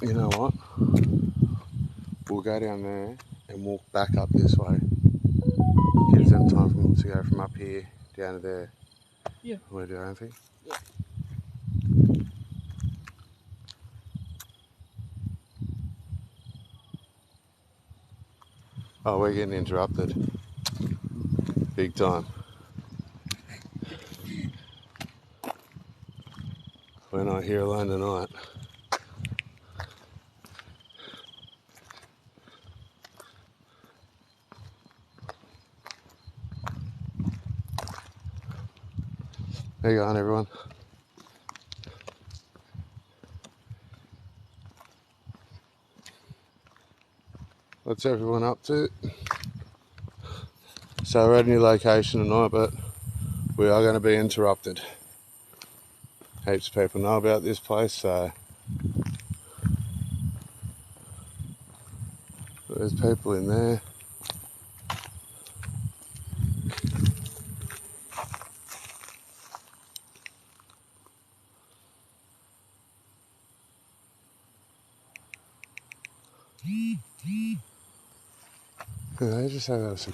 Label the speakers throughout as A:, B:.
A: You know what? We'll go down there and walk back up this way. Gives them time for them to go from up here down to there.
B: Yeah.
A: We'll do anything.
B: Yeah.
A: Oh, we're getting interrupted. Big time. We're not here alone tonight. How you going, everyone? What's everyone up to? So we're at a new location tonight, but we are going to be interrupted. Heaps of people know about this place, so there's people in there. They just have us.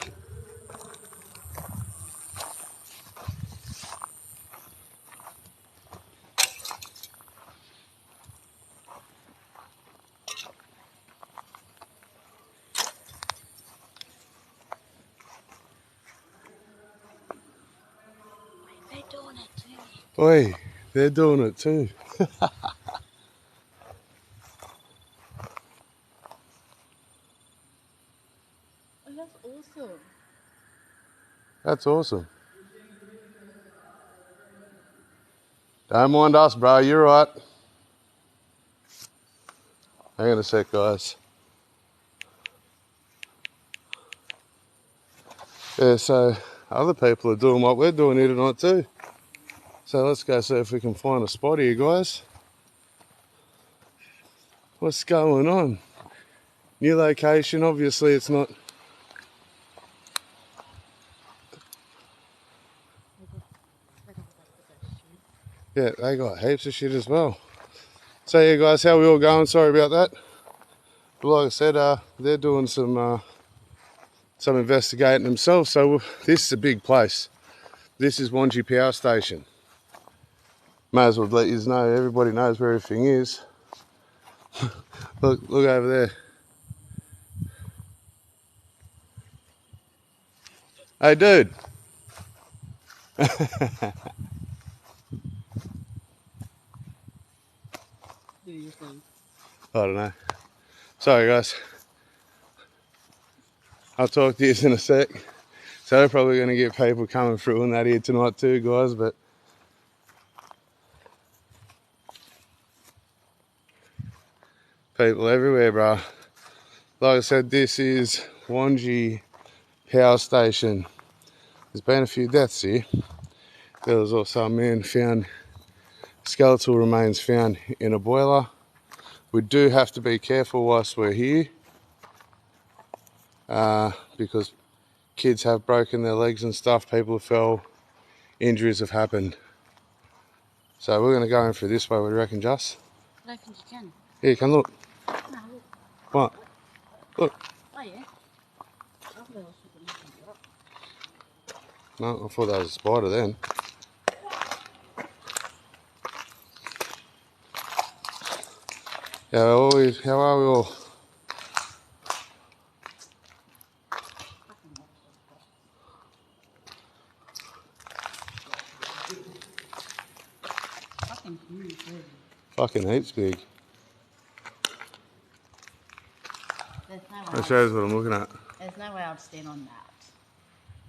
B: They're doing it too.
A: Oi, they're doing it too.
B: Oh, that's awesome.
A: That's awesome. Don't mind us, bro. You're right. Hang on a sec, guys. Yeah, so other people are doing what we're doing here tonight too. So let's go see if we can find a spot here, guys. What's going on? New location, obviously it's not... Yeah, they got heaps of shit as well. So yeah, guys, how we all going? Sorry about that. But like I said, they're doing some investigating themselves. So this is a big place. This is Wangi Power Station. May as well let you know. Everybody knows where everything is. Look over there. Hey, dude. I don't know. Sorry, guys. I'll talk to you in a sec. So they're probably going to get people coming through and that here tonight too, guys. But people everywhere, bro. Like I said, this is Wangi Power Station. There's been a few deaths here. There was also a man found, skeletal remains found in a boiler. We do have to be careful whilst we're here because kids have broken their legs and stuff. People have fell. Injuries have happened. So we're going to go in through this way. What do you reckon, Just?
B: I don't think you can.
A: Yeah, you can look.
B: No, look.
A: What? Look.
B: Oh, yeah. I thought I was looking up.
A: No, I thought that was a spider then. How are we all?
B: Fucking huge, really.
A: Fucking heaps big.
B: There's no way
A: That shows what I'm looking at.
B: There's no way I'd stand on that.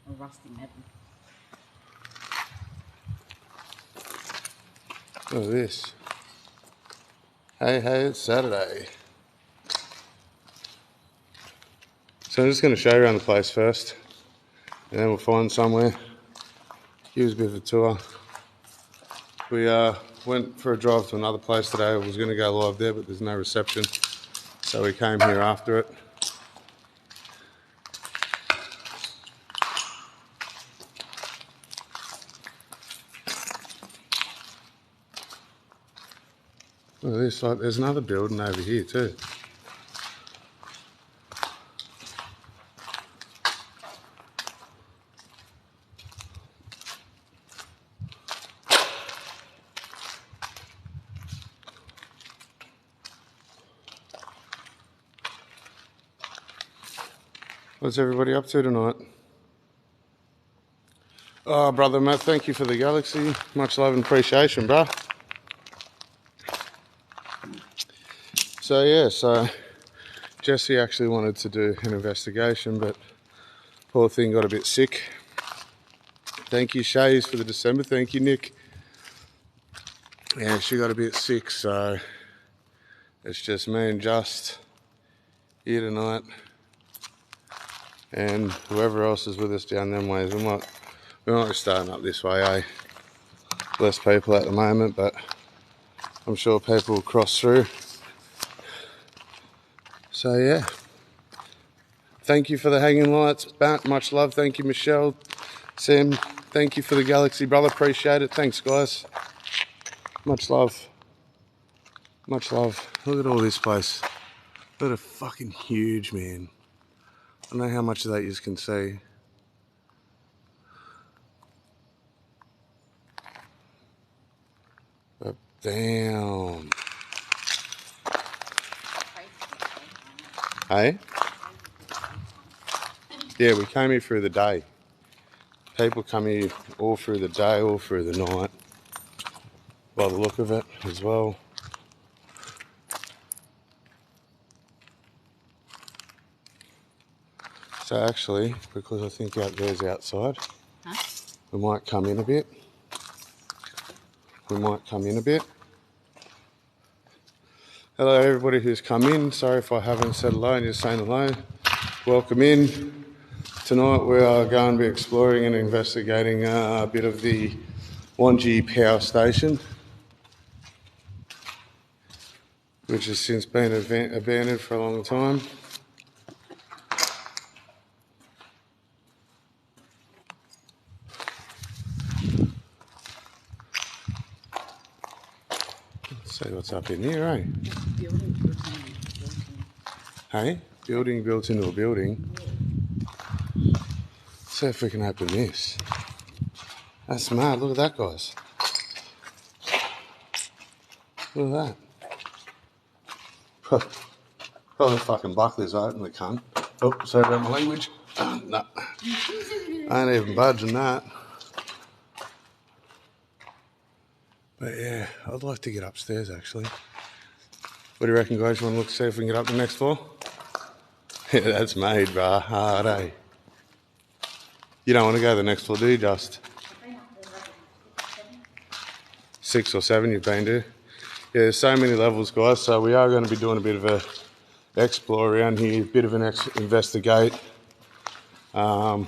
B: Or rusty metal.
A: Look at this. Hey, it's Saturday. So I'm just going to show you around the place first. And then we'll find somewhere. Give us a bit of a tour. We went for a drive to another place today. I was going to go live there, but there's no reception. So we came here after it. Look at this, like, there's another building over here too. What's everybody up to tonight? Oh, brother Matt, thank you for the galaxy. Much love and appreciation, bro. So Jesse actually wanted to do an investigation, but poor thing got a bit sick. Thank you, Shays, for the December. Thank you, Nick. Yeah, she got a bit sick, so it's just me and Just here tonight, and whoever else is with us down them ways. We might be starting up this way, eh? Less people at the moment, but I'm sure people will cross through. So yeah, thank you for the hanging lights, Matt. Much love. Thank you, Michelle, Sam. Thank you for the galaxy, brother. Appreciate it. Thanks, guys. Much love. Much love. Look at all this place. Look at a fucking huge, man. I don't know how much of that you can see. But damn. Hey? Yeah, we came here through the day. People come here all through the day, all through the night. By the look of it as well. So actually, because I think out there's outside, we might come in a bit. Hello everybody who's come in. Sorry if I haven't said hello and you're saying hello. Welcome in. Tonight we are going to be exploring and investigating a bit of the Wangi power station, which has since been abandoned for a long time. Let's see what's up in here, eh? Hey? Building built into a building. Let's see if we can open this. That's mad. Look at that, guys. Look at that. Probably fucking Buckley's open, the cunt. Oh, sorry about my language. No. I ain't even budging that. But yeah, I'd like to get upstairs actually. What do you reckon, guys? You want to look, see if we can get up the next floor? Yeah, that's made, bruh. Hard, eh? You don't want to go to the next floor, do you, Just? 6 or 7 you've been to? Yeah, there's so many levels, guys, so we are going to be doing a bit of a explore around here, a bit of an investigate, because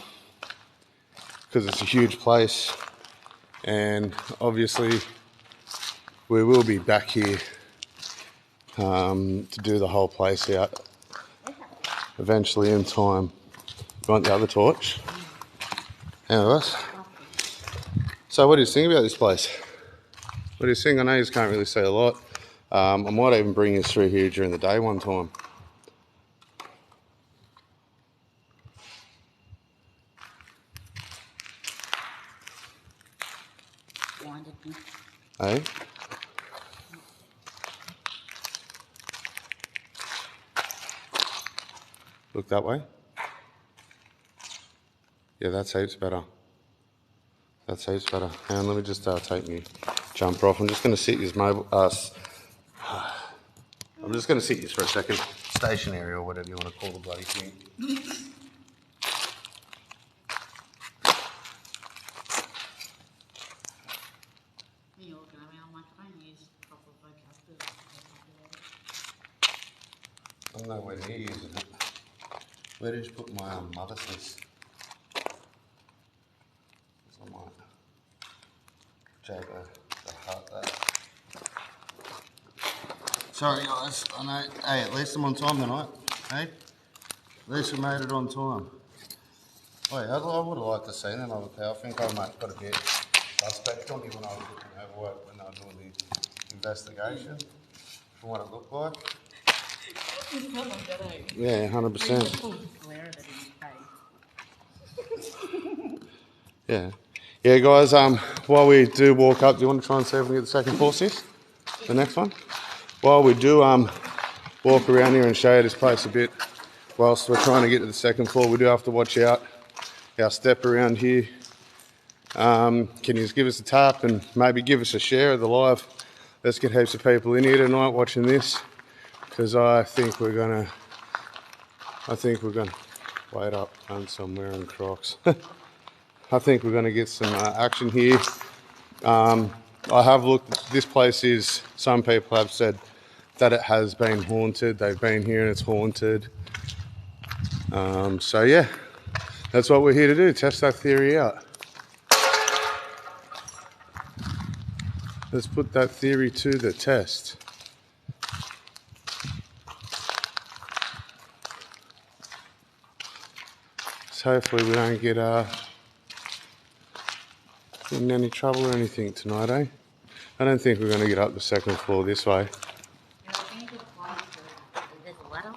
A: it's a huge place, and obviously we will be back here to do the whole place out eventually in time. You want the other torch? Anyways, so what do you think about this place? What do you think? I know you can't really see a lot. I might even bring you through here during the day one time. Hey? Look that way. Yeah, that's heaps better. That's heaps better. And let me just take me jumper off. I'm just going to sit this mobile. I'm just going to sit this for a second. Stationary or whatever you want to call the bloody thing.
B: You're looking at me, I'm like, I don't use proper vocabulary.
A: I'm nowhere near using it. Where did you put my mother's list? I might jab the heart there. Sorry guys, I know. Hey, at least I'm on time tonight. Hey? At least we made it on time. Wait, I would have liked to see another power. I think I might got a bit suspect on me when I was looking over when I was doing the investigation. from what it looked like.
B: You tell them, don't you?
A: Yeah, 100%.
B: Full glare at it in his face.
A: Yeah. Yeah, guys, while we do walk up, do you want to try and see if we can get the second floor, sis? The next one? While we do walk around here and show you this place a bit, whilst we're trying to get to the second floor, we do have to watch out our step around here. Can you just give us a tap and maybe give us a share of the live? Let's get heaps of people in here tonight watching this, because I think we're gonna wait up and somewhere in Crocs. I think we're gonna get some action here. I have looked. This place is. Some people have said that it has been haunted. They've been here and it's haunted. So yeah, that's what we're here to do. Test that theory out. Let's put that theory to the test. So hopefully we don't get in any trouble or anything tonight, eh? I don't think we're going to get up the second floor this way.
B: There's a ladder.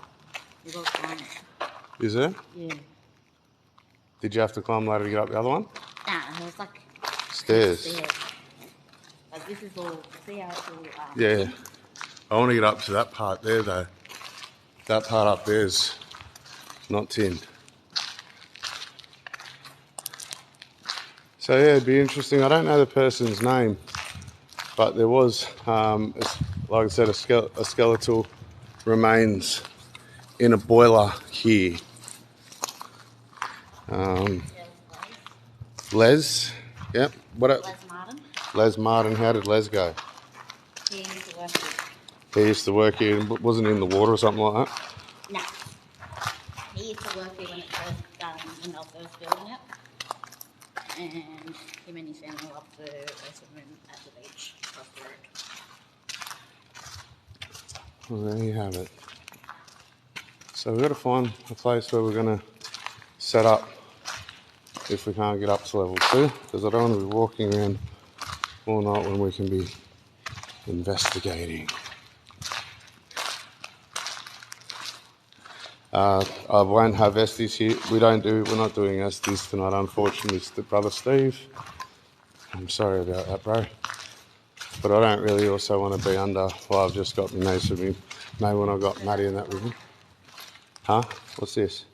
B: You got to climb it.
A: Is there?
B: Yeah.
A: Did you have to climb the ladder to get up the other one?
B: Nah, it was like
A: Stairs.
B: Like this is all. See how it's all.
A: Yeah. I want to get up to that part there though. That part up there's not tin. So yeah, it'd be interesting. I don't know the person's name, but there was, like I said, a skeletal remains in a boiler here. Les, yep.
B: Les Martin.
A: Les Martin. How did Les go?
B: He used to work here.
A: He used to work here. Wasn't in the water or something like that.
B: No. He used to work here when they were first building it. And him and his family loved to go swimming at the beach across the road.
A: Well, there you have it. So we've got to find a place where we're going to set up if we can't get up to level 2, because I don't want to be walking around all night when we can be investigating. I won't have Estes here. We're not doing Estes tonight, unfortunately. It's Brother Steve. I'm sorry about that, bro. But I don't really also want to be under. Well, I've just got my niece with me. Maybe when I got Maddie and that with me. Huh? What's this?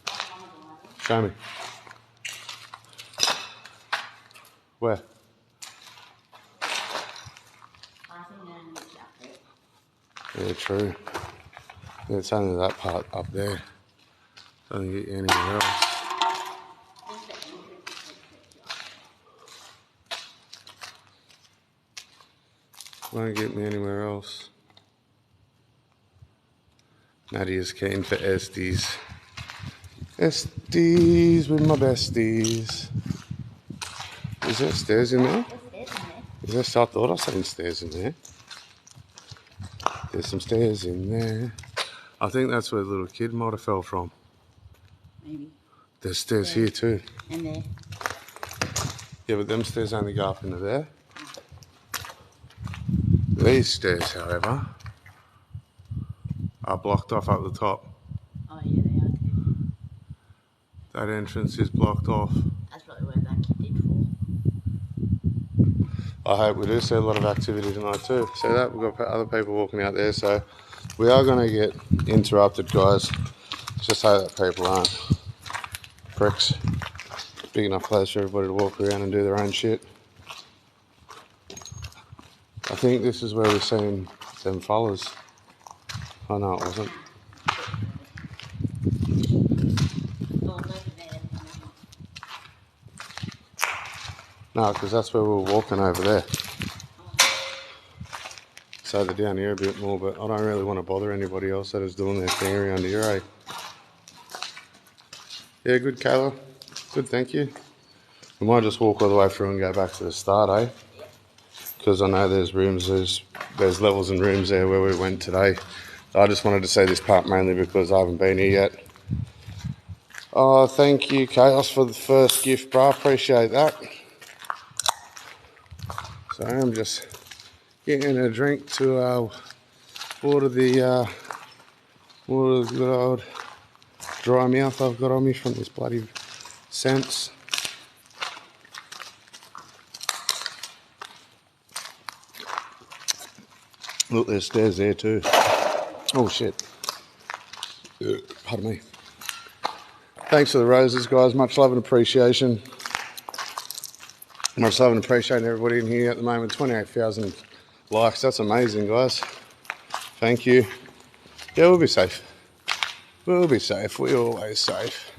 A: Show me. Where? Yeah, true. Yeah, it's only that part up there. Doesn't get you anywhere else. Won't get me anywhere else. Maddie is keen for Estes. Estes with my besties. Is there stairs in there? Is there stuff? I thought I seen stairs in there. There's some stairs in there. I think that's where the little kid might have fell from.
B: Maybe.
A: There's stairs here too.
B: And there.
A: Yeah, but them stairs only go up into there. These stairs, however, are blocked off up the top.
B: Oh yeah, they are too.
A: That entrance is blocked off.
B: That's probably where that kid did fall.
A: I hope we do see a lot of activity tonight too. See that? We've got other people walking out there, so we are going to get interrupted, guys. Just hope that people aren't pricks. Big enough place for everybody to walk around and do their own shit. I think this is where we've seen them fellas. Oh no, it wasn't. No, because that's where we were walking over there. So they're down here a bit more, but I don't really want to bother anybody else that is doing their thing around here, eh? Yeah, good, Kayla. Good, thank you. We might just walk all the way through and go back to the start, eh? Because I know there's rooms, there's levels and rooms there where we went today. I just wanted to say this part mainly because I haven't been here yet. Oh, thank you, Chaos, for the first gift, bro. I appreciate that. So I'm just getting a drink to water the good old dry mouth I've got on me from this bloody scents. Look, there's stairs there too. Oh shit. Pardon me. Thanks for the roses, guys. Much love and appreciation. Much love and appreciating everybody in here at the moment. 28,000 likes. That's amazing, guys. Thank you. Yeah, we'll be safe. We'll be safe. We're always safe.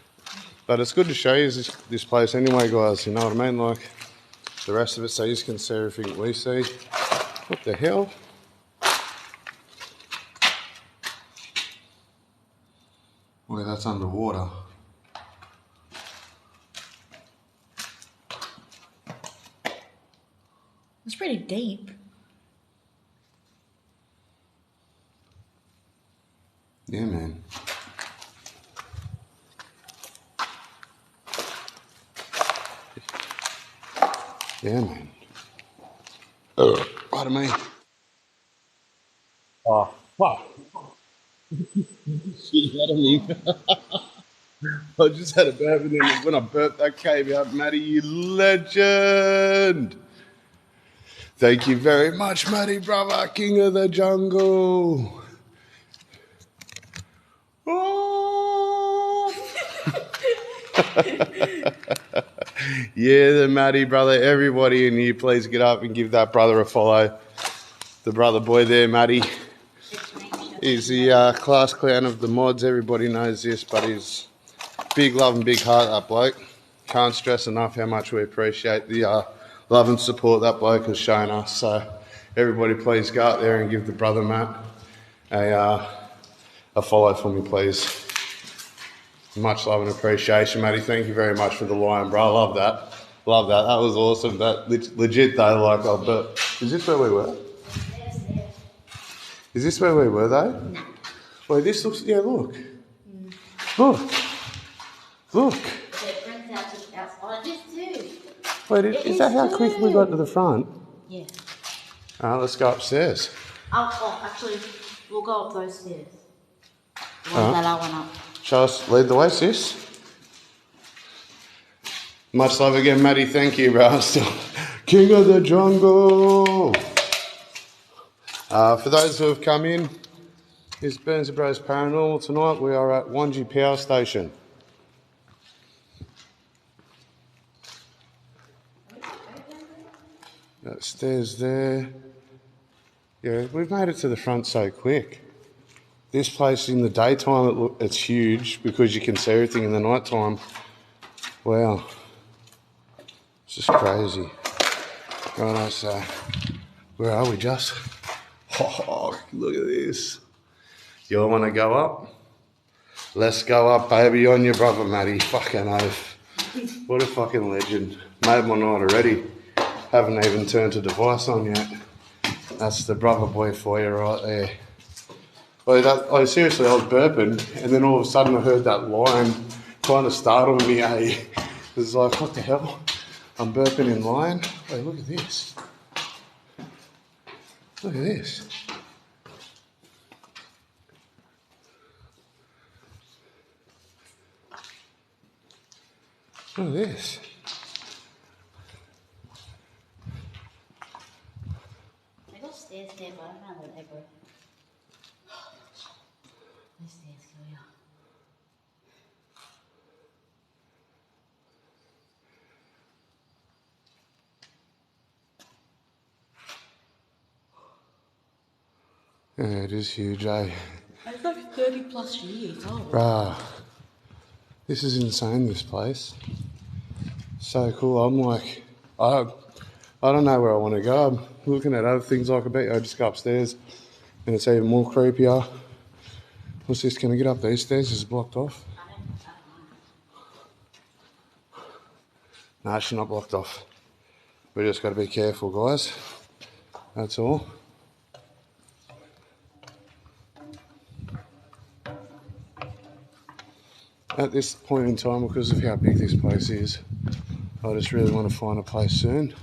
A: But it's good to show you this place anyway, guys. You know what I mean? Like the rest of it, so you can see everything we see. What the hell? Well, that's underwater.
B: It's pretty deep.
A: Yeah, man. Yeah, man. Pardon me. Oh, fuck. Shit out of me. I just had a burp, and then when I burped, that came out. Matty, you legend. Thank you very much, Matty, brother, king of the jungle. Oh. Yeah, the Matty, brother. Everybody in here, please get up and give that brother a follow. The brother boy there, Matty, is the class clown of the mods. Everybody knows this, but he's big love and big heart, that bloke. Can't stress enough how much we appreciate the love and support that bloke has shown us. So everybody please go out there and give the brother Matt a follow for me, please. Much love and appreciation, Matty. Thank you very much for the lion, bro. I love that. Love that. That was awesome. That legit though, like, but is this where we were? Is this where we were though?
B: No.
A: Wait, this looks, yeah, look. Look. Look.
B: It brings out to the outside. This too.
A: Wait, is that how quick we got to the front?
B: Yeah.
A: Alright, let's go upstairs.
B: Oh, actually, we'll go up those stairs. The ones that I went up.
A: Show us, lead the way, sis. Much love again, Matty. Thank you, bro. Still king of the jungle. For those who have come in, this is Burns and Bros Paranormal. Tonight we are at Wangi Power Station. That stairs there. Yeah, we've made it to the front so quick. This place in the daytime, it's huge because you can see everything. In the night time, wow, it's just crazy. Right, so where are we, Just? Oh, look at this. You want to go up? Let's go up, baby, on your brother, Matty. Fucking oath. What a fucking legend. Made my night already. Haven't even turned a device on yet. That's the brother boy for you right there. Well, seriously, I was burping, and then all of a sudden I heard that lion kind of startled me. It was like, what the hell? I'm burping in lion. Hey, look at this. Look at this. Look at this.
B: I got stairs there, but I don't know where they go. Those stairs go out.
A: Yeah, it is huge, eh?
B: It's like 30 plus years old.
A: Bruh, this is insane, this place. So cool. I'm like, I don't know where I want to go. I'm looking at other things I could be. I just go upstairs and it's even more creepier. What's this? Can I get up these stairs? Is it blocked off? No, she's not blocked off. We just got to be careful, guys. That's all. At this point in time, because of how big this place is, I just really want to find a place soon.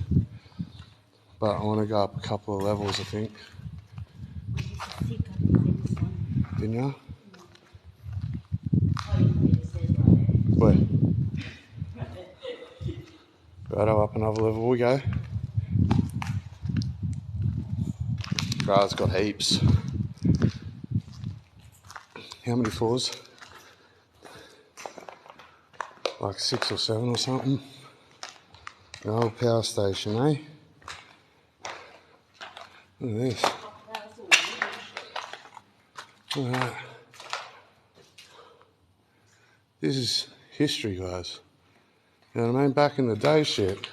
A: But I want to go up a couple of levels, I think. didn't you?
B: Oh, you can get the stairs right there.
A: Where?
B: Right there.
A: Righto, up another level we go. Right, it's got heaps. How many floors? Like 6 or 7 or something. The old power station, eh? Look at this. Look at that. This is history, guys. You know what I mean? Back in the day, shit.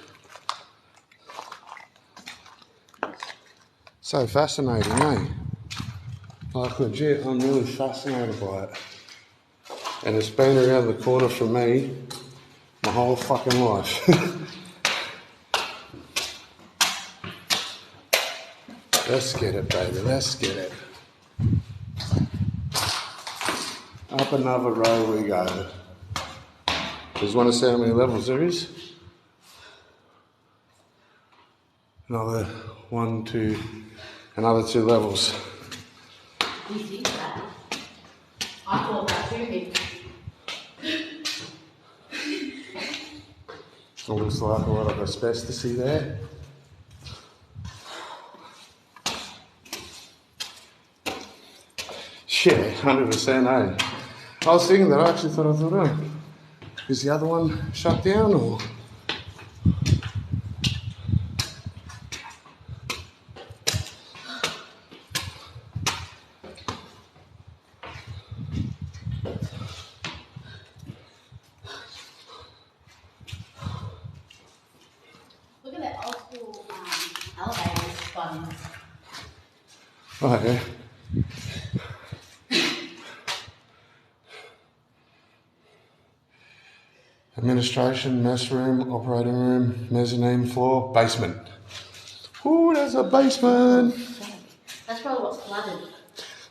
A: So fascinating, eh? Like, legit, I'm really fascinated by it. And it's been around the corner from me my whole fucking life. Let's get it, baby, let's get it. Up another row we go. Just want to see how many levels there is? Another 1, 2, another 2 levels.
B: You see that? I thought that too.
A: It looks like a lot of asbestos there. Shit, 100%, eh? I was thinking that, I actually thought, oh, is the other one shut down or?
B: Look at that old school elevators buttons.
A: Oh, yeah. Administration, mess room, operating room, mezzanine floor, basement. Ooh, there's a basement.
B: That's probably what's flooded.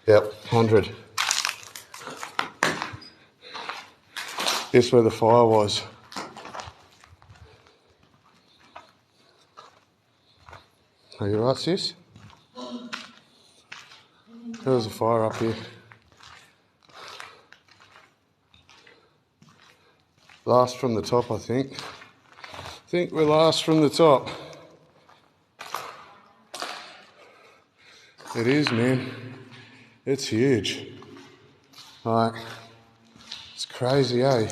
A: Yep, 100. This is where the fire was. Are you right, sis? There was a fire up here. Last from the top, I think. I think we're last from the top. It is, man. It's huge. Like, it's crazy, eh?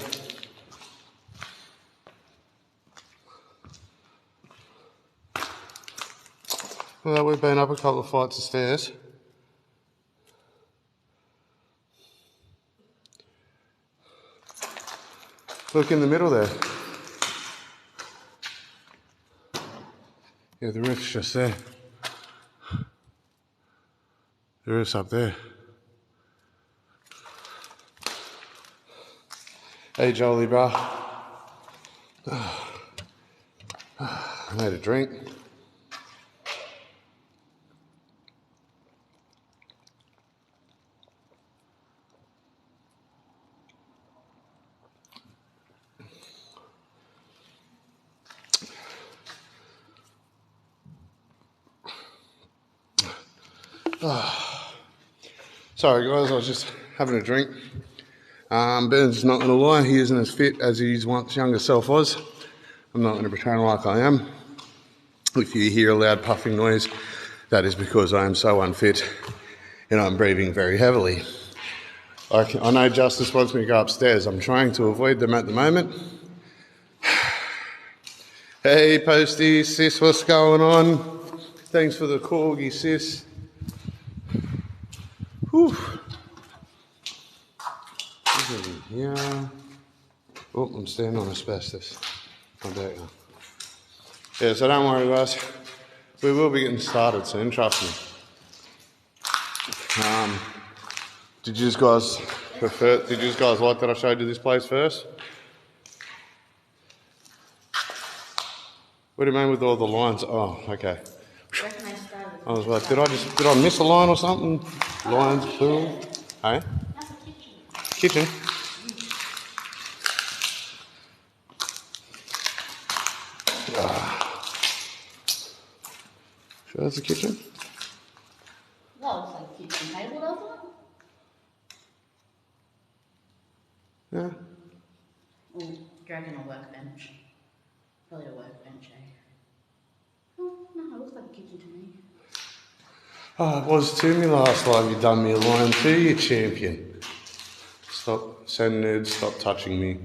A: Well, we've been up a couple of flights of stairs. Look in the middle there. Yeah, the roof's just there. The roof's up there. Hey, Jolie, bro. I need a drink. Sorry, guys, I was just having a drink. Ben's not going to lie, he isn't as fit as his once younger self was. I'm not going to pretend like I am. If you hear a loud puffing noise, that is because I am so unfit and I'm breathing very heavily. I know Justice wants me to go upstairs. I'm trying to avoid them at the moment. Hey, Posty, sis, what's going on? Thanks for the corgi, sis. Whew. Yeah. Oh, I'm standing on asbestos. I bet you. Yeah, so don't worry, guys. We will be getting started soon, trust me. Did you guys like that I showed you this place first? What do you mean with all the lines? Oh, okay. I was like, did I miss a line or something? Lines, plural. Hey?
B: That's a kitchen.
A: Kitchen. Sure that's a kitchen?
B: That looks like a kitchen table, doesn't it?
A: Yeah.
B: Or dragging a workbench. Probably a workbench, eh? Oh, no, it looks like a kitchen to me.
A: Oh, it was to me last live. You done me a line too, you champion. Stop, send nudes, stop touching me.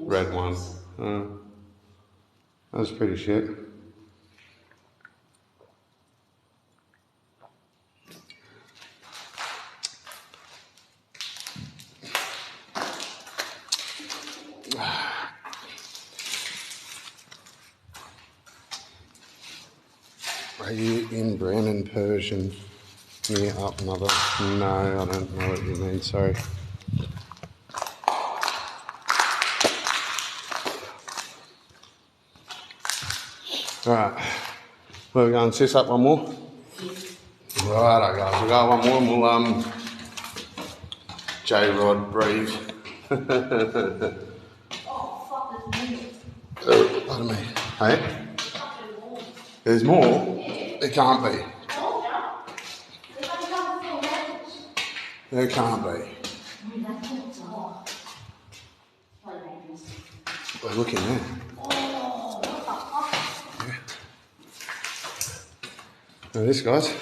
A: Red one. That was pretty shit. Are you in Brandon Persian? Me up, mother? No, I don't know what you mean, sorry. Alright, where we going? Sis up one more?
B: Yes.
A: Righto, guys, we got one more and we'll J-Rod breathe.
B: Oh, fuck, there's more.
A: Pardon me. Hey? There's more? There can't be.
B: Oh, yeah. If I come from that.
A: There can't be.
B: I mean, that's all. Play dangerous.
A: Well, look in there.
B: Oh, what the fuck?
A: Now this, guys.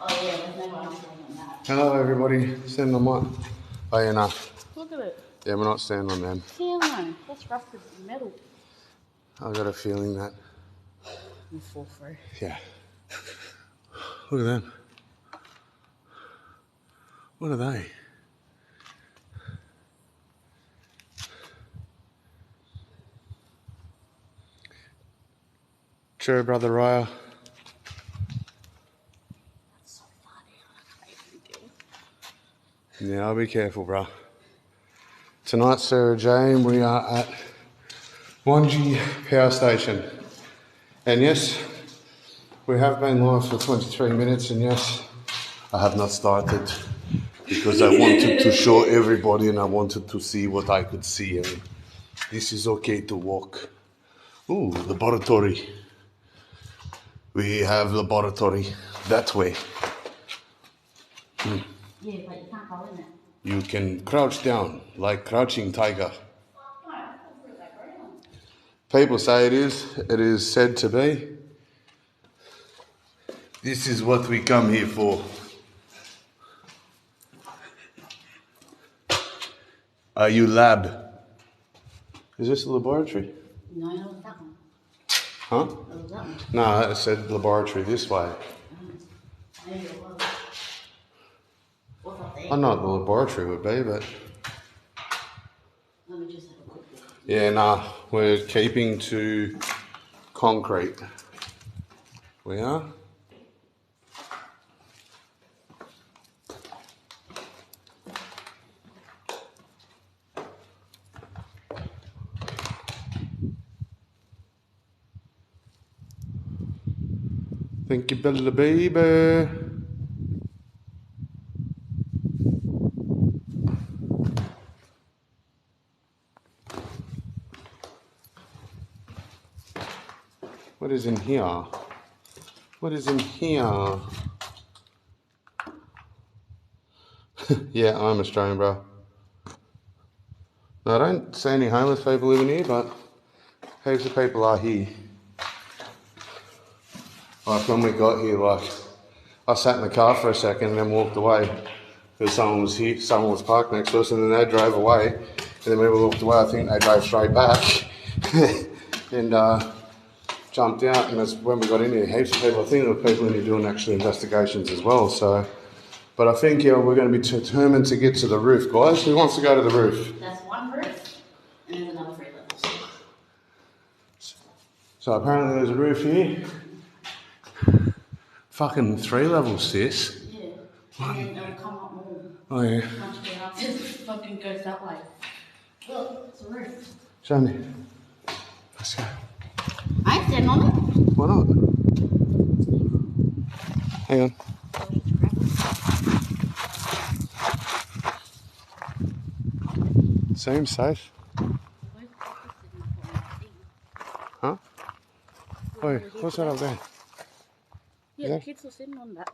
B: Oh, yeah, there's no one standing on that.
A: Hello, everybody. Standing on what? Oh, yeah, no.
B: Look at it.
A: Yeah, we're not standing on them.
B: Hell no, that's rusted metal.
A: I got a feeling that.
B: You fall through.
A: Yeah. Look at them. What are they? True, brother Raya.
B: That's so funny.
A: Yeah, I'll be careful, bro. Tonight, Sarah Jane, we are at Wangi Power Station. And yes, we have been live for 23 minutes, and yes, I have not started because I wanted to show everybody and I wanted to see what I could see. And this is okay to walk. Ooh, laboratory. We have laboratory that way.
B: Yeah, but you can't go in it.
A: You can crouch down like crouching tiger.
B: No, I fall through that ground.
A: People say it is. It is said to be. This is what we come here for. Are you lab? Is this a laboratory?
B: No, it was that one.
A: Huh?
B: It was that one.
A: No, it said laboratory this way.
B: Maybe it was. What's up there?
A: I know what the laboratory would be, but
B: Let me just have a quick look.
A: yeah, nah, we're keeping to concrete. We are. Thank you, Bella baby. What is in here? What is in here? Yeah, I'm Australian, bro. No, I don't see any homeless people living here, but heaps of people are here. Like when we got here, like I sat in the car for a second and then walked away because someone was here, someone was parked next to us, and then they drove away. And then when we walked away, I think they drove straight back and jumped out. And that's when we got in here. Heaps of people. I think there were people in here doing actual investigations as well. So, but I think we're going to be determined to get to the roof, guys. Who wants to go to the roof?
B: That's one roof, and there's another 3 levels.
A: So apparently there's a roof here. Fucking 3 levels, sis.
B: Yeah. And then it'll come up more.
A: Oh yeah.
B: Once you get up, it fucking goes that way. Look, it's a roof.
A: Show me. Let's go.
B: I ain't standing on it.
A: Why not? Hang on. Seems safe. Huh? Wait, what's that up there?
B: Yeah,
A: Yeah.
B: the kids are sitting on that.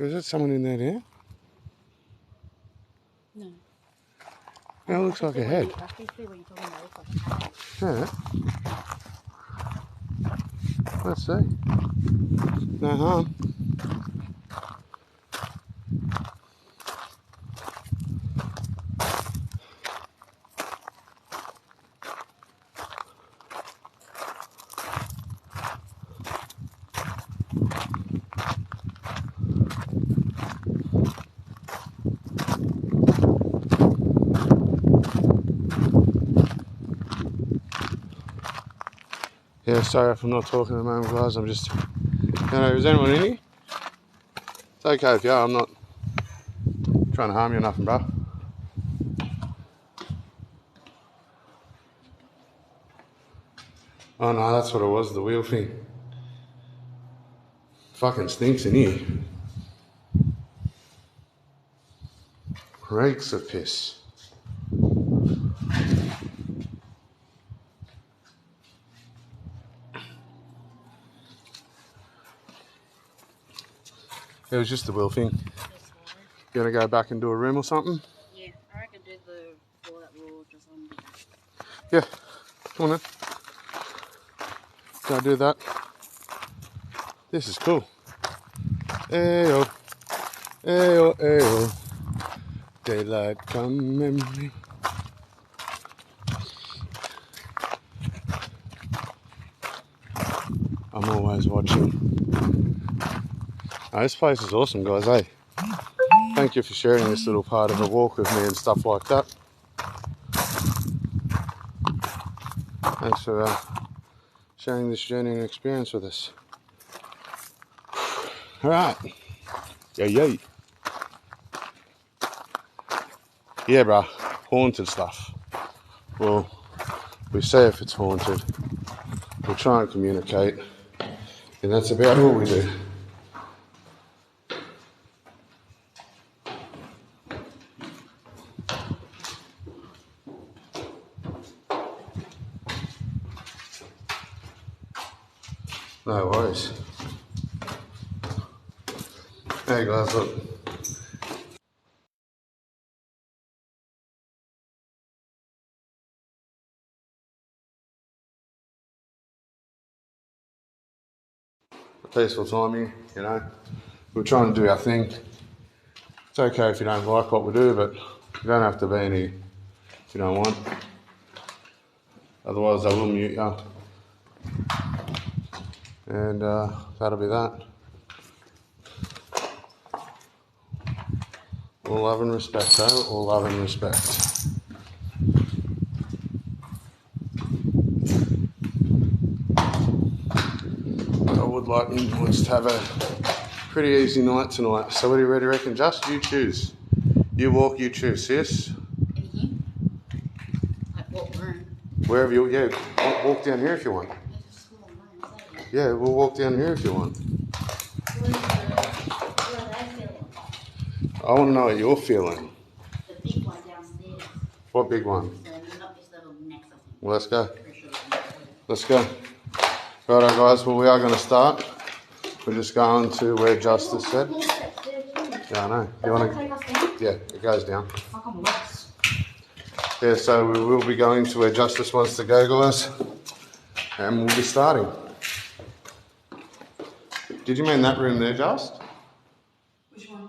A: Is there someone in there now?
B: No.
A: Yeah, it looks like a head.
B: I can see what you're talking about. It looks like a head.
A: Yeah. Let's see. No harm. Yeah, sorry if I'm not talking at the moment, guys. I'm just, is anyone in here? It's okay if you are. I'm not trying to harm you or nothing, bro. Oh no, that's what it was, the wheel thing. Fucking stinks in here. Reeks of piss. It was just the wheel thing. You gonna go back and do a room or something?
B: Yeah, I reckon do the floor that we'll just on.
A: Yeah, come on then. Go do that. This is cool. Ayo, ayo, ayo. Daylight coming. I'm always watching. Oh, this place is awesome, guys, eh? Thank you for sharing this little part of the walk with me and stuff like that. Thanks for sharing this journey and experience with us. All right. Yay. Yeah, bruh. Haunted stuff. Well, we say if it's haunted. We'll try and communicate. And that's about all we do. No worries. Hey guys, look. A peaceful time here, you know. We're trying to do our thing. It's okay if you don't like what we do, but you don't have to be in here if you don't want. Otherwise, I will mute you. And that'll be that. All love and respect, though. All love and respect. I would like influence to have a pretty easy night tonight. So what do you really reckon? Just you choose. You walk, you choose, sis.
B: In here? Like what room?
A: Wherever you, yeah, walk down here if you want.
B: It's a small room, is that it?
A: Yeah, we'll walk down here if you want.
B: What are they feeling?
A: I want to know what you're feeling.
B: The big one downstairs.
A: What big one?
B: So not this level, next, I think.
A: Well, let's go.
B: Pretty sure it's
A: Let's go. Righto, guys. Well, we are going to start. We're just going to where Justice said. Yeah, I know. You want to? Yeah, it goes down. Yeah, so we will be going to where Justice wants to go, guys. And we'll be starting. Did you mean that room there, Just?
B: Which one?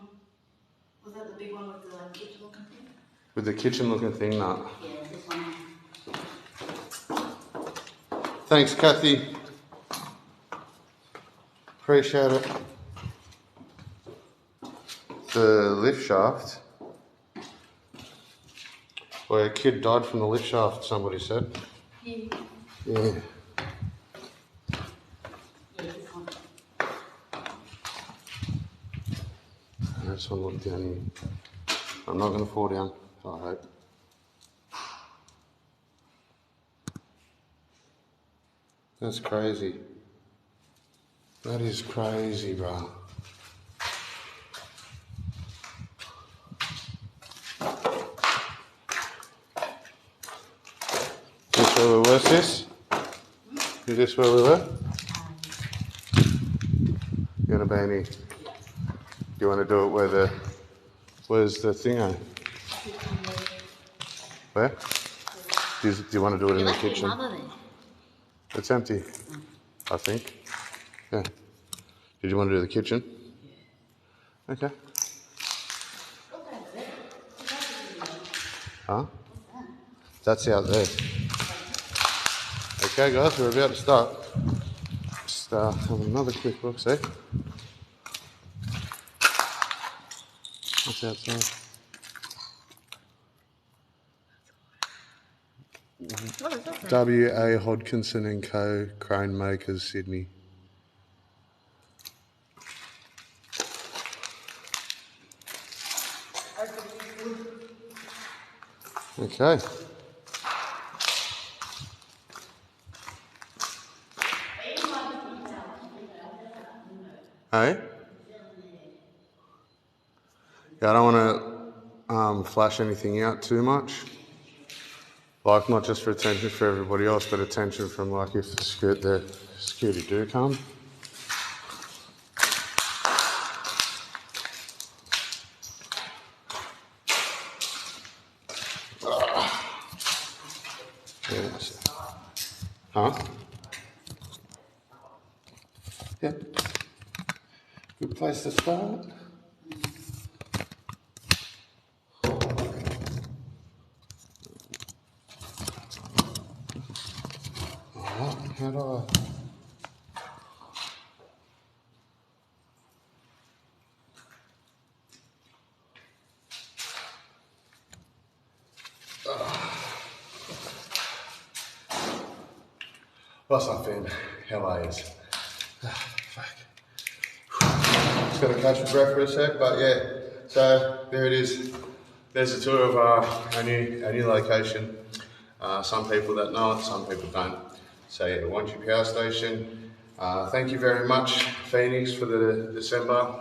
B: Was that the big one with the kitchen looking thing?
A: With the kitchen looking thing, no.
B: Yeah, this one.
A: Thanks, Kathy. Appreciate it. The lift shaft. Where a kid died from the lift shaft, somebody said.
B: Yeah.
A: Yeah.
B: Yeah, this one.
A: I just want to look down here. I'm not going to fall down, I hope. That's crazy. That is crazy, bro. Is this where we were, sis? Is this where we were? You're going to be in here. You want to do it where's the thing on? Where? Do you want to do it in the kitchen?
B: Mother there.
A: It's empty, I think. Yeah. Did you want to do the kitchen? Yeah. Okay. Huh? That's out there. Okay, guys, we're about to start. Just have another quick look, see? What's outside?
B: What is that?
A: W.A. Hodkinson and Co. Crane Makers, Sydney. Okay. Hey? Yeah, I don't want to flash anything out too much. Like, not just for attention for everybody else, but attention from, like, if the security do come. Yes. Huh? Yeah. Good place to start. Alright, how do I... What's up, Finn? How are you? Fuck. Just got to catch my breath for a sec, but yeah. So there it is. There's a tour of our new location. Some people that know it, some people don't. So yeah, Wangi Power Station. Thank you very much, Phoenix, for the December.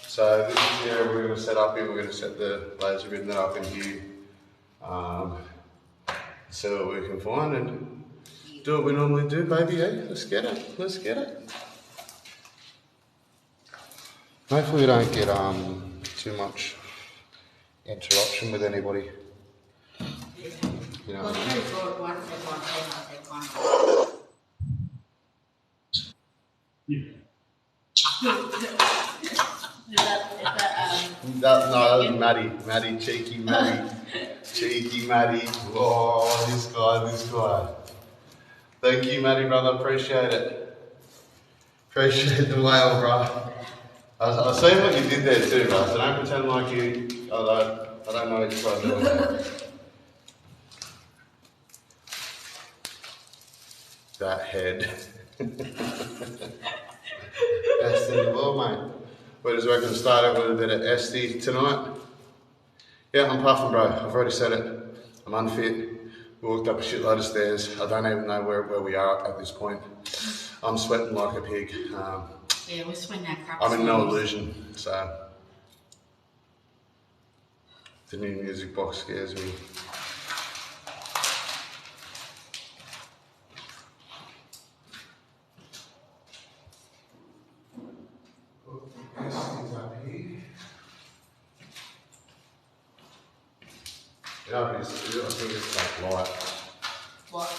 A: So this is the area we're going to set up in. We're going to set the laser bin up in here. So we can find and do what we normally do, baby. Eh? Let's get it. Let's get it. Hopefully we don't get too much interruption with anybody. You know what I mean? That was Maddie, cheeky Maddie. Oh, this guy. Thank you, Maddie, brother. Appreciate it. Appreciate the whale, bro. I see what you did there too, bro. So don't pretend like you. I don't know what you're trying to do there. That head. Best in the world, mate. We just reckon to start out with a bit of Esty tonight. Yeah, I'm puffing, bro. I've already said it. I'm unfit. We walked up a shitload of stairs. I don't even know where we are at this point. I'm sweating like a pig.
B: Yeah, we're sweating our crap.
A: I'm in no illusion, so the new music box scares me. Yeah, I think it's like light.
B: What?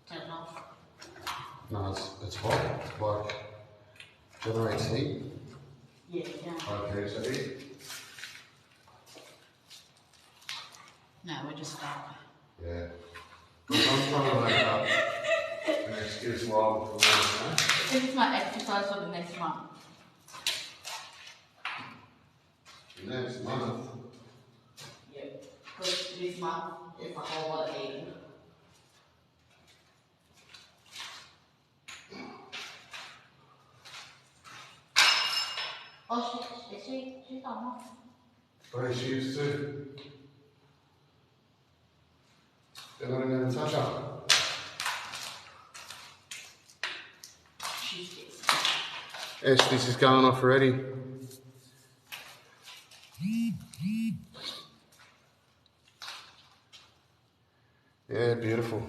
B: Turn it off.
A: No, it's hot. Like, generates heat.
B: Yeah, yeah.
A: Okay, so heat.
B: No, we're just stuck.
A: Yeah. I'm trying to make up an excuse why I'm
B: This is my exercise for the next month.
A: Next month.
B: Yeah. Because this month is a whole lot of eating. Oh, she's done one.
A: What is she used to? They're not even going to touch her.
B: She's this.
A: Yes, this is going off already. Yeah, beautiful.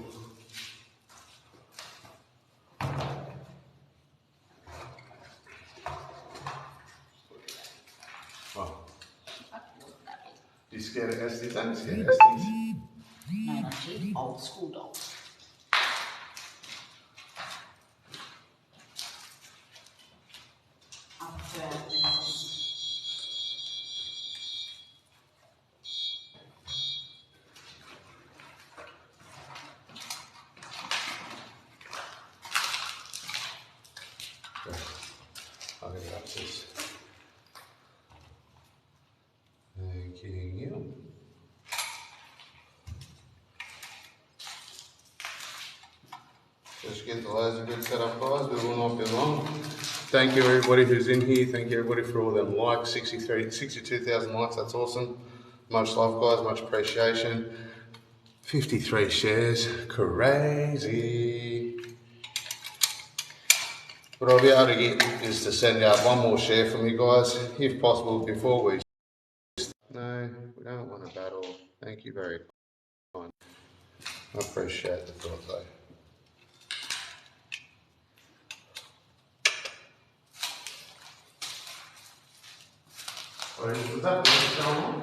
A: scared of Estes? I'm scared of Estes.
B: No, no, she's old school dog. I prefer Estes.
A: I'll get it up, sis. Thank you. Just get the laser grid set up, guys. We will not be long. Thank you, everybody who's in here. Thank you, everybody, for all them likes. 62,000 likes. That's awesome. Much love, guys. Much appreciation. 53 shares. Crazy. What I'll be able to get is to send out one more share from you guys, if possible, before we. No, we don't want a battle. Thank you very much. I appreciate the thought, though. Was that what's going on?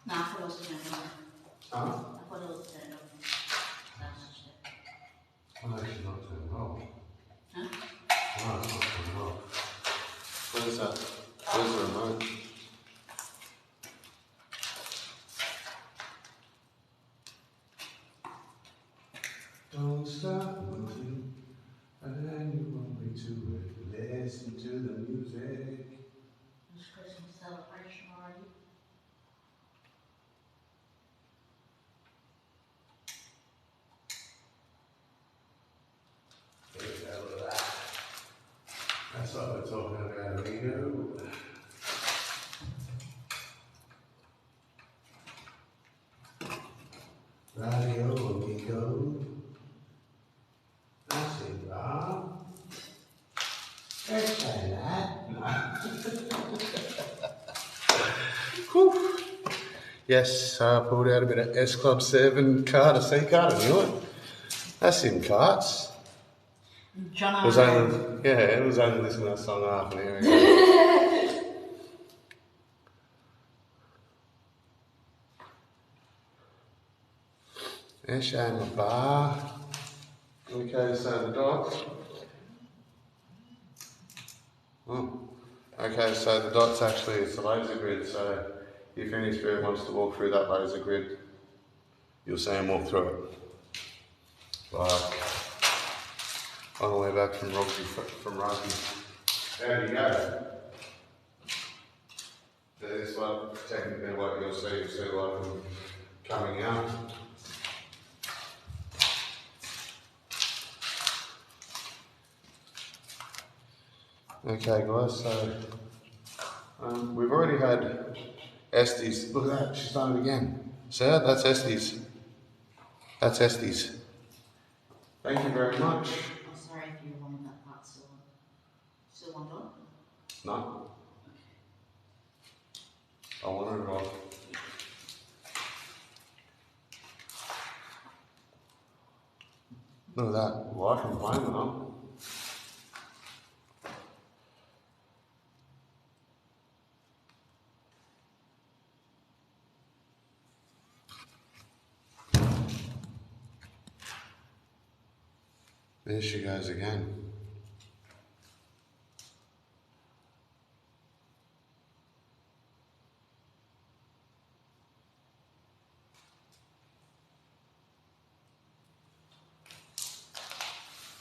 B: No, I thought it was turned on.
A: Huh?
B: I thought it was turned on. That's just it.
A: Oh, no, she's not turned off.
B: Huh?
A: No, it's not turned off. Where's that? Where's the remote? Don't stop moving, and you want me to listen to the music.
B: It's Christmas celebration already.
A: That's what we're talking about, amigo. Radio, amigo. That's it, Rob. Let's say that. Whew. Yes, I pulled out a bit of S Club 7 card, a C card, I knew it. That's in carts.
B: John
A: It was only listening to that song half an hour ago. Ash and my bar. Okay, so the dots. Oh. Okay, so the dots actually is the laser grid, so if any spirit wants to walk through that laser grid, you'll see them walk through it. Like on the way back from rugby. How do you go? This one, technically what you'll see like them coming out. Okay guys, so we've already had Estes. Look at that, she's done it again. See that? That's Estes. That's Estes. Thank you very much.
B: I'm sorry if you wanted that part still on. Still want on?
A: No. I want it off. Look at that. Well, I can blame it on. There she goes again.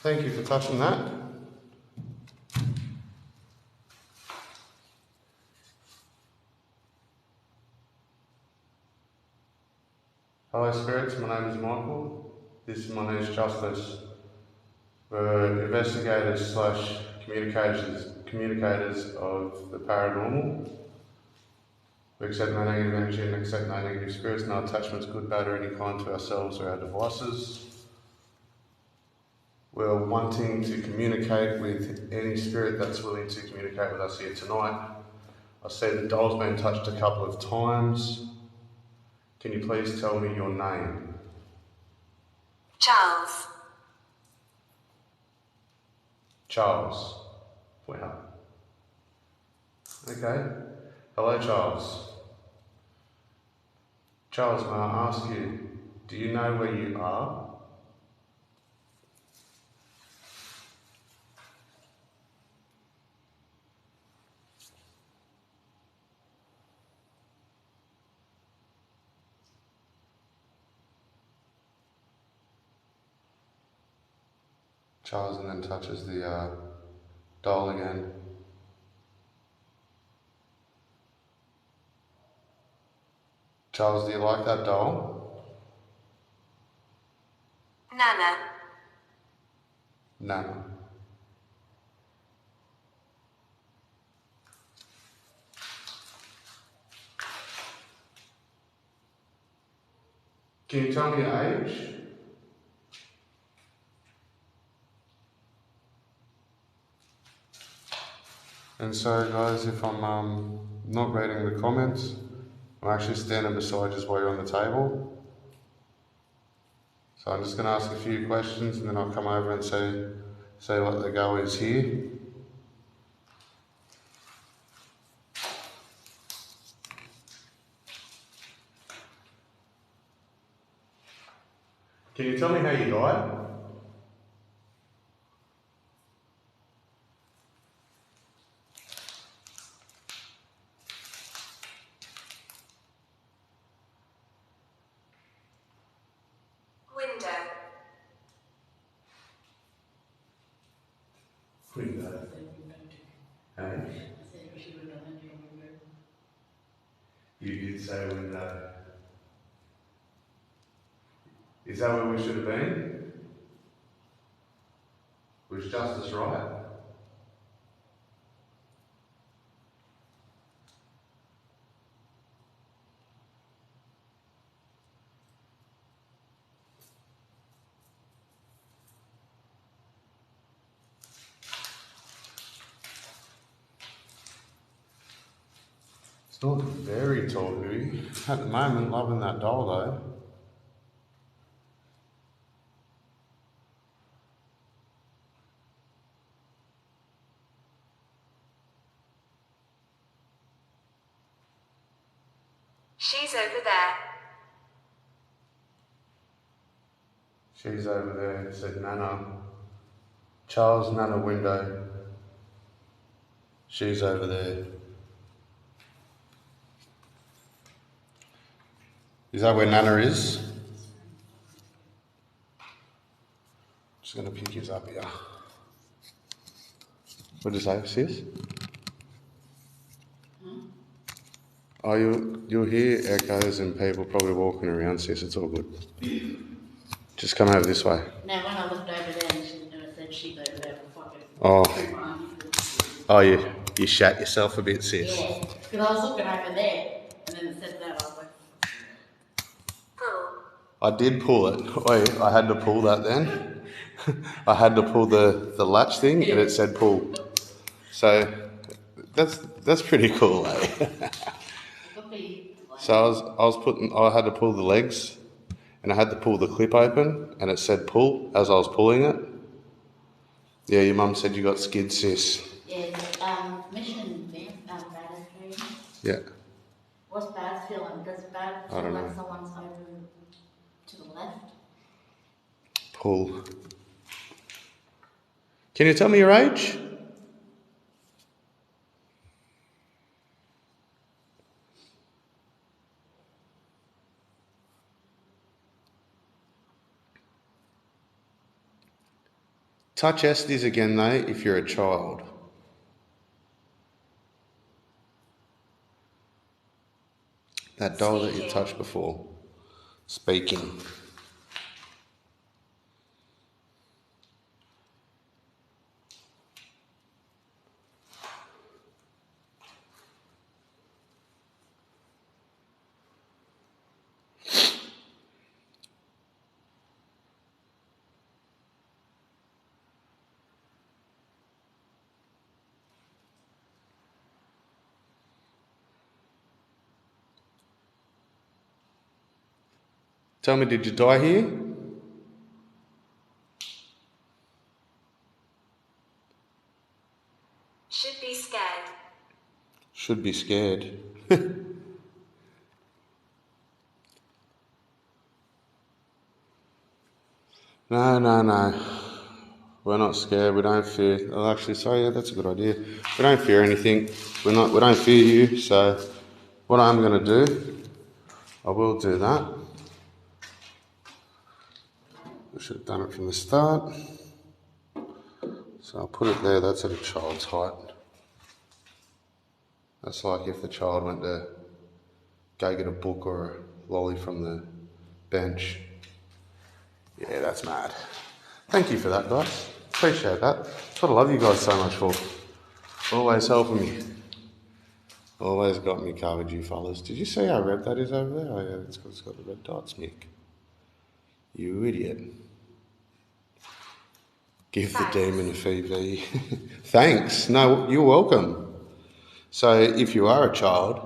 A: Thank you for touching that. Hello spirits, my name is Michael. This is my niece Justice. We're investigators slash communicators of the paranormal. We accept no negative energy and accept no negative spirits, no attachments, good, bad, or any kind to ourselves or our devices. We're wanting to communicate with any spirit that's willing to communicate with us here tonight. I see the doll's been touched a couple of times. Can you please tell me your name?
C: Charles.
A: Charles. Wow. Okay. Hello, Charles. Charles, may I ask you, do you know where you are? Charles, and then touches the doll again. Charles, do you like that doll?
C: Nana.
A: Nana. Can you tell me your age? And so guys, if I'm not reading the comments, I'm actually standing beside you while you're on the table. So I'm just going to ask a few questions and then I'll come over and say what the go is here. Can you tell me how you died?
C: Window.
A: Window. Hey? You did say window. Is that where we should have been? Was justice right? It's not very tall, Huey. At the moment, loving that doll though.
C: She's over there.
A: She's over there, said Nana. Charles, Nana window. She's over there. Is that where Nana is? Just gonna pick his up here. What did you say, sis? Oh, you'll hear echoes and people probably walking around, sis. It's all good. Just come over this way.
B: Now, when I looked over there and it said she's over there for fucking.
A: Oh, you shat yourself a bit, sis.
B: Yeah, because I was looking over there and then it said that. I was like,
C: Pull.
A: I did pull it. Wait, I had to pull that then. I had to pull the latch thing and it said pull. So that's pretty cool, eh? So I had to pull the legs and I had to pull the clip open and it said pull as I was pulling it. Yeah, your mum said you got skid, sis.
B: yeah, mission bad training.
A: Yeah.
B: What's bad feeling? Does bad
A: I
B: feel
A: don't
B: like
A: know.
B: someone's over to the left?
A: Pull. Can you tell me your age? Touch Estes again though if you're a child. That doll that you touched before. Speaking. Tell me, did you die here?
C: Should be scared.
A: Should be scared. No. We're not scared. We don't fear. Oh, actually, sorry, yeah, that's a good idea. We don't fear anything. We don't fear you. So, what I'm going to do, I will do that. I should have done it from the start. So I'll put it there. That's at a child's height. That's like if the child went to go get a book or a lolly from the bench. Yeah, that's mad. Thank you for that, guys. Appreciate that. That's what I love you guys so much for. Always helping me. Always got me covered, you fellas. Did you see how red that is over there? Oh yeah, it's got the red dots, Mick. You idiot. Give the demon a PV. Thanks. No, you're welcome. So if you are a child,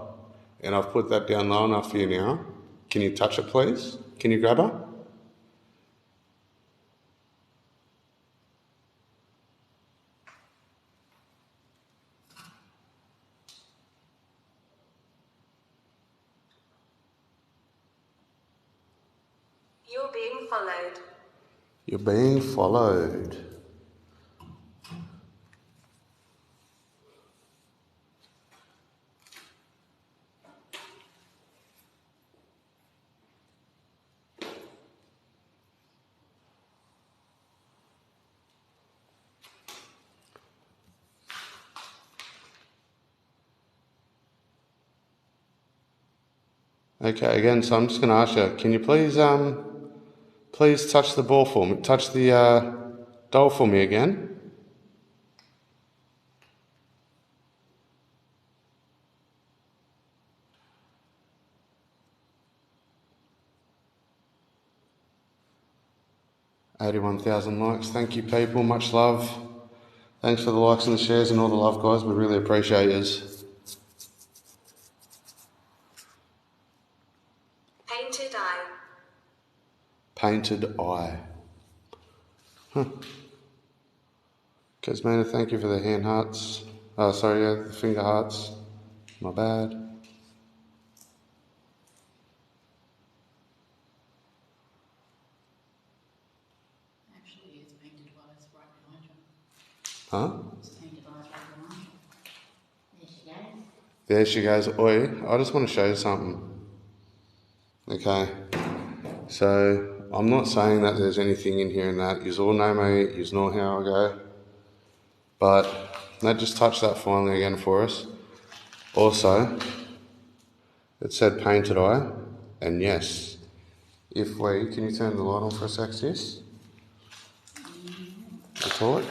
A: and I've put that down low enough for you now, can you touch it, please? Can you grab her?
C: You're being followed.
A: You're being followed. Okay, again, so I'm just going to ask you, can you please touch the ball for me, touch the doll for me again? $81,000 likes. Thank you, people. Much love. Thanks for the likes and the shares and all the love, guys. We really appreciate yous.
C: Painted eye.
A: Painted eye. Huh. Kesmana, thank you for the hand hearts. Oh, sorry, yeah, the finger hearts. My bad.
B: Actually, it's painted eyes right behind you.
A: Huh?
B: It's painted eyes right behind you.
A: There
B: There she goes.
A: she goes. Oi, I just want to show you something. Okay. So, I'm not saying that there's anything in here and that. You all know me, you know how I go. But, now just touch that finally again for us. Also, it said painted eye, and yes, if we, can you turn the light on for a sec, sis? The torch?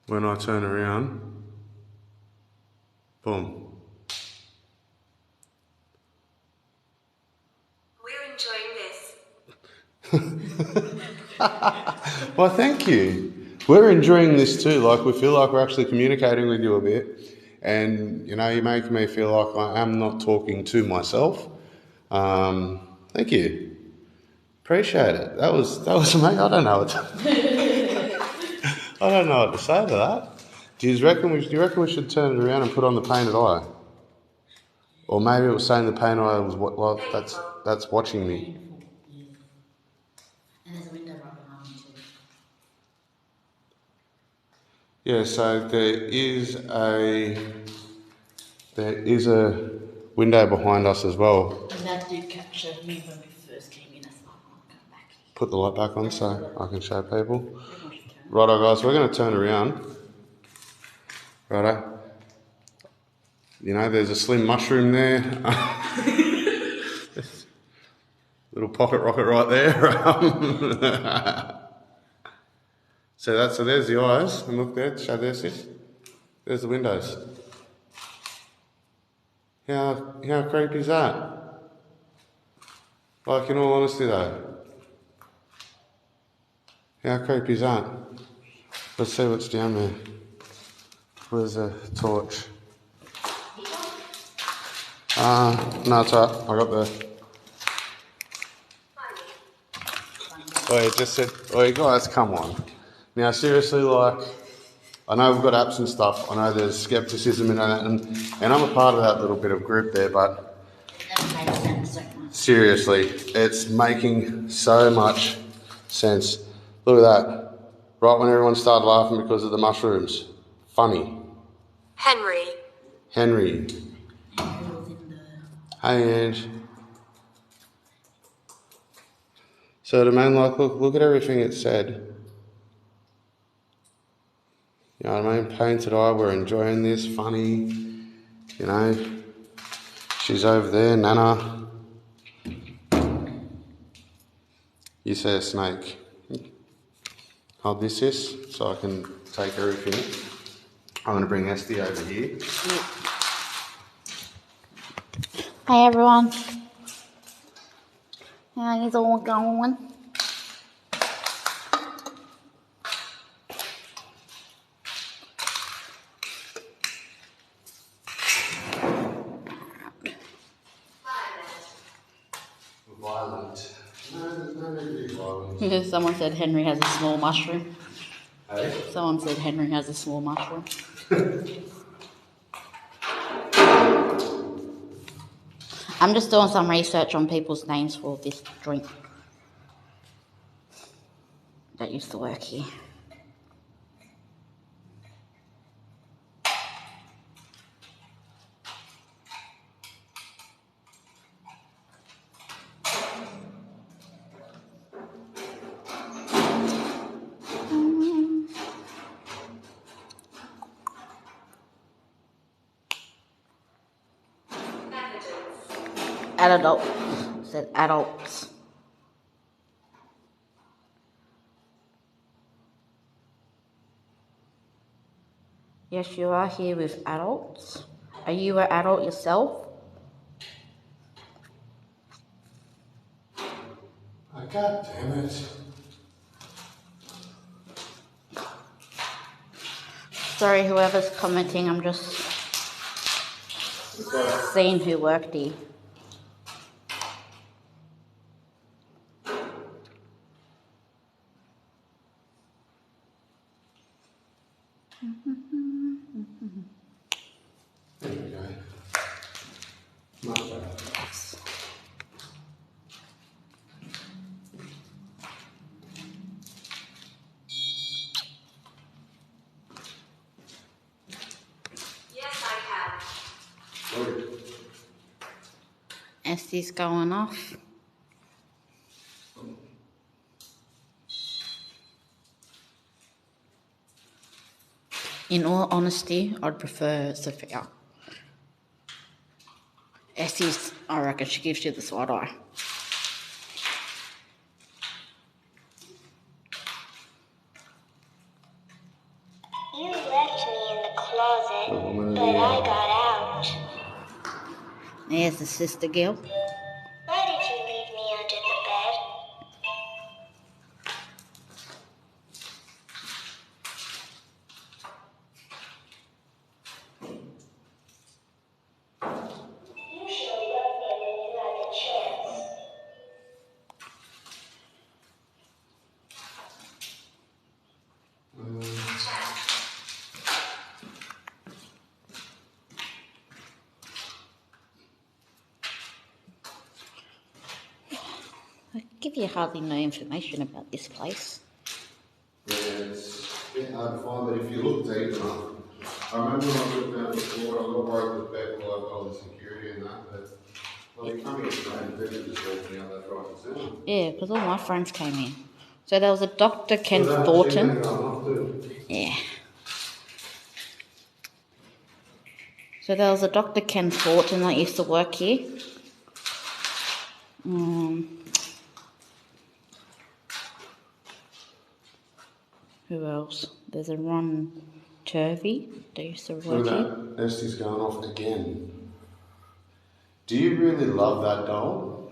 A: When I turn around, boom.
C: We're enjoying this.
A: Well, thank you. We're enjoying this too. Like, we feel like we're actually communicating with you a bit. And, you know, you make me feel like I am not talking to myself. Thank you. Appreciate it. That was mate. I don't know what I don't know what to say to that. Do you reckon we should turn it around and put on the painted eye? Or maybe it was saying the painted eye was what? Well, that's watching me.
B: Painful, yeah. And there's a window right behind me too.
A: Yeah. So there is a window behind us as well.
B: And that did capture me when we first came in. I thought, I'll come back here.
A: Put the light back on so I can show people.
B: Everyone should turn.
A: Righto, guys. We're going to turn around. Righto. You know, there's a slim mushroom there. Little pocket rocket right there. So there's the eyes. And look there, show there, sis. There's the windows. How creepy is that? Like, in all honesty though. How creepy is that? Let's see what's down there. Where's the torch? No, it's alright. I got the... Oh, it just said, oh, you guys, come on. Now, seriously, like, I know we've got apps and stuff. I know there's skepticism in that, and I'm a part of that little bit of group there, but
B: That makes sense so much.
A: Seriously, it's making so much sense. Look at that. Right when everyone started laughing because of the mushrooms. Funny.
C: Henry.
A: Henry. Hey, Ange. So the main, like, look at everything it said. You know what I mean? Painted eye, we're enjoying this, funny. You know, she's over there, Nana. You say a snake. Hold this, sis, so I can take everything. I'm going to bring Esty over here.
B: Hey everyone. How's it all going?
A: Violent. No, there's no need to be violent.
B: Someone said Henry has a small mushroom.
A: Hey?
B: Someone said Henry has a small mushroom. I'm just doing some research on people's names for this drink that used to work here. Adult. Said adults. Yes, you are here with adults. Are you an adult yourself?
A: Oh, God damn it.
B: Sorry, whoever's commenting, I'm just seeing who worked here.
A: There we go. Much better.
C: Yes, I can.
A: Good.
B: Esty's going off. In all honesty, I'd prefer Sophia. Esty's, I reckon she gives you the side eye.
D: You left me in the closet,
A: Oh,
D: but I got out.
B: There's the sister girl.
D: Why did you leave me under the bed? You should have left me when you had the chance.
B: I give you hardly no information about this place.
A: Yeah, it's a bit hard to find, but if you look deep enough, I remember when I looked down before, I got worried with people like all the security and that, but well, you can't get strange people just walking out that right and
B: Yeah, because all my friends came in. So there was a Dr. Ken
A: So that
B: Thornton.
A: shit going off too.
B: Yeah. So there was a Dr. Ken Thornton that used to work here. Who else? There's a Ron Turvey that used to work
A: Look
B: here.
A: at that, Esty's going off again. Do you really love that doll?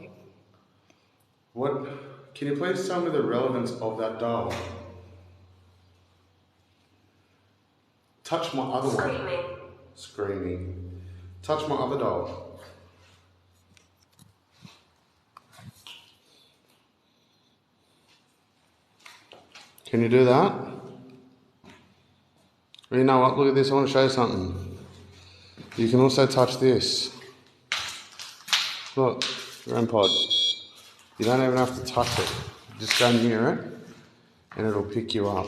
A: What? Can you please tell me the relevance of that doll? Touch my other one.
C: Screaming.
A: Screaming. Touch my other doll. Can you do that? You know what? Look at this. I want to show you something. You can also touch this. Look. REM pod. You don't even have to touch it. Just go near it and it'll pick you up.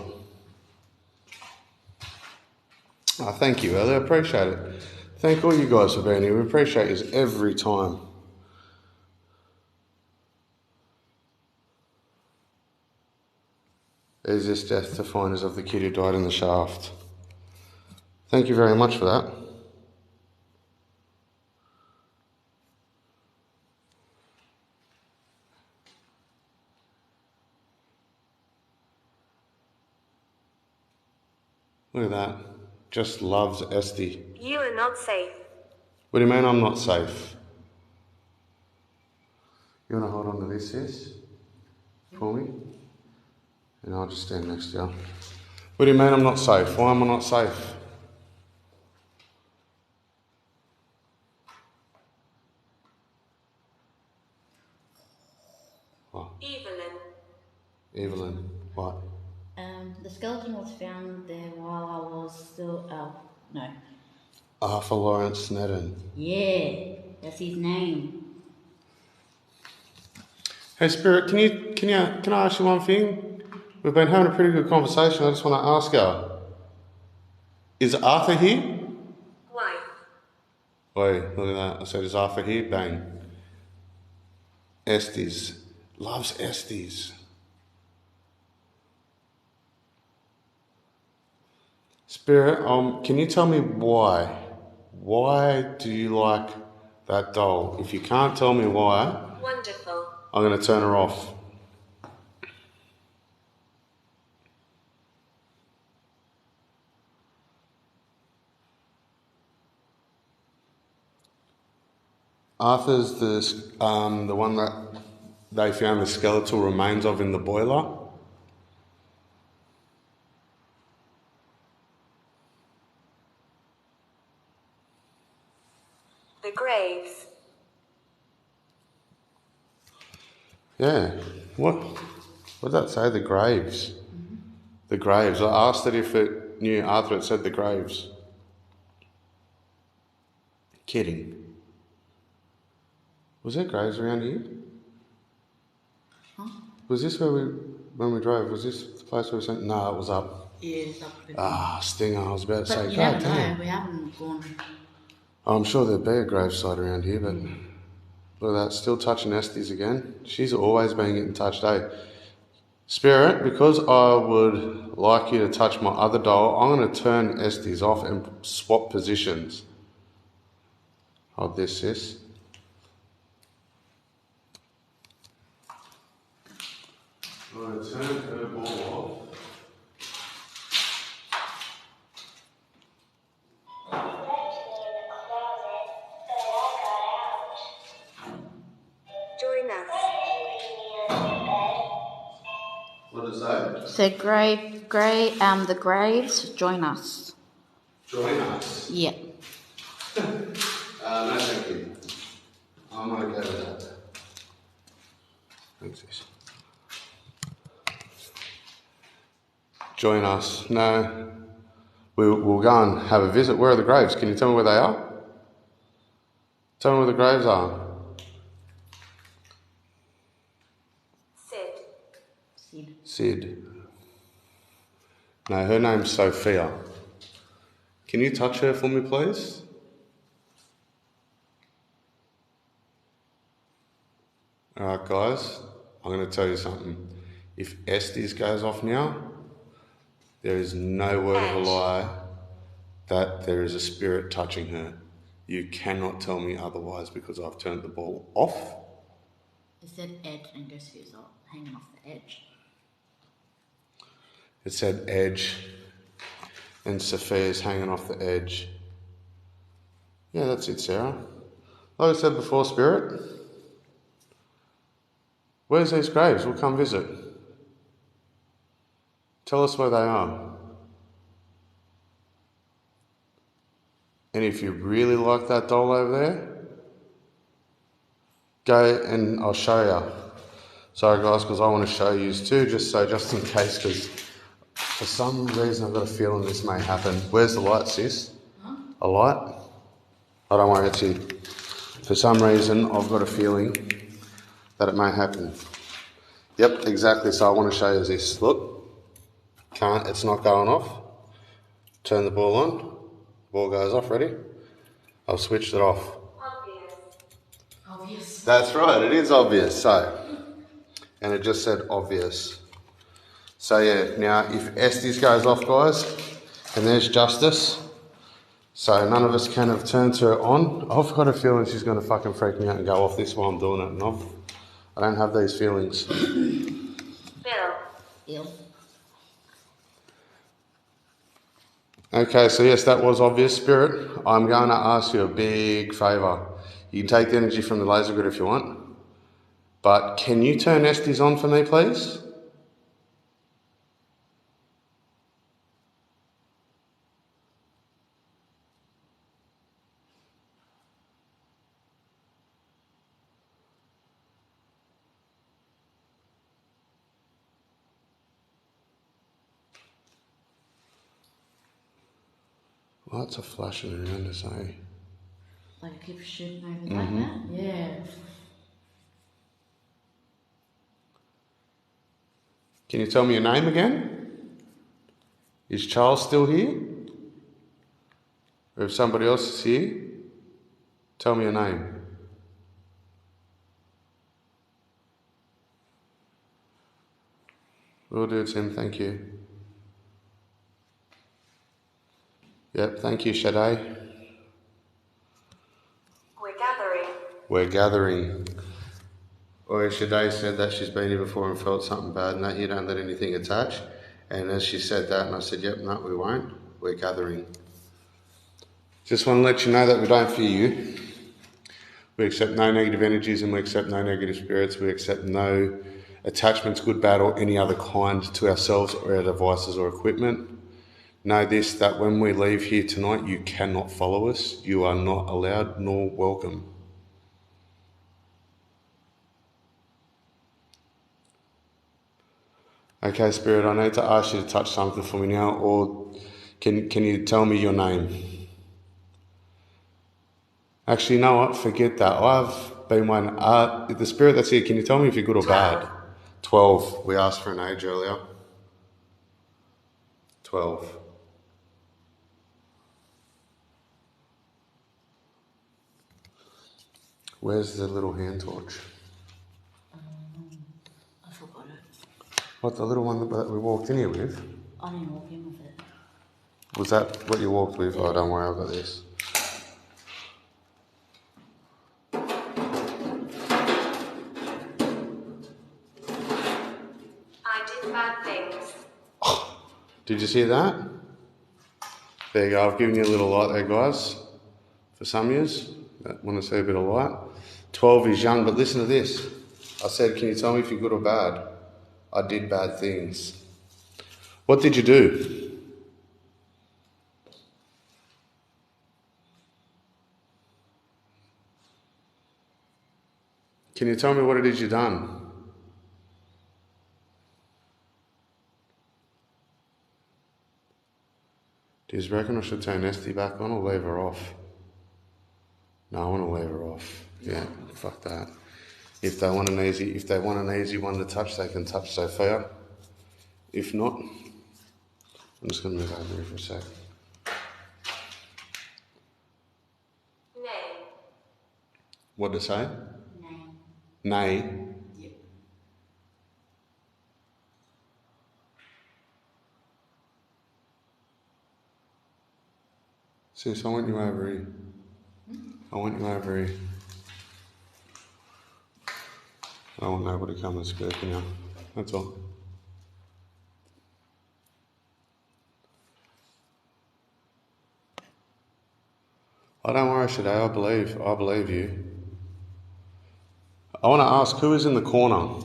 A: Oh, thank you, Ellie. I appreciate it. Thank all you guys for being here. We appreciate you every time. There's this death to finders of the kid who died in the shaft. Thank you very much for that. Look at that. Just loves Esty.
C: You are not safe.
A: What do you mean I'm not safe? You want to hold on to this, sis? For me? And I'll just stand next to you. What do you mean I'm not safe? Why am I not safe? What? Evelyn. What?
B: The skeleton was found there while I was still. No.
A: Arthur Lawrence Sneddon.
B: Yeah, that's his name.
A: Hey Spirit, can I ask you one thing? We've been having a pretty good conversation. I just want to ask you. Is Arthur here?
C: Why?
A: Wait, look at that. I said, is Arthur here? Bang. Estes. Loves Estes. Spirit, can you tell me why? Why do you like that doll? If you can't tell me why,
C: Wonderful.
A: I'm going to turn her off. Arthur's the one that they found the skeletal remains of in the boiler.
C: The graves.
A: Yeah. What did that say? The graves. The graves. I asked it if it knew Arthur. It said the graves. Kidding. Was there graves around here?
B: Huh?
A: Was this when we drove? Was this the place where we sent? No, it was up.
B: Yeah, it's up a bit.
A: Stinger. I was about to
B: But
A: say,
B: you
A: God
B: never know.
A: damn.
B: We haven't gone.
A: I'm sure there'd be a gravesite around here, but look at that, still touching Estes again. She's always been getting touched, eh? Spirit, because I would like you to touch my other doll, I'm going to turn Estes off and swap positions. Hold this, sis. I'm going to turn her ball off.
C: Join us.
A: What does that say?
B: Said the graves join us.
A: Join us.
B: Yeah.
A: No, thank you. I'm okay with that. Thanks, sis. Join us. No. We'll go and have a visit. Where are the graves? Can you tell me where they are? Tell me where the graves are. Sid. No, her name's Sophia. Can you touch her for me, please? Alright, guys, I'm going to tell you something. If Estes goes off now, there is no word of a lie that there is a spirit touching her. You cannot tell me otherwise because I've turned the ball off.
B: It said edge and Sophia's hanging off the edge.
A: It said edge and Sophia's hanging off the edge. Yeah, that's it, Sarah. Like I said before, Spirit, where's these graves? We'll come visit. Tell us where they are. And if you really like that doll over there, go and I'll show you. Sorry guys, because I want to show you too, just in case, because for some reason I've got a feeling this may happen. Where's the light, sis?
B: Huh?
A: A light? I don't worry, it's here. For some reason I've got a feeling that it may happen. Yep, exactly. So I want to show you this. Look, it's not going off. Turn the ball on. Ball goes off. Ready? I've switched it off.
B: Obvious.
A: That's right. It is obvious. And it just said obvious. So yeah. Now, if Estes goes off, guys, and there's Justice. So none of us can have turned her on. I've got a feeling she's going to fucking freak me out and go off this while I'm doing it. And I don't have these feelings.
B: Bill.
A: Okay, so yes, that was obvious, Spirit. I'm going to ask you a big favour. You can take the energy from the laser grid if you want. But can you turn Estes on for me, please? Lights are flashing around us, eh?
B: Like it keeps shooting over like that? Yeah.
A: Can you tell me your name again? Is Charles still here? Or if somebody else is here, tell me your name. Will do, Tim, thank you. Yep, thank you, Shaddai.
C: We're gathering.
A: We're gathering. Or Shaddai said that she's been here before and felt something bad and that you don't let anything attach. And as she said that, and I said, yep, no, we won't. We're gathering. Just want to let you know that we don't fear you. We accept no negative energies and we accept no negative spirits. We accept no attachments, good, bad, or any other kind to ourselves or our devices or equipment. Know this, that when we leave here tonight, you cannot follow us. You are not allowed nor welcome. Okay, Spirit, I need to ask you to touch something for me now, or can you tell me your name? Actually, you know what? Forget that. I've been one. The Spirit that's here, can you tell me if you're good or bad? 12. We asked for an age earlier. 12. Where's the little hand torch?
B: I forgot it.
A: What, the little one that we walked in here with?
B: I didn't walk in with it.
A: Was that what you walked with? Oh, don't worry, I've got this.
C: I did bad things.
A: Did you see that? There you go, I've given you a little light there, guys. For some years that want to see a bit of light. 12 is young, but listen to this. I said, can you tell me if you're good or bad? I did bad things. What did you do? Can you tell me what it is you've done? Do you reckon I should turn Esty back on or leave her off? No, I want to leave her off. Yeah, fuck that. If they want an easy one to touch, they can touch Sophia. If not, I'm just going to move over here for a sec.
C: Nay.
A: What did it say?
B: Name.
A: Nay.
B: Yep.
A: Sis, I want you over here. I want you over here. I don't want nobody to come and spook you now. That's all. Oh, don't worry, Shaddai. I believe you. I want to ask, who is in the corner?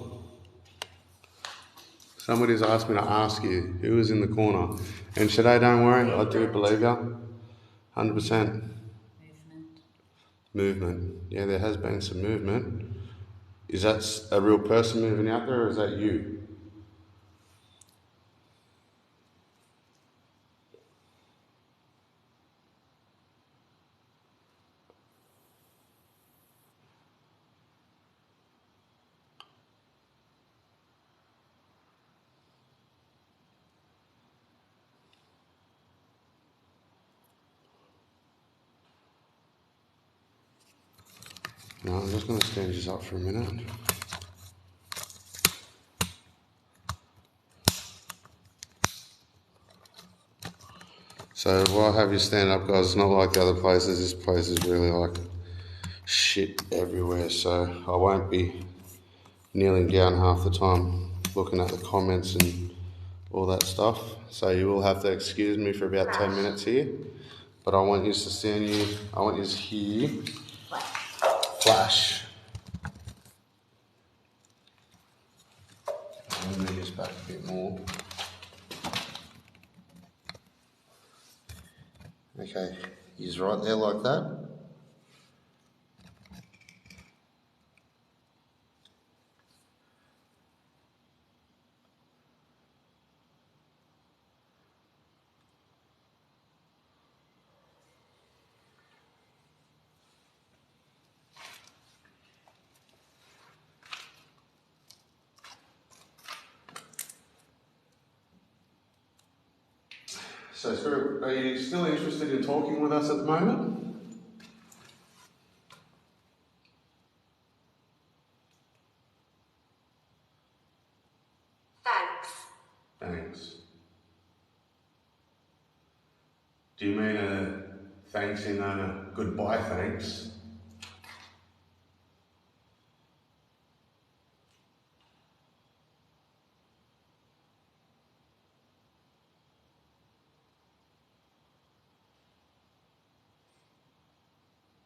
A: Somebody's asked me to ask you, who is in the corner? And Shaddai, don't worry, I do believe you. 100%. Movement. Yeah, there has been some movement. Is that a real person moving out there, or is that you? No, I'm just going to stand this up for a minute. So while I have you stand up, guys, it's not like the other places. This place is really like shit everywhere, so I won't be kneeling down half the time looking at the comments and all that stuff. So you will have to excuse me for about 10 minutes here, but I want you to stand you, I want you to hear flash. I'm going to move this back a bit more. Okay, he's right there like that. So, Spirit, are you still interested in talking with us at the moment?
C: Thanks.
A: Thanks. Do you mean a thanks in a goodbye thanks?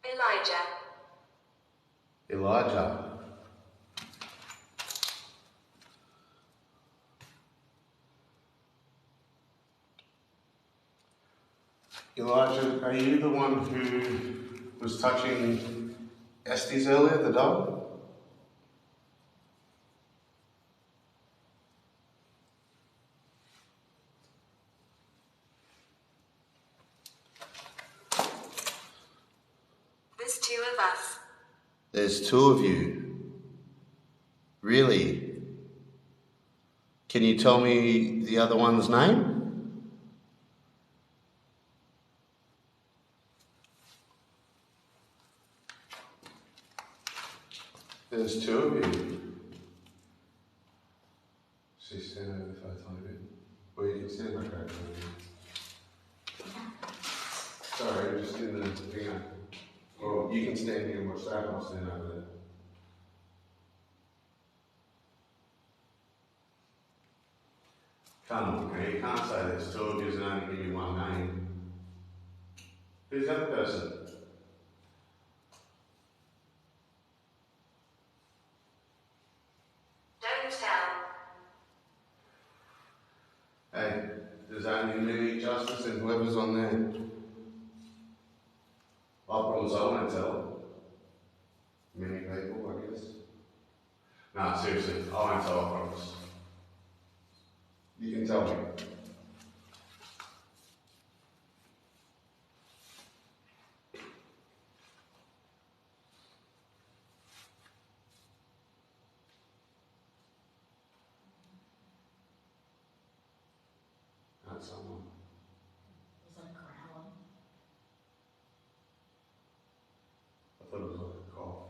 C: Elijah.
A: Elijah. Elijah, are you the one who was touching Estes earlier, the dog?
C: There's two of us.
A: There's two of you. Really? Can you tell me the other one's name? There's two of you. So stand over the photo a bit. Well, you can stand back over there. Sorry, I'm just in the thing. Well, you can stand here and watch that, and I'll stand over there. Come on, okay? You can't say there's two of you and only give you one name. Who's the other person?
C: Don't tell.
A: Hey, there's only me, Justice, and whoever's on there. I promise I won't tell. Many people, I guess. No, seriously, I won't tell, I promise. You can tell me. That's someone.
B: Was that a growl?
A: I thought it was like a cough.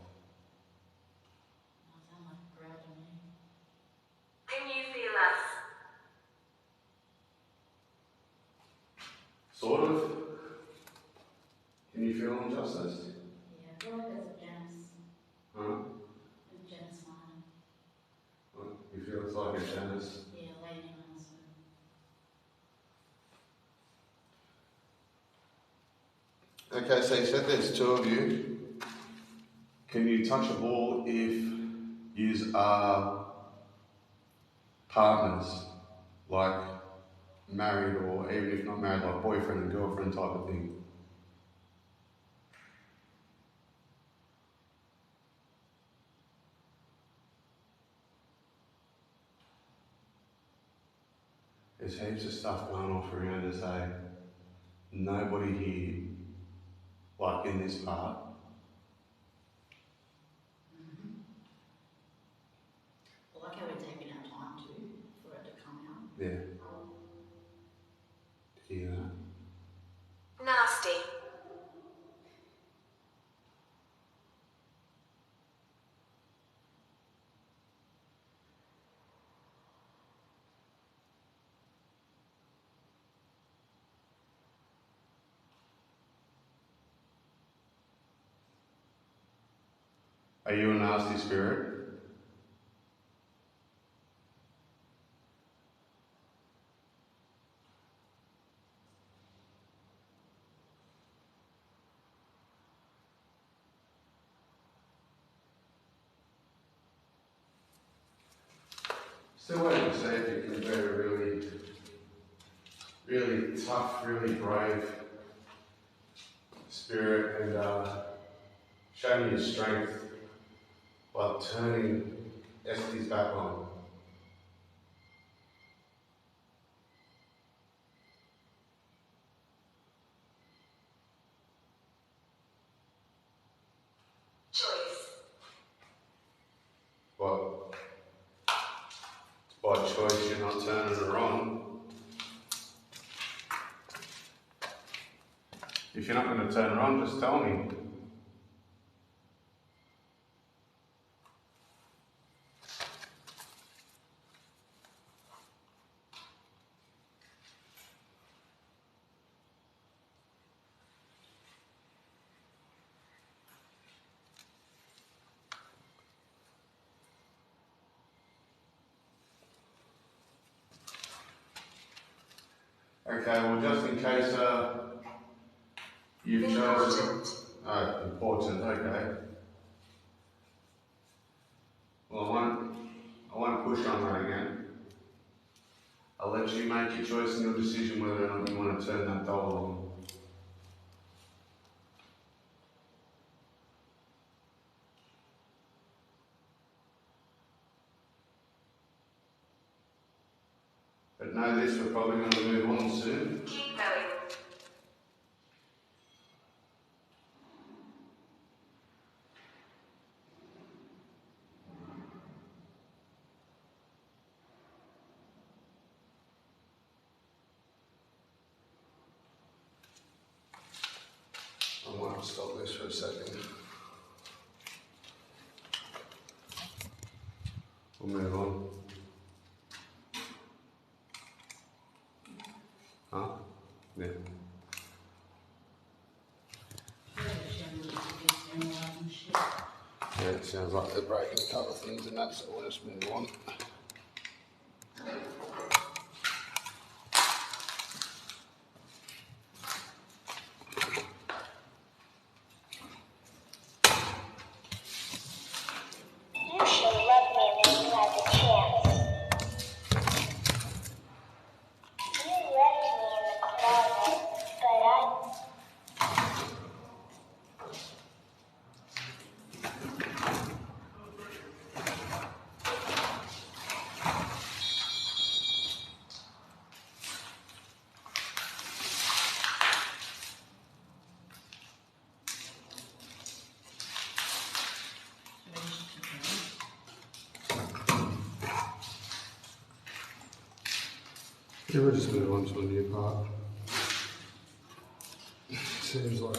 B: No, it sounded like a growl to me.
C: Can you feel us?
A: Sort of. Can you feel them, Justice?
B: Yeah, I feel like there's a Janice.
A: Huh?
B: A Janice line.
A: What? You feel it's like a Janice?
B: Yeah, leaning on us.
A: Okay, so you said there's two of you. Can you touch a ball if you are partners, like married or even if not married, like boyfriend and girlfriend type of thing? There's heaps of stuff going off around to say nobody here, like in this part.
B: I like how we're taking our time too for it to come out.
A: Yeah. Did you hear that?
C: Nasty.
A: Are you a nasty spirit? Still waiting to see if you can be a really tough, really brave spirit and show me your strength while turning Estee's back on.
C: Choice.
A: What? By choice, you're not turning her on. If you're not going to turn her on, just tell me. Okay, well, just in case you've chosen. Oh, important, okay. Well, I won't push on that again. I'll let you make your choice and your decision whether or not you want to turn that doll on. But know this, we're probably going to move on soon.
C: Keep going.
A: I might stop this for a second. We'll move on. Huh? Yeah. Yeah, it sounds like they're breaking a couple of things and that, so we'll just move on.
D: You should love me when you have the chance. You left me in the closet, but I...
A: Yeah, we'll just move on to a new part. Seems like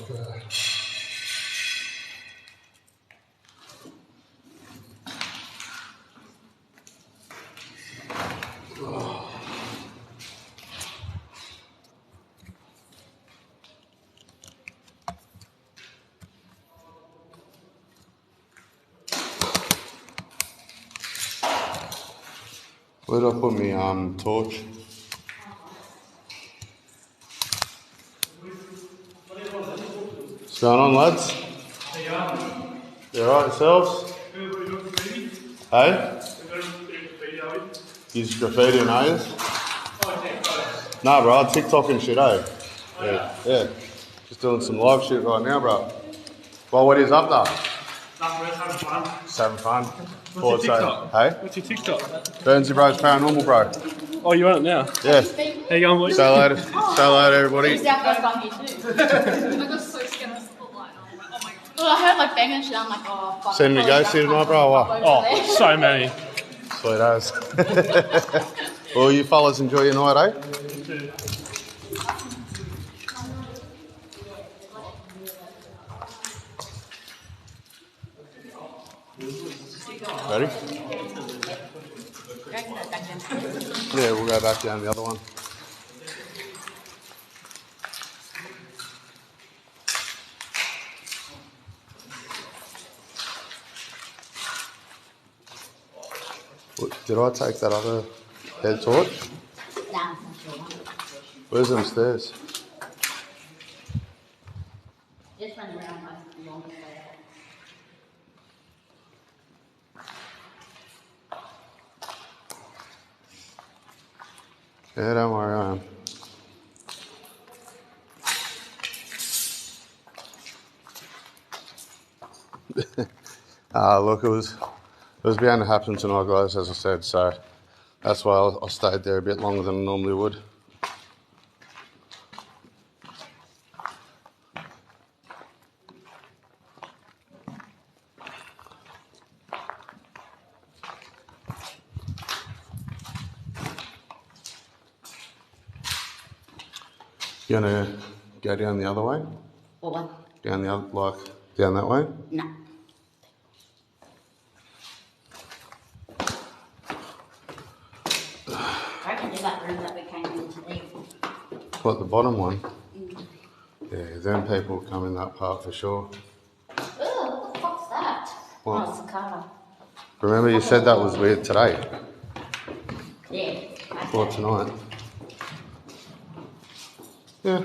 A: where do I put my torch? What's going on, lads? You alright yourselves? Hey? You just graffiti are you? Nah, bro, TikTok and shit, eh? Yeah. Just doing some live shit right now, bro. Well, what is up, though?
E: Having fun.
A: Just having fun.
E: What's your TikTok?
A: Hey?
E: What's your TikTok?
A: Burnsy Bro's Paranormal, bro.
E: Oh, you on it now?
A: Yeah.
E: How you going, boys?
A: Say later. Say later, everybody.
B: Is that first Wangi too?
F: I got so scared of the spotlight. I was like, oh my god.
B: Well, I heard like bang and shit. I'm like, oh fuck.
A: Send me
B: Probably
A: ghosts here
B: don't
A: tonight, bro, or what?
E: Oh, so many.
A: Sweet as. Well, you fellas enjoy your night, eh? Ready? Yeah, we'll go back down the other one. Did I take that other head torch?
B: Nah, I'm not sure.
A: Where's them stairs?
B: Just run around like the longest way out.
A: Yeah, don't worry, I am. Look, it was bound to happen tonight, guys, as I said, so that's why I stayed there a bit longer than I normally would. You gonna go down the other way?
B: Or what?
A: Down the other, down that way?
B: No. I can do that room that we came in today.
A: What, the bottom one? Yeah, them people come in that part for sure.
B: Ugh, what the fuck's that?
A: What?
B: Oh, it's a car.
A: Remember you said that was weird today,
B: Yeah.
A: or tonight? Yeah.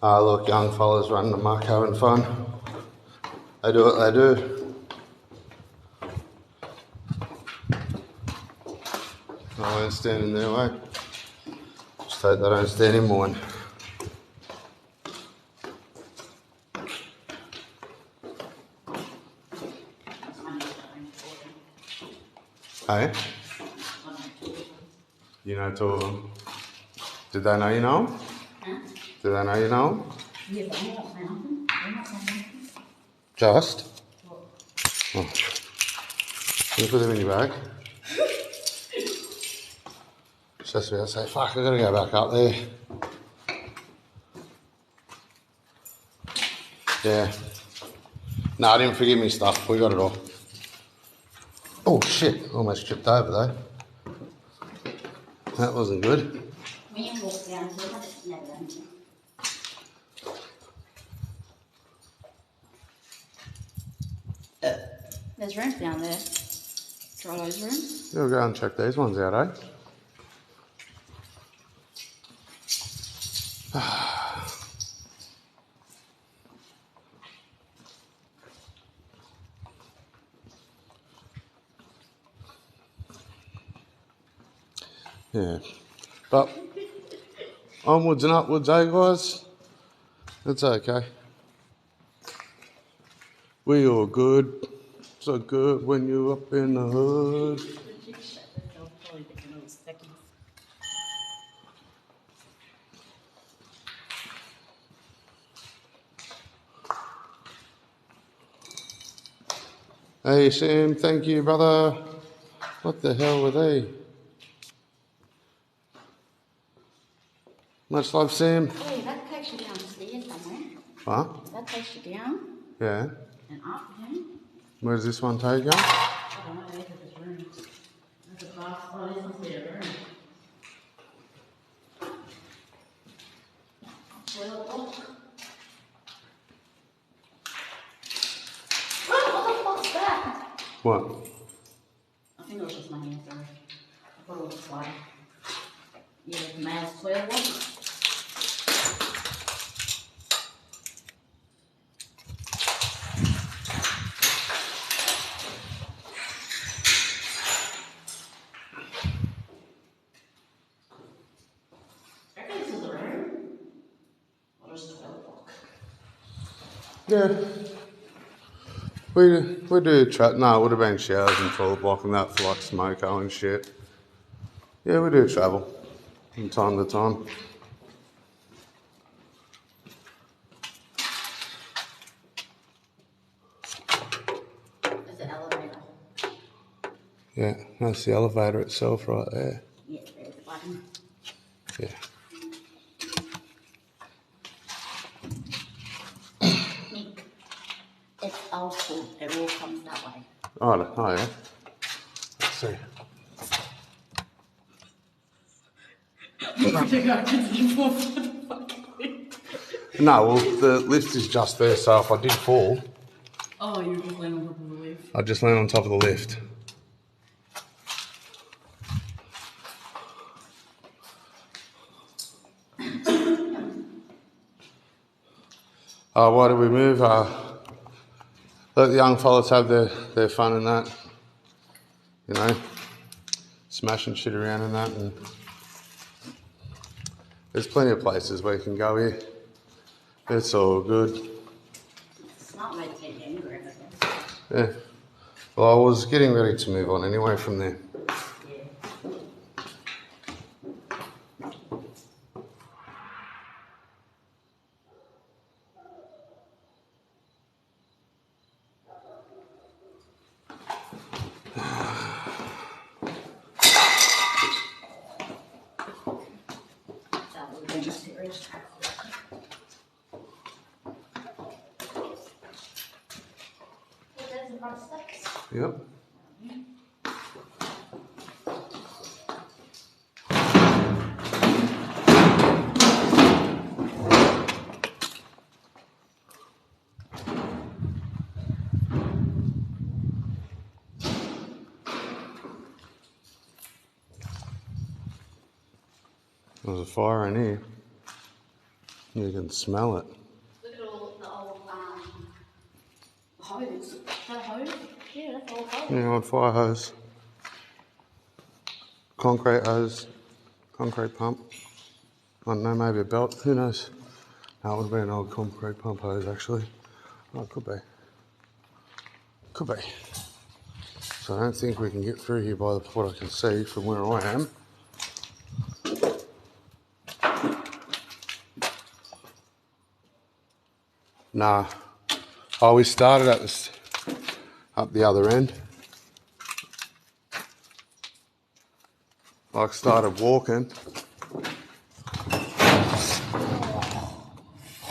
A: Look, young fellas running amok, having fun. They do what they do. I won't stand in their way. Just hope they don't stand in mine. Hey? You know two of them. Did they know you know them?
B: Huh?
A: Did they know you know them?
B: Yeah, but I'm not saying nothing. I'm not saying nothing.
A: Just?
B: What?
A: Oh. Can you put them in your bag? Just about to say, fuck, I gotta go back up there. Yeah. No, I didn't forget me stuff. We got it all. Oh shit, almost tripped over though. That wasn't good.
B: When you walk down here, it's never empty. There's rooms down there. Try those rooms.
A: You'll go and check these ones out, eh? Yeah. But onwards and upwards, eh, guys? It's okay. We all good. So good when you're up in the hood. Hey, Sam, thank you, brother. What the hell were they? Much love, Sam.
B: Hey, that takes you downstairs somewhere.
A: What?
B: That takes you down
A: Yeah.
B: and up, yeah?
A: Where's this one take you?
B: I don't know, these are just rooms. There's a bath. Oh, this must be a room. Toilet block. Oh, what the fuck's that?
A: What?
B: I think it was just my hand, sorry. I thought it was just like, yeah, the male's toilet block. I think this is a room. Or just a toilet block.
A: Yeah. We do no, it would have been showers and toilet block and that for like smoko and shit. Yeah, we do travel from time to time.
B: There's an elevator.
A: Yeah, that's the elevator itself right there.
B: Yeah, there's the button.
A: Yeah.
B: Nick, it's old school. It all comes that way.
A: Oh yeah. Let's see. No, well, the lift is just there, so if I did fall,
B: Oh, you were just laying on top of the lift.
A: I'd just land on top of the lift. Why do we move? Let the young fellas have their fun in that. You know, smashing shit around in that. And there's plenty of places where you can go here. It's all good.
B: It's not like getting angry, I guess.
A: Yeah. Well, I was getting ready to move on anyway from there.
B: Yeah. That would have been serious. There's a lot of steps.
A: Yep. There's a fire in here. You can smell it.
B: Look at all the old hose. Is that a hose? Yeah, that's old hose.
A: Yeah, old fire hose. Concrete hose. Concrete pump. I don't know, maybe a belt. Who knows? No, it would have been an old concrete pump hose actually. Oh, it could be. Could be. So I don't think we can get through here by what I can see from where I am. Nah. Oh, we started at this, up the other end. Like started walking.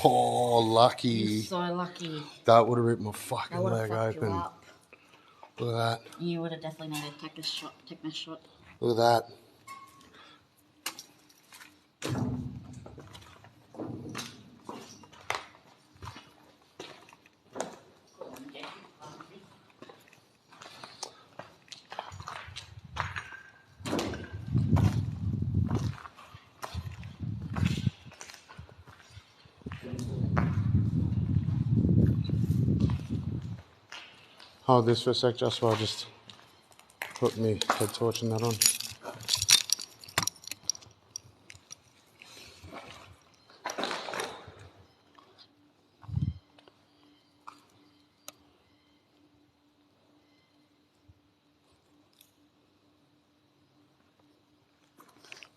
A: Oh, lucky.
B: You're so lucky.
A: That would have ripped my
B: That
A: fucking
B: would have
A: leg
B: fucked you
A: open.
B: up.
A: Look at that.
B: You would have definitely needed to take a shot. Take my shot.
A: Look at that. Hold this for a sec, just while I just put me head torch and that on.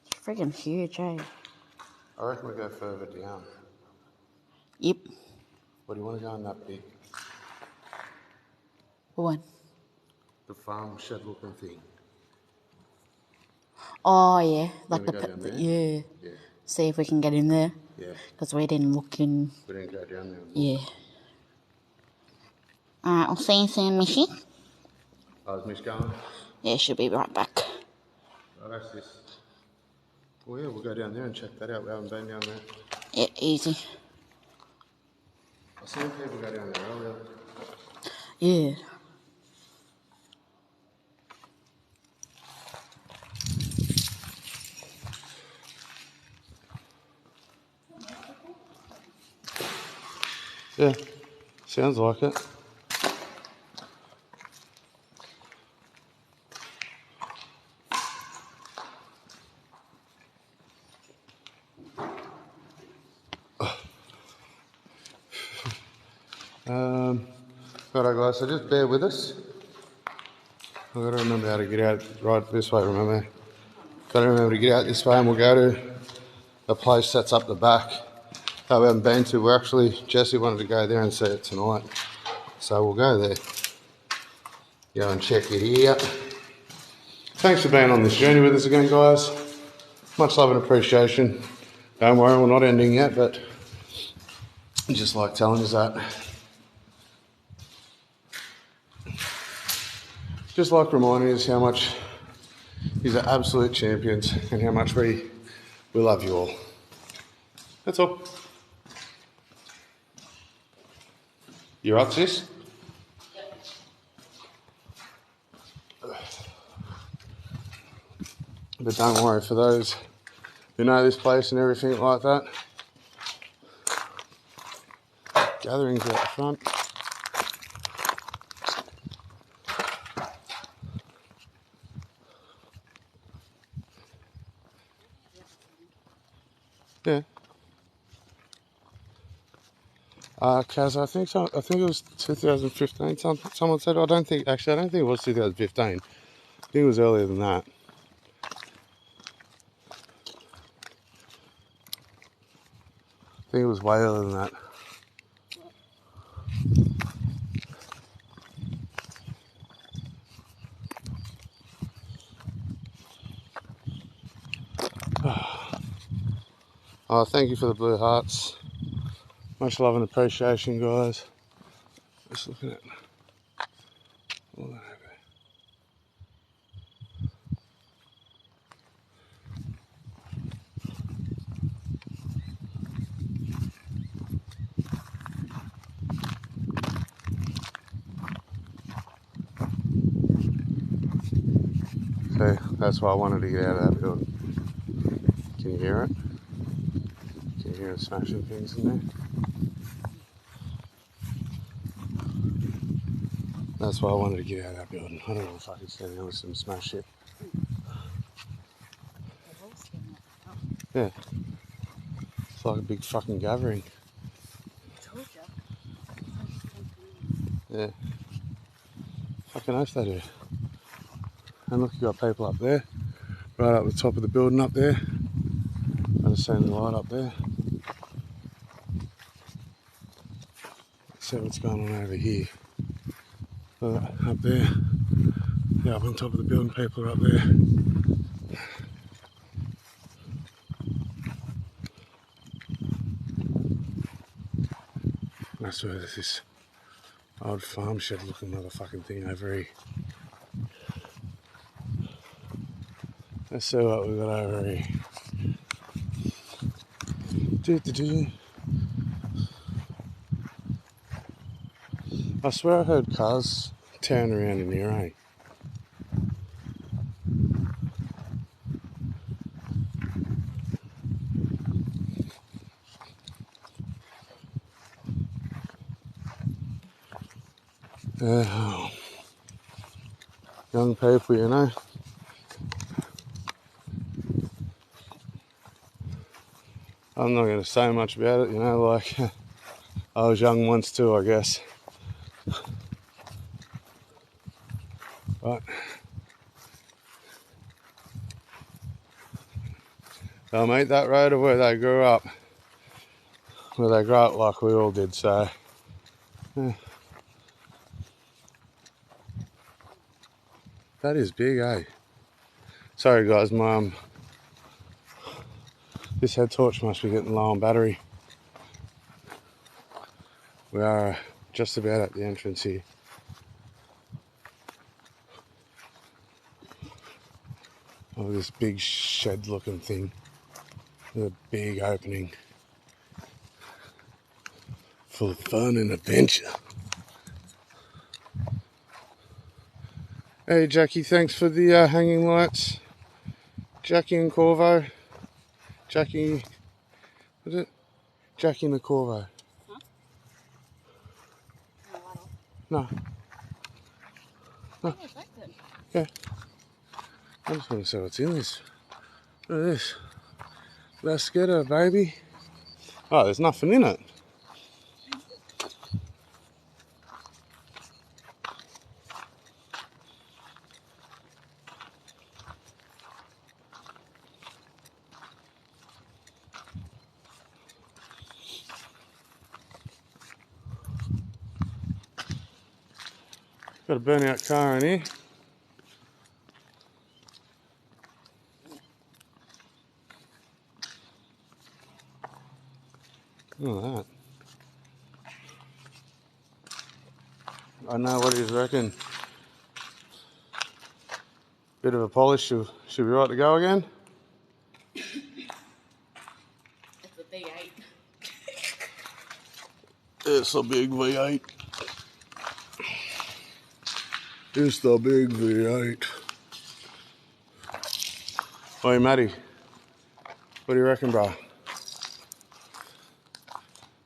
B: It's freaking huge, eh?
A: I reckon we go further down.
B: Yep.
A: What do you want to go in that big?
B: One.
A: The farm shed looking thing.
B: Oh yeah, like
A: wanna go down there?
B: yeah.
A: Yeah.
B: See if we can get in there.
A: Yeah.
B: Because we didn't look in.
A: We didn't go down there.
B: Yeah. Alright, I'll see you soon, Mishy.
A: How's Mish going?
B: Yeah, she'll be right back.
A: Oh, that's this. Oh yeah, we'll go down there and check that out. We haven't been down there.
B: Yeah, easy.
A: I've seen people go down there earlier.
B: Yeah.
A: Yeah, sounds like it. Righto guys, so just bear with us. I've got to remember how to get out right this way, remember? Got to remember to get out this way and we'll go to the place that's up the back that we haven't been to. We're actually, Jesse wanted to go there and see it tonight. So we'll go there. Go and check it out. Thanks for being on this journey with us again, guys. Much love and appreciation. Don't worry, we're not ending yet, but I just like telling us that. Just like reminding us how much you're absolute champions and how much we love you all. That's all. You're up, sis? But don't worry, for those who know this place and everything like that, gatherings out the front. Yeah. Kaz, I think so. I think it was 2015. Someone said. I don't think it was 2015. I think it was earlier than that. I think it was way earlier than that. Oh, thank you for the blue hearts. Much love and appreciation, guys. Just looking at all that over. See, that's why I wanted to get out of that building. Can you hear it? Can you hear it smashing things in there? That's why I wanted to get out of that building. I don't know if I could stand there with some smash shit. Yeah. It's like a big fucking gathering. Yeah. Fucking oath they do. And look, you got people up there. Right up the top of the building up there. I just seen the light up there. Let's see what's going on over here. Up there. Yeah, up on top of the building, people are up there. That's where there's this old farm shed looking motherfucking thing over here. Let's see what we got over here. I swear I heard cars tearing around in here, eh? Young people, you know. I'm not going to say much about it, you know, like I was young once too, I guess. But they'll make that road of where they grew up like we all did, so yeah. That is big, eh? Sorry guys, this head torch must be getting low on battery. We are just about at the entrance here. Of this big shed looking thing with a big opening full of fun and adventure. Hey Jackie, thanks for the hanging lights. Jackie and Corvo. Jackie, was it? Jackie and the Corvo.
B: Huh?
A: No. No. Yeah. I just want to see what's in this. Look at this. Let's get her, baby. Oh, there's nothing in it. Got a burnout car in here. Look at that. I know what he's reckon. Bit of a polish, should be right to go again.
B: It's a V8.
A: It's a big V8. It's the big V8. Hey Matty, what do you reckon, bro?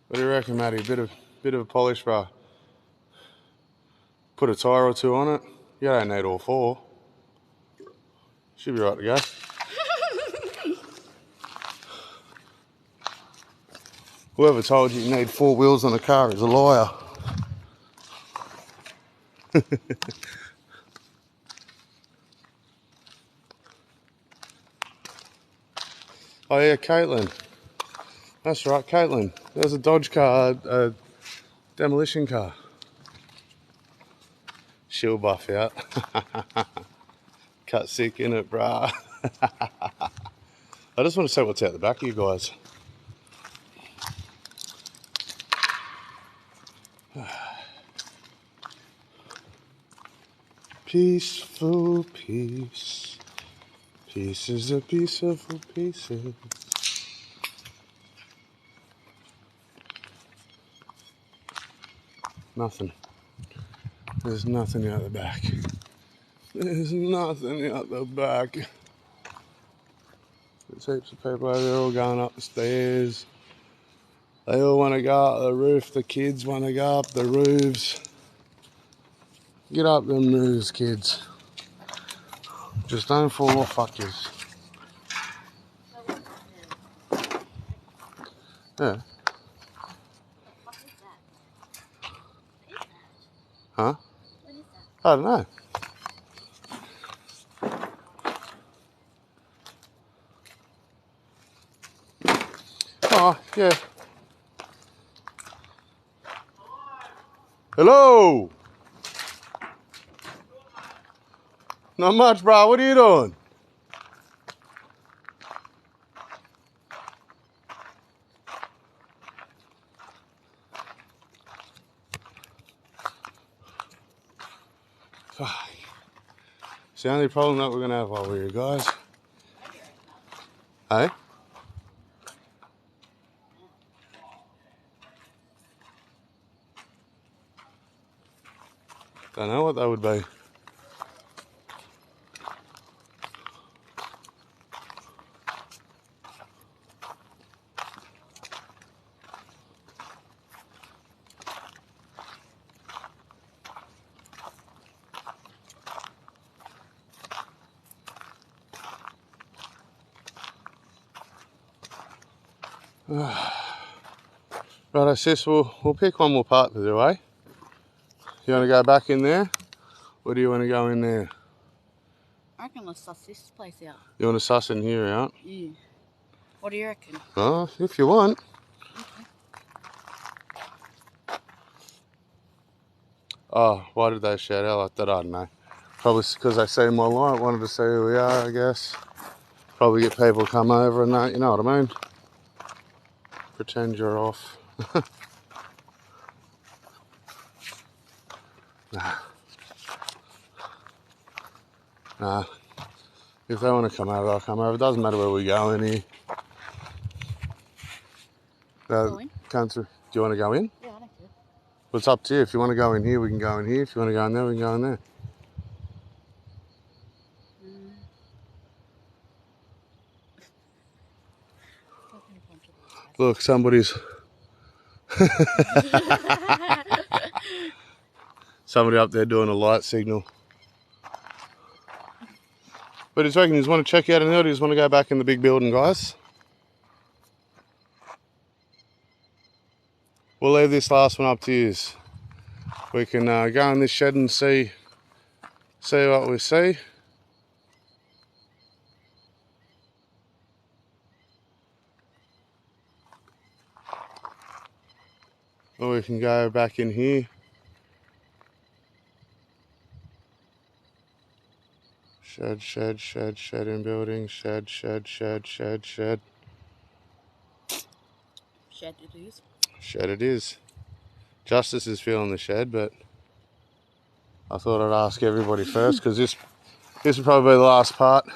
A: What do you reckon, Matty? Bit bit of a polish, bro. Put a tyre or two on it. You don't need all 4. Should be right to go. Whoever told you you need 4 wheels on a car is a liar. Oh yeah, Caitlin. That's right, Caitlin. There's a Dodge car, a demolition car. She'll buff out. Cut sick in it, brah. I just want to see what's out the back of you guys. Peaceful peace. Peace is a peaceful pieces. Nothing. There's nothing out the back. There's nothing out the back. There's heaps of people over there all going up the stairs. They all want to go up the roof. The kids want to go up the roofs. Get up them roofs, kids. Just don't fall off, fuckers. Yeah. Huh? I don't know. Oh, yeah. Hello! Not much, bro. What are you doing? Fuck. It's the only problem that we're going to have while we're here, guys. Hey? Don't know what that would be. Righto, sis, we'll pick one more part to do, eh? You want to go back in there? Or do you want to go in there?
B: I reckon let's suss this place out.
A: You want to suss in here out?
B: Yeah. What do you reckon?
A: Oh, if you want.
B: Okay.
A: Oh, why did they shout out like that? I don't know. Probably because they see my light, wanted to see who we are, I guess. Probably get people to come over and that, you know what I mean? Pretend you're off. Nah. If they want to come over, they'll come over. It doesn't matter where we go in here.
B: Go in.
A: Come through. Do you want to go in?
B: Yeah, I like to.
A: Well, it's up to you. If you want to go in here, we can go in here. If you want to go in there, we can go in there. Look, somebody's somebody up there doing a light signal. But he's reckon, you just want to check out in there, or do you just want to go back in the big building, guys? We'll leave this last one up to you. We can go in this shed and see what we see. Or we can go back in here. Shed, shed, shed, shed in building, shed, shed, shed, shed, shed.
B: Shed it is.
A: Shed it is. Justice is feeling the shed, but I thought I'd ask everybody first, because this will probably be the last part.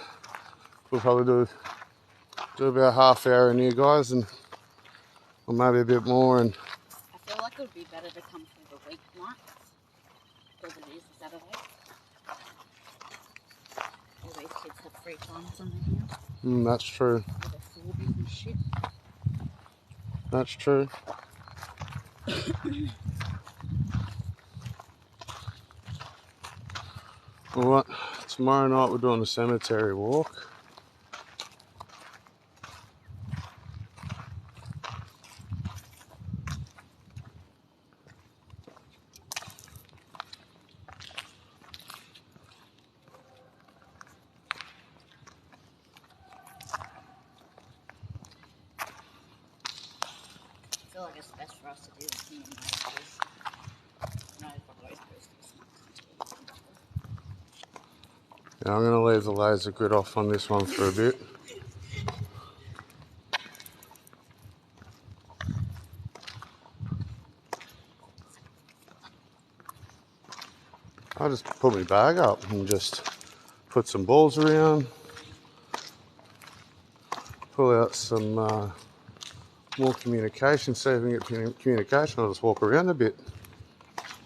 A: We'll probably do about half hour in here, guys, and or maybe a bit more. And
B: I feel like it would be better to come through the weeknights, because it is a Saturday. All these kids have free time on their hands.
A: that's true.
B: With their Forbies and shit.
A: That's true. Alright, tomorrow night we're doing a cemetery walk.
B: I feel like it's best for us to do this in the night. No, for both boosters.
A: Yeah, I'm going to leave the laser grid off on this one for a bit. I'll just put my bag up and just put some balls around, pull out some more communication, see if we can get communication. I'll just walk around a bit.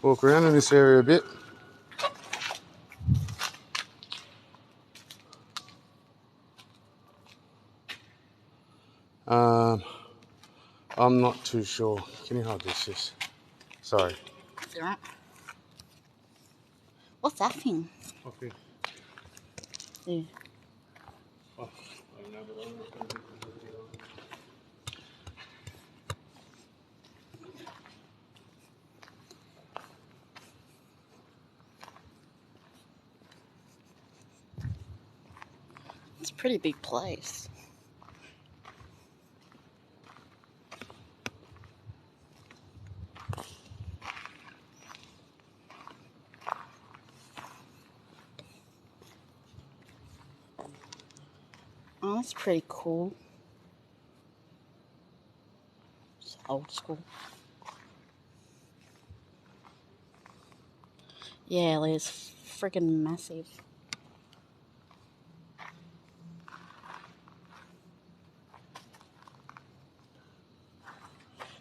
A: Walk around in this area a bit. I'm not too sure. Can you hold this, sis? Sorry.
B: Is it right? What's that thing?
A: Okay.
B: Yeah.
A: Oh, I don't know, but I'm not going to do
B: It's a pretty big place. Oh, that's pretty cool. It's old school. Yeah, it's freaking massive.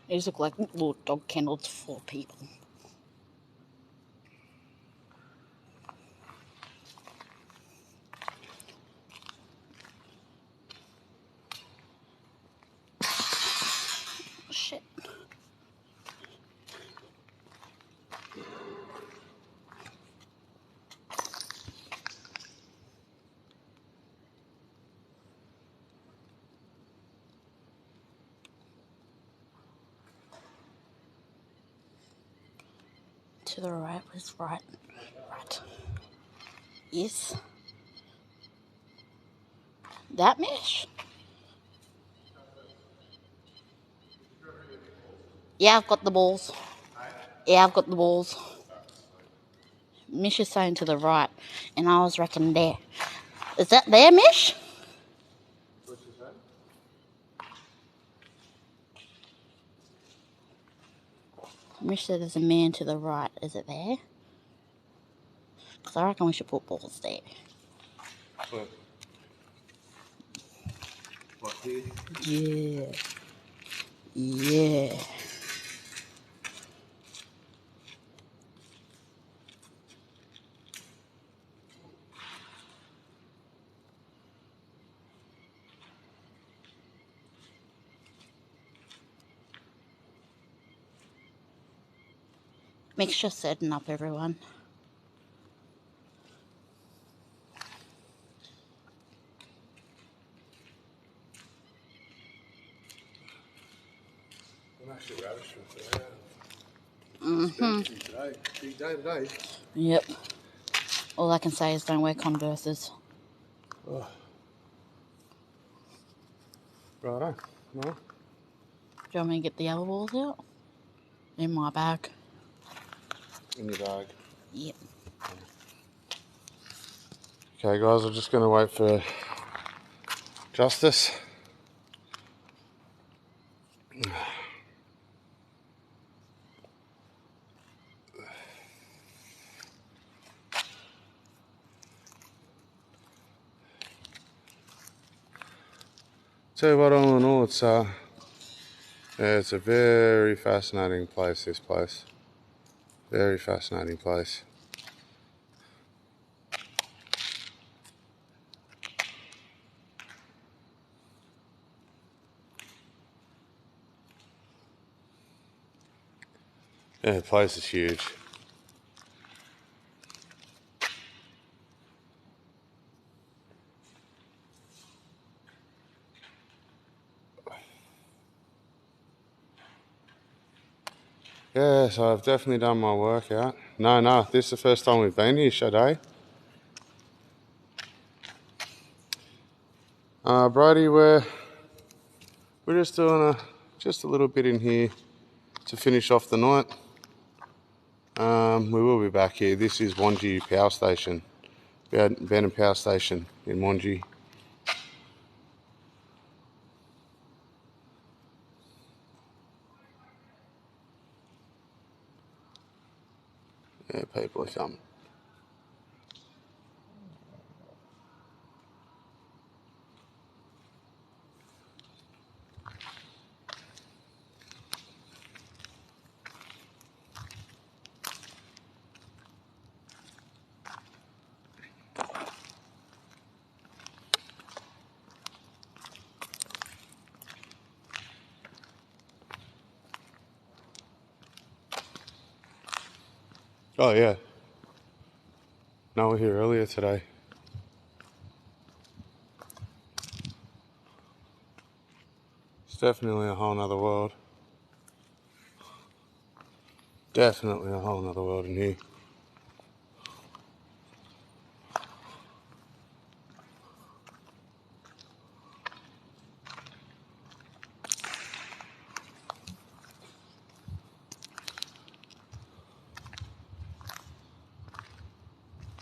B: These look like little dog kennels for people. Shit. To the right was right. Right. Yes. That mesh? Yeah, I've got the balls. Yeah, I've got the balls. Mish is saying to the right, and I was reckoning there. Is that there, Mish? Mish said there's a man to the right. Is it there? Because I reckon we should put balls there.
A: What, here?
B: Yeah. Yeah. Make sure setting up, everyone.
A: I'm actually ravishing for that.
B: Mm-hmm.
A: Today. Big day today.
B: Yep. All I can say is don't wear Converses.
A: Oh. Righto. Well,
B: Do you want me to get the other balls out? In my bag.
A: in your bag.
B: Yep.
A: Okay, guys, I'm just going to wait for Justice. Tell you what, all in all, it's a very fascinating place, this place. Very fascinating place. Yeah, the place is huge. Yeah, so I've definitely done my workout. No, this is the first time we've been here, Sade. Brody, we're just doing just a little bit in here to finish off the night. We will be back here. This is Wangi Power Station, abandoned power station in Wangi. Yeah, people are coming. Oh yeah. No, we're here earlier today. It's definitely a whole nother world. Definitely a whole nother world in here.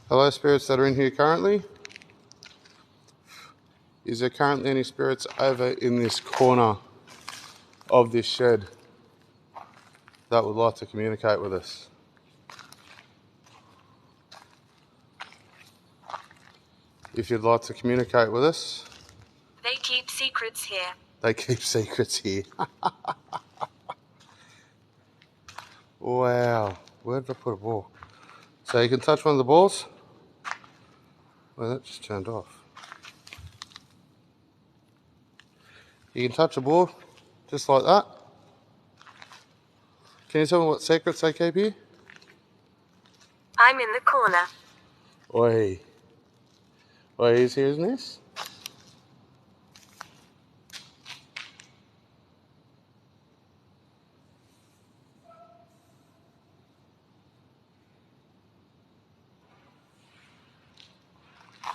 A: Hello, spirits that are in here currently. Is there currently any spirits over in this corner of this shed that would like to communicate with us? If you'd like to communicate with us.
C: They keep secrets here.
A: They keep secrets here. Wow. Where did I put a ball? So you can touch one of the balls? Well, that just turned off. You can touch a ball just like that. Can you tell me what secrets they keep here?
C: I'm in the corner.
A: Oi. Oi, who's here, isn't this?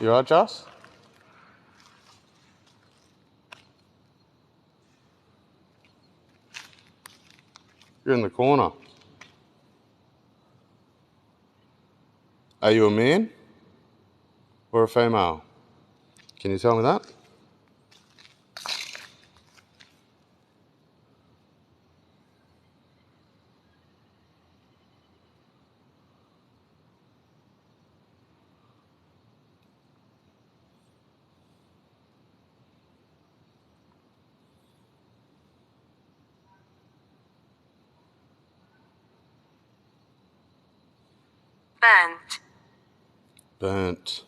A: You alright, Joss? You're in the corner. Are you a man or a female? Can you tell me that?
C: Burnt.
A: Burnt.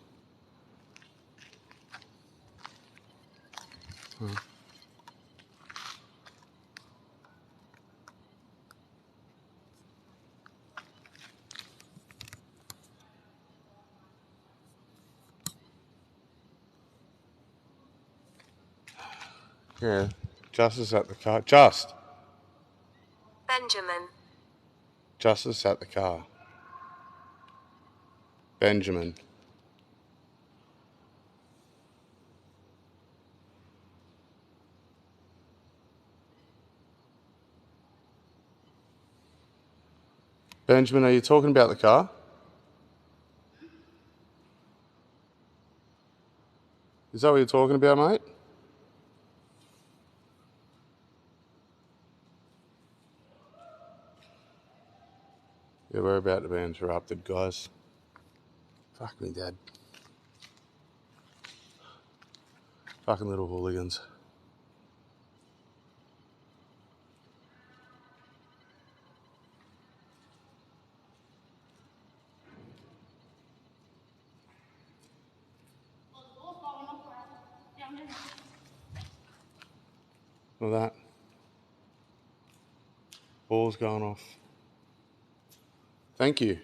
A: Yeah. Just is at the car.
C: Benjamin.
A: Just is at the car. Benjamin. Benjamin, are you talking about the car? Is that what you're talking about, mate? Yeah, we're about to be interrupted, guys. Fuck me, Dad. Fucking little hooligans. Look at that. Ball's going off. Thank you.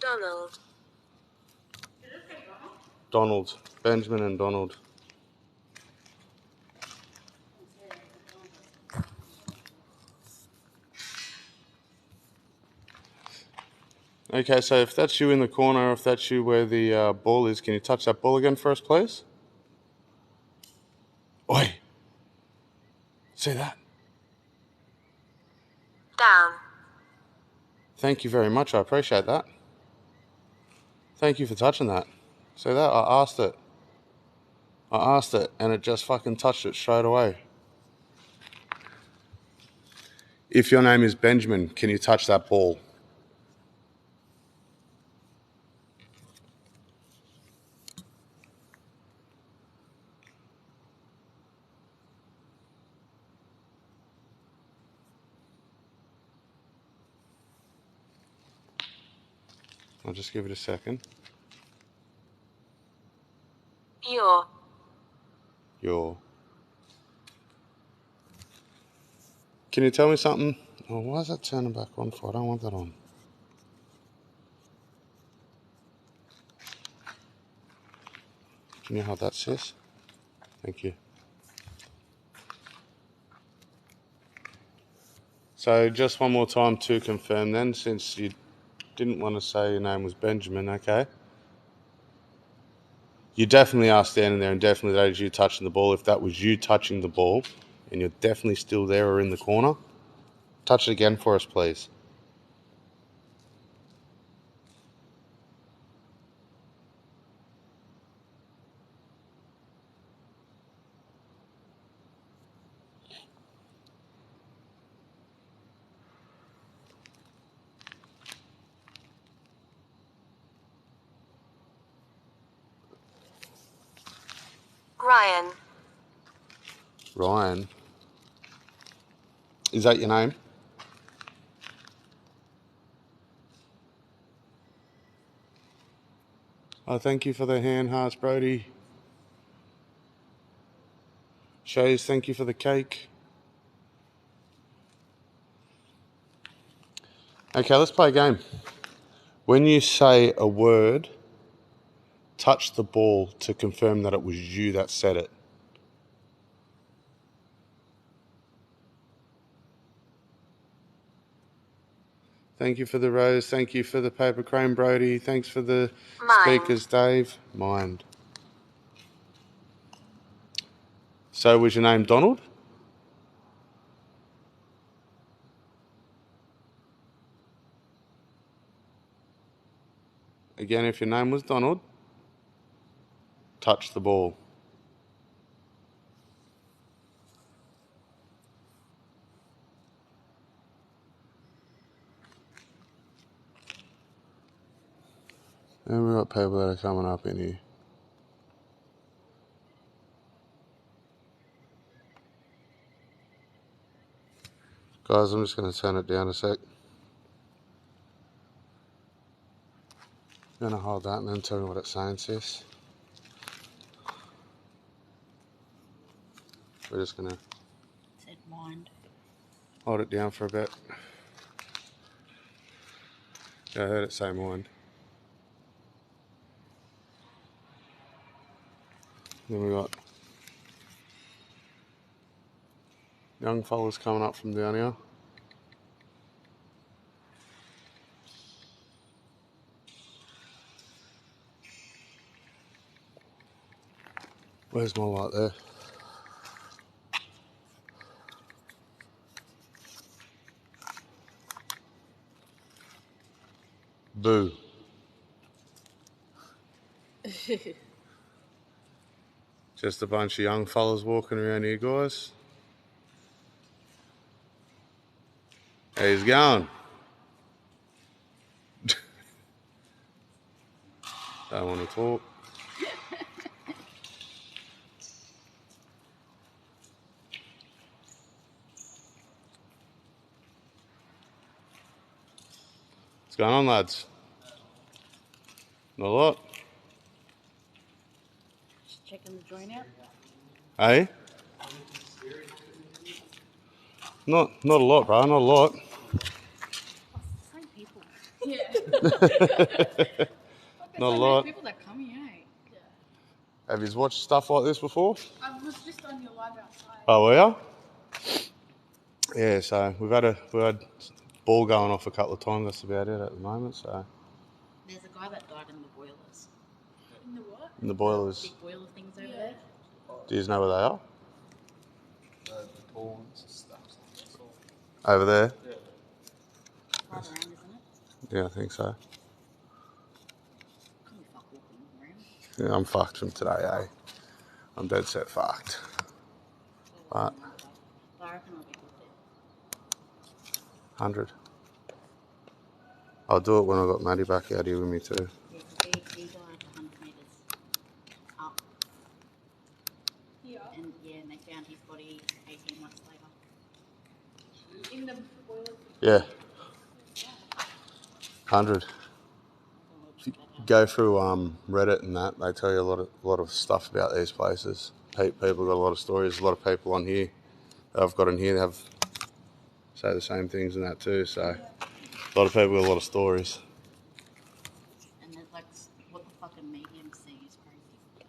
C: Donald.
A: Donald. Benjamin and Donald. Okay, so if that's you in the corner, if that's you where the ball is, can you touch that ball again for us, please? Oi! See that?
C: Down.
A: Thank you very much. I appreciate that. Thank you for touching that. See that? I asked it. And it just fucking touched it straight away. If your name is Benjamin, can you touch that ball? I'll just give it a second.
C: Your.
A: Can you tell me something? Oh, why is that turning back on for? I don't want that on. Can you hold that, sis? Thank you. So just one more time to confirm then, since you didn't want to say your name was Benjamin, okay? You definitely are standing there, and definitely that is you touching the ball. If that was you touching the ball, and you're definitely still there or in the corner, touch it again for us, please.
C: Ryan.
A: Ryan. Is that your name? Oh, thank you for the hand hearts, Brody. Shays, thank you for the cake. Okay, let's play a game. When you say a word, touch the ball to confirm that it was you that said it. Thank you for the rose. Thank you for the paper crane, Brody. Thanks for the speakers, Dave. Mind. So was your name Donald? Again, if your name was Donald, touch the ball. And we've got people that are coming up in here. Guys, I'm just going to turn it down a sec. I'm going to hold that and then tell me what it's saying, sis. We're just going to
B: Said mind.
A: hold it down for a bit. Yeah, I heard it say mind. Then we got young fellas coming up from down here. Where's my light there? Boo. Just a bunch of young fellas walking around here, guys. How he's going? Don't want to talk. What's going on, lads? Not a lot.
B: Just checking the joint out.
A: Hey? Not a lot, bro. Not a lot.
B: Same people.
F: Yeah.
A: Not a
F: So
A: lot.
F: many people that come here, eh?
A: Have you watched stuff like this before?
F: I was just on your live outside.
A: Oh, were you? Yeah. So we've had ball going off a couple of times. That's about it at the moment. So
B: There's a guy that died in the boilers.
F: In the what?
A: in the boilers,
B: Big boiler things over there.
A: do you know where they are?
E: The tall ones.
A: Over there.
B: Right around, isn't it?
A: Yeah, I think so.
B: Can't be fuck walking around.
A: Yeah, I'm fucked from today, eh? I'm dead set fucked. Right.
B: But I reckon I'll be good there.
A: 100. I'll do it when I got Maddie back out here with me too.
B: Yeah, because he died 100 metres up.
F: Here.
B: And yeah, and they found his body 18 months later.
F: In the boiler.
A: Yeah. 100. If you go through Reddit and that, they tell you a lot of stuff about these places. People got a lot of stories. A lot of people on here that I've got in here have say the same things and that too. So a lot of people got a lot of stories.
B: And there's like, what the fucking medium see is crazy.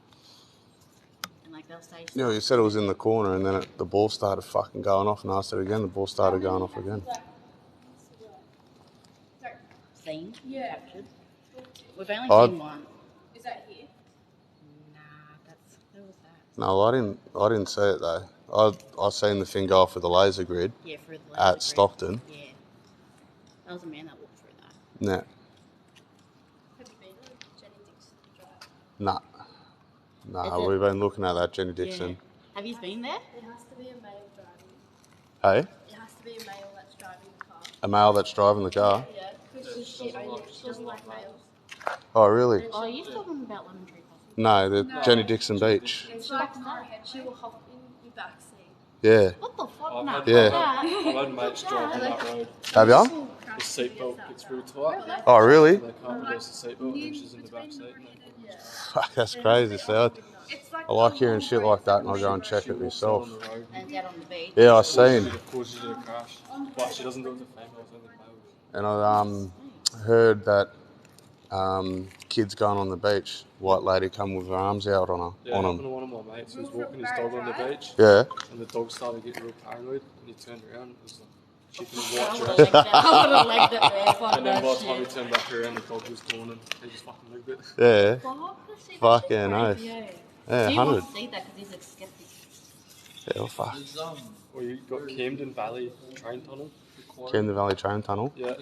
B: And like they'll say
A: You know, you said it was in the corner, and then the ball started fucking going off, and I said it again. The ball started going off again.
B: seen,
F: Yeah.
B: captured. We've only
A: I'd-
B: seen one.
F: Is that here?
B: Nah, that's, who was that?
A: No, I didn't see it though. I seen the thing go off with the laser grid
B: Yeah, through the laser
A: at
B: grid.
A: Stockton.
B: Yeah. That was a man that walked through that.
A: Nah,
F: Have you been on Jenny Dixon Drive?
A: nah,
B: Is
A: nah.
B: it-
A: We've been looking at that Jenny Dixon.
B: Yeah. Have you been there?
F: It has to be a male driving.
A: Hey,
F: It has to be a male that's driving the car.
A: a male that's driving the car.
F: Yeah, because she doesn't like males.
A: Oh, really?
B: Oh, are you talking about Lemon Tree Festival?
A: No, the Jenny Dixon Beach.
F: It's like she will hop in your back seat.
A: Yeah.
B: What the fuck?
E: I've
B: Nah,
E: had-
A: Yeah.
B: that.
E: I've had mates driving that road.
A: Have ya?
E: The seatbelt gets real tight.
A: Oh, really?
E: And they can't release the seatbelt and she's in the back seat. And they
A: Fuck, that's crazy. So
F: It's like
A: I like hearing shit like that, and I'll go and check it
E: walks out
A: myself.
E: on the road.
B: And it's out on the beach.
A: Yeah, I seen.
E: Of course, she's in a crash. But she doesn't do it to females, only males.
A: And I heard that kids going on the beach, white lady come with her arms out on
E: Yeah,
A: on
E: happened
A: them.
E: to one of my mates who was walking his dog on the beach.
A: Yeah.
E: And the dog started getting real paranoid. And he turned around and was like, chicken
B: I
E: white
B: would have
E: dress.
B: legged that. I would have legged it there. Fuck
E: And then by
B: that
E: the time he
B: shit.
E: turned back around, the dog was gone and he just fucking moved it.
A: Yeah.
B: Fuck, that shit-
A: Fucking
B: that shit's
A: oath.
B: crazy,
A: Yeah,
B: So you
A: 100.
B: want to see that because he's a skeptic.
A: Yeah, well, fuck.
E: Or you got Camden Valley train tunnel.
A: Camden Valley train tunnel.
E: Yeah,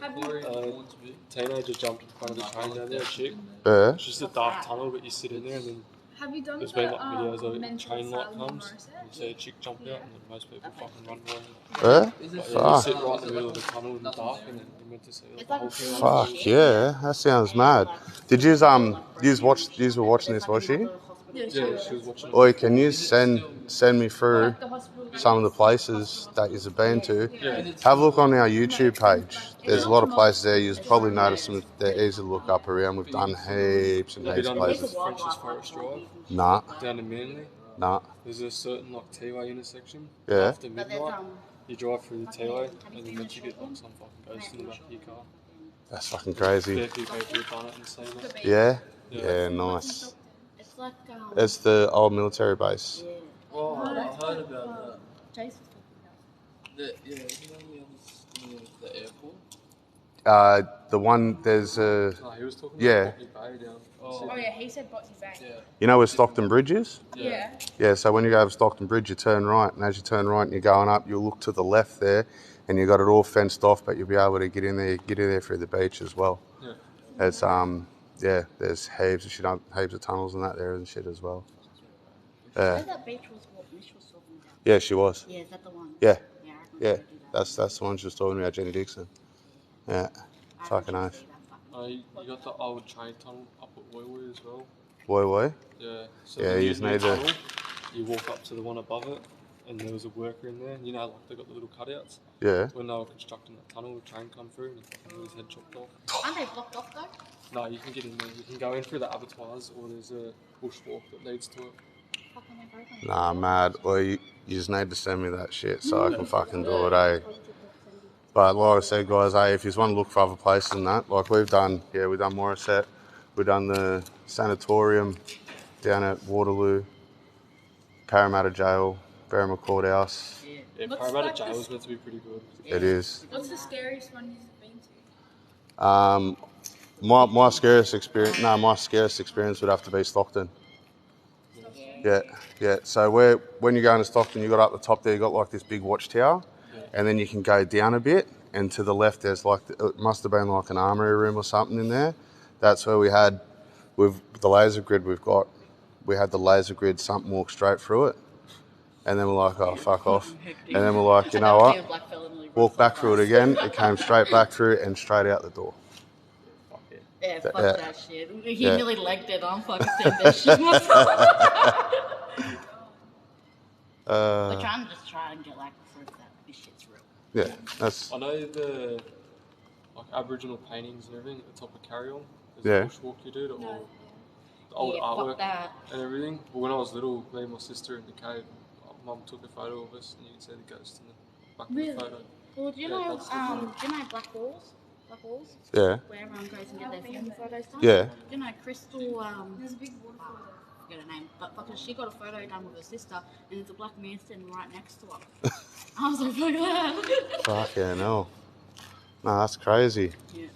E: teenager jumped in front of the train down there, a chick.
A: Yeah.
E: It's just a dark tunnel, but you sit in there and then
F: Have you done
E: there's
F: the
E: been like videos of
F: mental
E: train light
F: asylum
E: comes,
F: Morissette?
E: and you see a chick jump out, and then most people fucking run away.
A: Yeah.
E: But yeah, you
A: Fuck.
E: sit right in the middle of the tunnel in the dark, and then you're meant to see like,
B: It's
E: the
B: like
E: whole thing.
A: Fuck yeah, that sounds mad. Did you were watching this, was she?
E: Yeah, she was watching it.
A: Oi, can you send me through
F: Like the hospital.
A: some of the places that you've been to?
E: Yeah.
A: Have a look on our YouTube page. There's a lot of places there. You'll probably notice them. They're easy to look up around. We've done heaps and
E: Have you
A: heaps
E: done
A: of
E: the
A: places.
E: French's Forest Drive
A: Nah,
E: down in Manly?
A: nah.
E: There's a certain like T-way intersection.
A: Yeah.
E: After
B: But there's
E: midnight, you drive through the T-way, and then once you get like some fucking ghost in the back of your car.
A: That's fucking crazy.
E: Yeah, people have done it and seen it.
A: Yeah? Yeah, nice.
B: It's like,
A: It's the old military base.
B: yeah.
G: Oh, I heard about
F: Jason's
G: that. Yeah, you know the others near the airport?
A: The one, there's a,
E: No, he was talking
A: Yeah.
E: about Botany Bay down.
G: Oh,
F: Oh yeah, he said Botany Bay.
G: yeah.
A: you know where Stockton Bridge is?
F: Yeah.
A: Yeah, so when you go over Stockton Bridge, you turn right, and as you turn right and you're going up, you'll look to the left there, and you got it all fenced off, but you'll be able to get in there through the beach as well.
E: Yeah.
A: It's yeah, there's heaps of shit, heaps of tunnels and that there and shit as well.
B: Where
A: Yeah,
B: that beach was what Mish was talking about.
A: yeah, she was.
B: Yeah, is that the one?
A: Yeah,
B: Yeah, I reckon
A: yeah,
B: we should do that.
A: that's the one she was talking about, Jenny Dixon. Yeah,
B: I reckon
A: fucking
B: we should
A: oath.
B: see that fucking-
E: You got the old train tunnel up at Woy as well.
A: Boy.
E: Yeah. So
A: Yeah,
E: the
A: you
E: new
A: just need to-
E: tunnel, you walk up to the one above it, and there was a worker in there. You know, like they got the little cutouts.
A: Yeah.
E: When they were constructing that tunnel, the train come through and he fucking had his head chopped off.
B: Aren't they blocked off though?
E: No, you can get in there. You can go in through the abattoirs, or there's a bushwalk that leads to it.
B: fucking my boyfriend.
A: Nah, mad. Well, you just need to send me that shit so I can fucking do it, eh? But like I said, guys, if you just want to look for other places than that, like we've done Morisset, we've done the sanatorium down at Waterloo, Parramatta Jail, Berrima Courthouse.
E: Yeah,
F: What's
E: Parramatta
F: like
E: Jail
F: this-
E: is meant to be pretty good.
A: It is.
F: What's the scariest one you've been to?
A: My scariest experience. No, my scariest experience would have to be Stockton. Yeah. So when you go into Stockton, you got up the top there, you got like this big watchtower, and then you can go down a bit, and to the left there's like it must have been like an armory room or something in there. That's where we had with the laser grid we had the laser grid something walk straight through it, and then we're like, oh fuck off, and then we're like, you know what? Walk back through it again. It came straight back through and straight out the door.
B: Yeah, fuck
A: Yeah.
B: that shit. He
A: Yeah.
B: nearly legged it. I'm fucking saying that shit myself. We're trying to just try and get like proof that this shit's real.
A: Yeah, that's
E: I know the like Aboriginal paintings and everything at the top of Carry-On. There's
A: Yeah.
E: a bushwalk you did, or the old
B: Yeah,
E: artwork
B: fuck that.
E: and everything. But when I was little, me and my sister in the cave, Mum took a photo of us, and you can see the ghost in the back of the photo.
B: Well, do you
E: Yeah,
B: know,
E: that's the
B: Black Walls? Black Walls?
A: yeah.
B: Where everyone goes and get their film photos done?
A: Yeah.
B: Do you know Crystal, there's a big waterfall. I forget her name, but fucking she got a photo done with her sister, and there's a black man standing right next to her. I was like, fuck that.
A: Fuck yeah, no. No, that's crazy.
B: Yeah.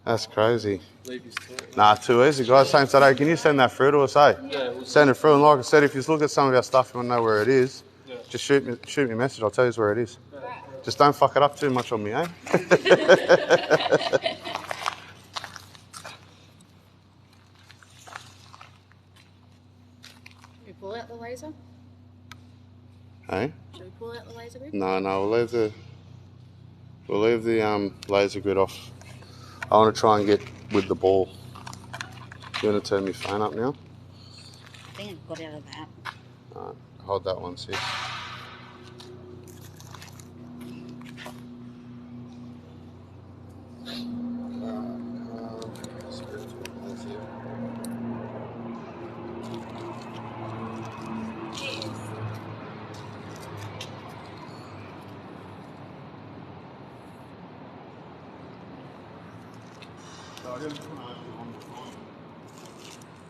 A: That's crazy.
E: Leave his toy.
A: Nah, too easy, guys. Saying today, can you send that through to us, eh?
E: Yeah, we'll
A: Send it through, and like I said, if you look at some of our stuff, you want to know where it is.
E: Yeah.
A: Just shoot me a message. I'll tell you where it is. Just don't fuck it up too much on me, eh?
B: Should we pull out the laser?
A: Hey?
B: Should we pull out the laser grid?
A: No, we'll leave the laser grid off. I want to try and get with the ball. You want to turn my phone up now?
B: I think I got out of that.
A: Alright, hold that one, sis. So I just want to ask you one more time.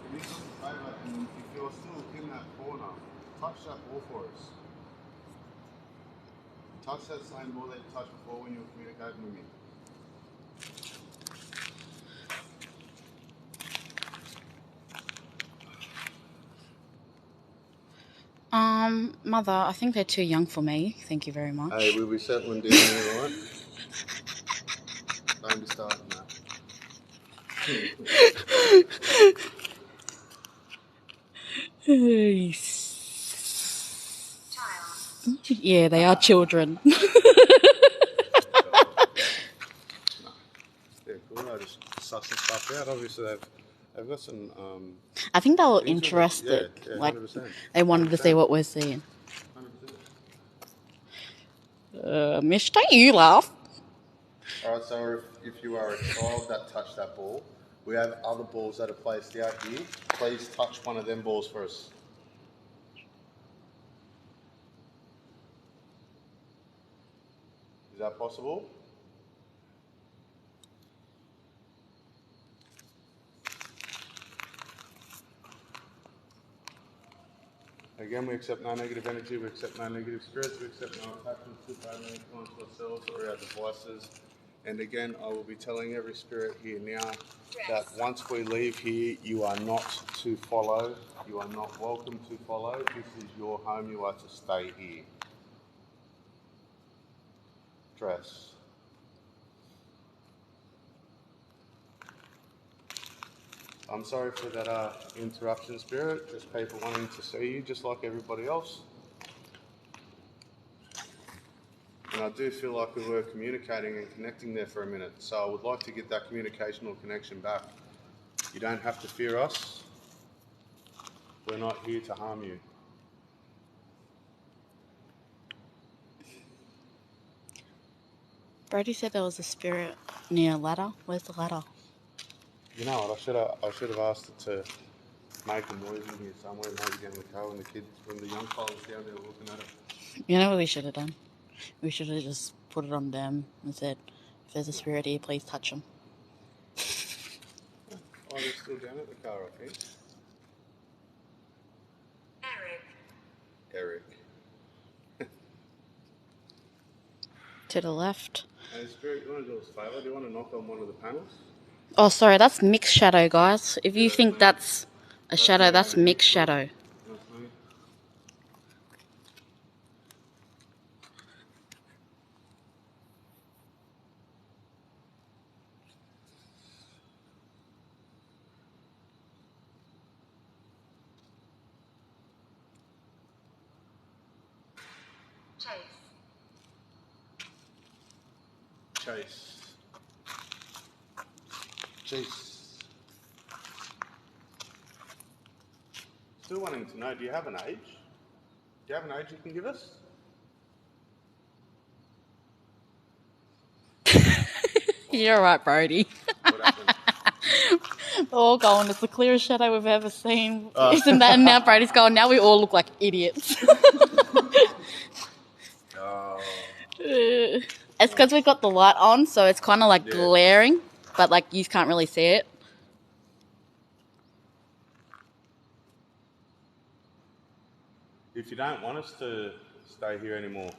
A: Can you do me a favour, and if you're still in that corner, touch that ball for us. Touch that same ball that you touched before when you were communicating with me.
B: Mother, I think they're too young for me. Thank you very much.
A: Hey, we'll be settling down here, right? Don't be starting that.
B: Yeah, they are children.
A: Yeah, cool. I just sussing stuff out. Obviously, they've got some.
B: I think they were
A: things with it.
B: interested.
A: Yeah,
B: like
A: 100%.
B: they wanted to see what we're seeing.
A: 100%.
B: Mish, don't you laugh?
A: All right. So if you are a child that touched that ball, we have other balls that are placed out here. Please touch one of them balls for us. Is that possible? Again, we accept no negative energy, we accept no negative spirits, we accept no attachments to bad influence to ourselves or our devices. And again, I will be telling every spirit here now that once we leave here, you are not to follow, you are not welcome to follow. This is your home, you are to stay here. Dress. I'm sorry for that interruption, spirit. Just people wanting to see you just like everybody else. And I do feel like we were communicating and connecting there for a minute. So I would like to get that communication or connection back. You don't have to fear us. We're not here to harm you.
B: Brody said there was a spirit near a ladder. Where's the ladder?
A: You know what? I should have asked it to making noise in here somewhere, maybe down the car when the kids, when the young fellas down there looking at it.
B: You know what we should have done? We should have just put it on them and said, if there's a spirit here, please touch them.
A: Oh, they're still down at the car, I think. Eric.
B: To the left.
A: Hey, Spirit, you want to do us a favour? Do you want to knock on one of the panels?
B: Oh, sorry, that's mixed shadow, guys. If you
A: that's
B: think
A: me.
B: that's a shadow,
A: me,
B: that's
A: mate.
B: mixed shadow.
A: That's me. Chase. Chase. Still wanting to know, do you have an age? Do you have an age you can give us?
B: You're right, Brody.
A: What happened?
B: We're all going, it's the clearest shadow we've ever seen. Isn't that? And now Brody's going, now we all look like idiots. It's because we've got the light on, so it's kind of like glaring, but like you can't really see it.
A: If you don't want us to stay here anymore,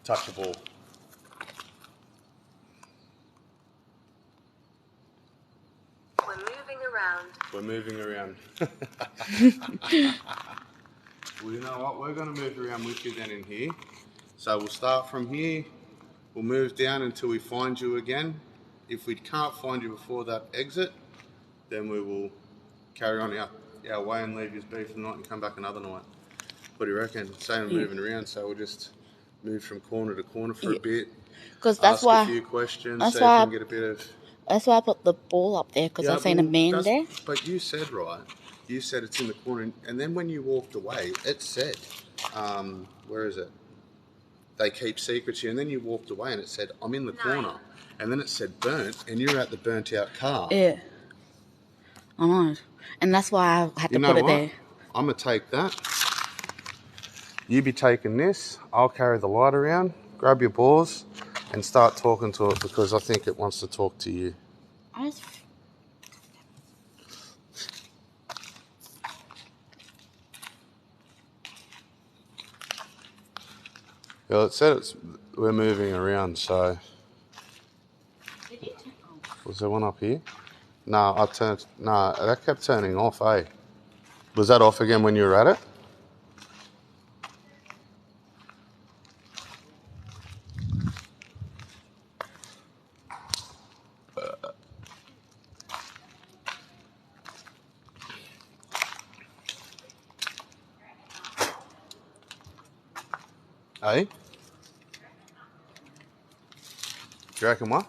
A: touch a ball.
C: We're moving around.
A: We're moving around. Well, you know what? We're going to move around with you then in here. So we'll start from here. We'll move down until we find you again. If we can't find you before that exit, then we will carry on our way and leave you be for the night and come back another night. What do you reckon? Say we're moving around, so we'll just move from corner to corner for a bit.
B: Because that's
A: ask
B: why
A: a few questions,
B: that's
A: see if we
B: why
A: can get a bit of...
B: That's why I put the ball up there, because I've seen a man there.
A: But you said, right, you said it's in the corner, and then when you walked away, it said, where is it? They keep secrets here, and then you walked away and it said, I'm in the corner. And then it said burnt, and you're at the burnt out car.
B: Yeah. I know. And that's why I had to put it there.
A: I'm going to take that. You be taking this. I'll carry the light around, grab your balls, and start talking to it because I think it wants to talk to you. Well, it said we're moving around, so... Was there one up here? No, that kept turning off, eh? Was that off again when you were at it? Eh? Do you reckon what?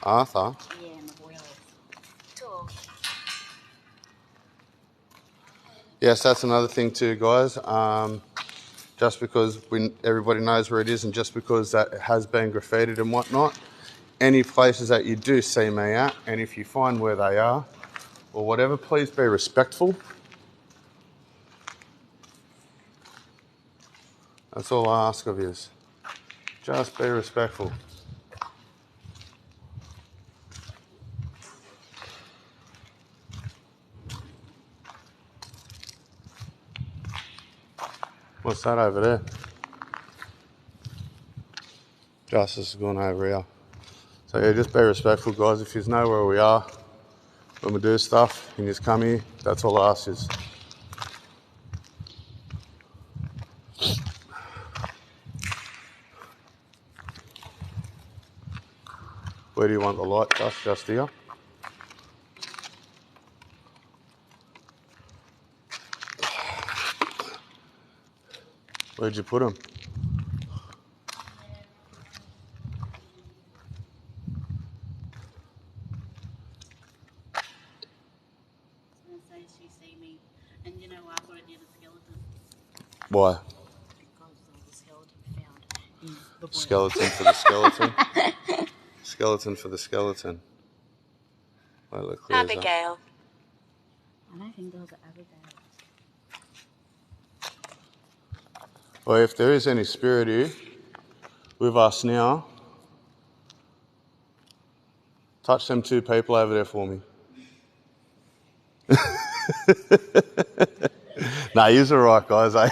A: Arthur?
B: Yeah, and the boilers.
C: Talk.
A: Yes, that's another thing too, guys. Just because everybody knows where it is and just because that it has been graffitied and whatnot, any places that you do see me at, and if you find where they are or whatever, please be respectful. That's all I ask of you. Just be respectful. What's that over there? Justice is going over here. So yeah, just be respectful, guys. If you know where we are, when we do stuff, and you just come here, that's all I ask is. Where do you want the light, Just here? Where'd you put them?
B: She see me, and you know why I put it near the skeleton?
A: Why?
B: Because there was a skeleton found in the boiler.
A: Skeleton for the skeleton. Skeleton for the skeleton. Well, it clears up.
C: Abigail.
B: I don't think there was an Abigail.
A: Well, if there is any spirit here with us now, touch them two people over there for me. Nah, you're all right, guys, eh?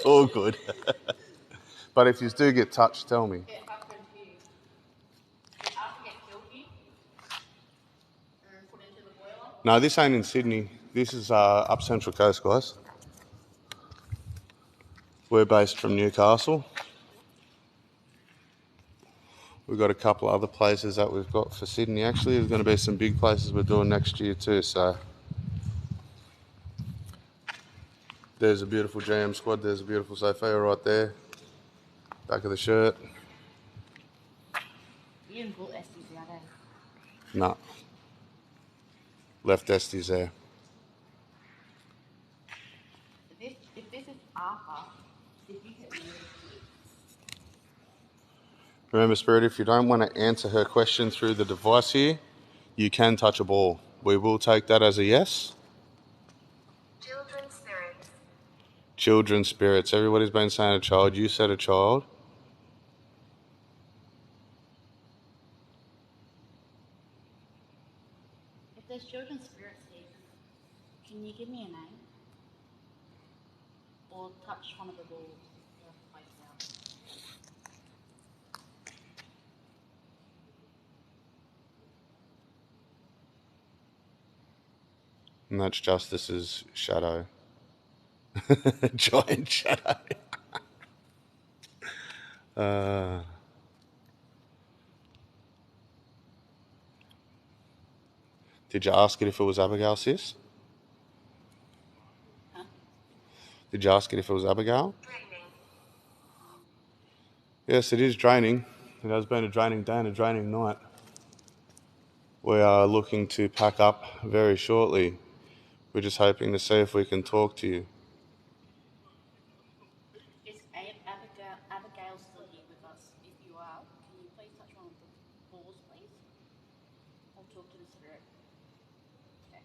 A: All good. But if you do get touched, tell me.
B: It happened here. Did Abigail kill you? And put into the boiler?
A: No, this ain't in Sydney. This is up Central Coast, guys. We're based from Newcastle. We've got a couple other places that we've got for Sydney. Actually, there's going to be some big places we're doing next year too. So there's a beautiful GM squad. There's a beautiful Sophia right there. Back of the shirt.
B: You didn't pull Estes out, eh?
A: No. Left Estes there.
B: If this is Arthur, did you get married?
A: Remember, Spirit, if you don't want to answer her question through the device here, you can touch a ball. We will take that as a yes.
C: Children spirits.
A: Children spirits. Everybody's been saying a child. You said a child.
B: If there's children's spirits here, can you give me a name? Or touch one of the balls that I've placed out?
A: And that's Justice's shadow. Giant shadow. Did you ask it if it was Abigail, sis?
B: Huh?
A: Did you ask it if it was Abigail?
C: Draining.
A: Yes, it is draining. It has been a draining day and a draining night. We are looking to pack up very shortly. We're just hoping to see if we can talk to you.
B: Is Abigail still here with us? If you are, can you please touch one of the balls, please? Or talk to the spirit. Okay.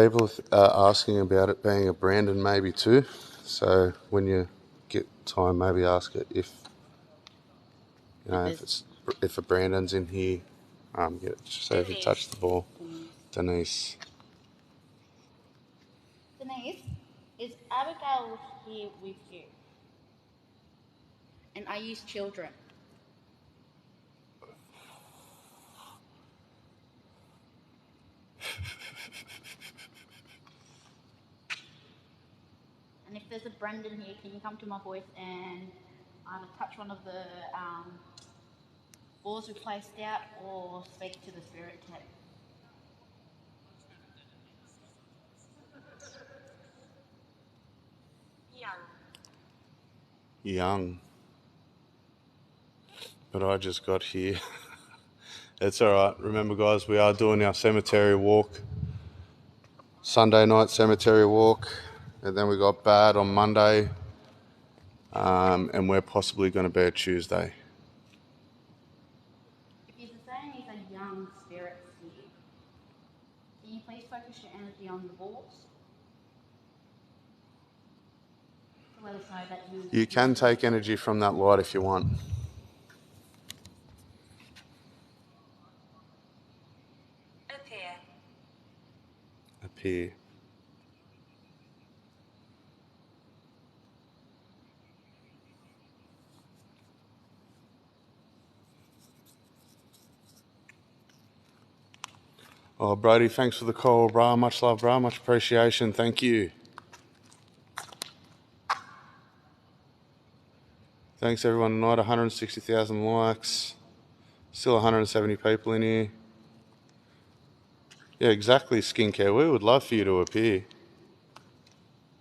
A: People are asking about it being a Brandon maybe too. So when you get time, maybe ask it if you know if a Brandon's in here. So if you touch the ball, Denise.
B: Denise, is Abigail here with you? And I use children. And if there's a Brendan here, can you come to my voice and either touch one of the balls we placed out or speak to the spirit tent?
C: Young.
A: Young. But I just got here. It's all right. Remember, guys, we are doing our cemetery walk. Sunday night cemetery walk. And then we got bad on Monday. And we're possibly going to be a Tuesday.
B: If you're saying these are young spirits here, can you please focus your energy on the balls? To let us know that
A: You can take energy from that light if you want.
C: Appear.
A: Appear. Oh, Brody, thanks for the call, brah. Much love, brah. Much appreciation. Thank you. Thanks, everyone, tonight. 160,000 likes. Still 170 people in here. Yeah, exactly, Skincare. We would love for you to appear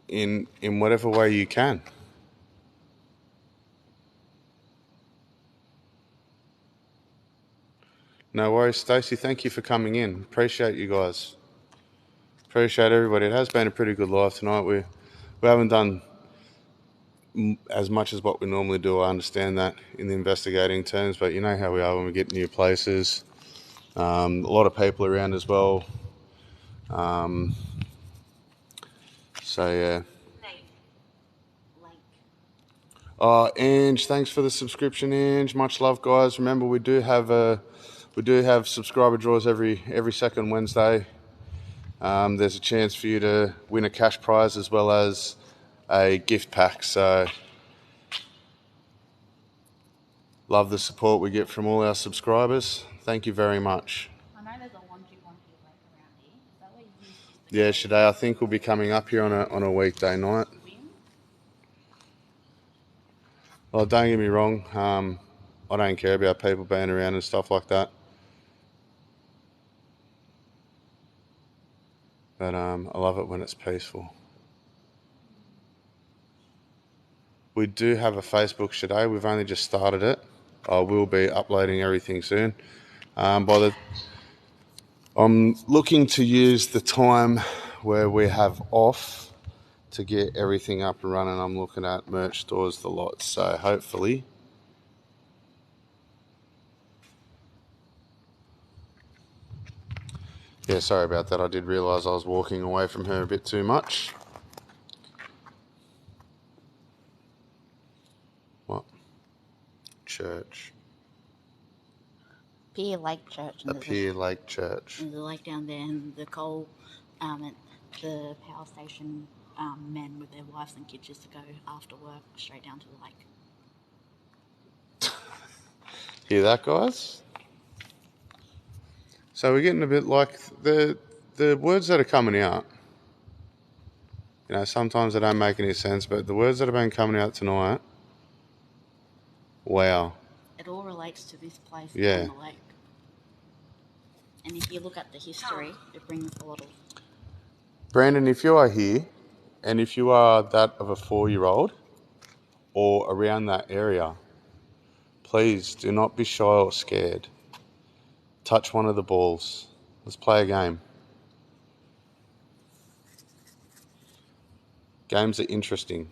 A: in whatever way you can. No worries, Stacey. Thank you for coming in. Appreciate you guys. Appreciate everybody. It has been a pretty good live tonight. We haven't done as much as what we normally do. I understand that in the investigating terms, but you know how we are when we get new places. A lot of people around as well. So yeah.
B: Like,
A: Oh, Ange, thanks for the subscription, Ange. Much love, guys. Remember, we do have subscriber draws every second Wednesday. There's a chance for you to win a cash prize as well as a gift pack. So love the support we get from all our subscribers. Thank you very much.
B: I know there's a Wangi lake around here. Is that where you used to
A: Yeah,
B: go
A: today I think we'll be coming up here on a weekday night.
B: swim?
A: Well, don't get me wrong. I don't care about people being around and stuff like that. But I love it when it's peaceful. We do have a Facebook today. We've only just started it. I will be uploading everything soon. I'm looking to use the time where we have off to get everything up and running. I'm looking at merch stores, the lot. So hopefully, yeah, sorry about that. I did realise I was walking away from her a bit too much. What? Church.
B: Pier Lake Church. And
A: Pier Lake Church.
B: There's a lake down there, and the coal, at the power station, men with their wives and kids used to go after work straight down to the lake.
A: Hear that, guys? So we're getting a bit like the words that are coming out. You know, sometimes they don't make any sense, but the words that have been coming out tonight, wow.
B: It all relates to this place
A: Yeah.
B: on the lake. And if you look at the history, it brings a lot of...
A: Brandon, if you are here, and if you are that of a 4-year-old or around that area, please do not be shy or scared. Touch one of the balls. Let's play a game. Games are interesting.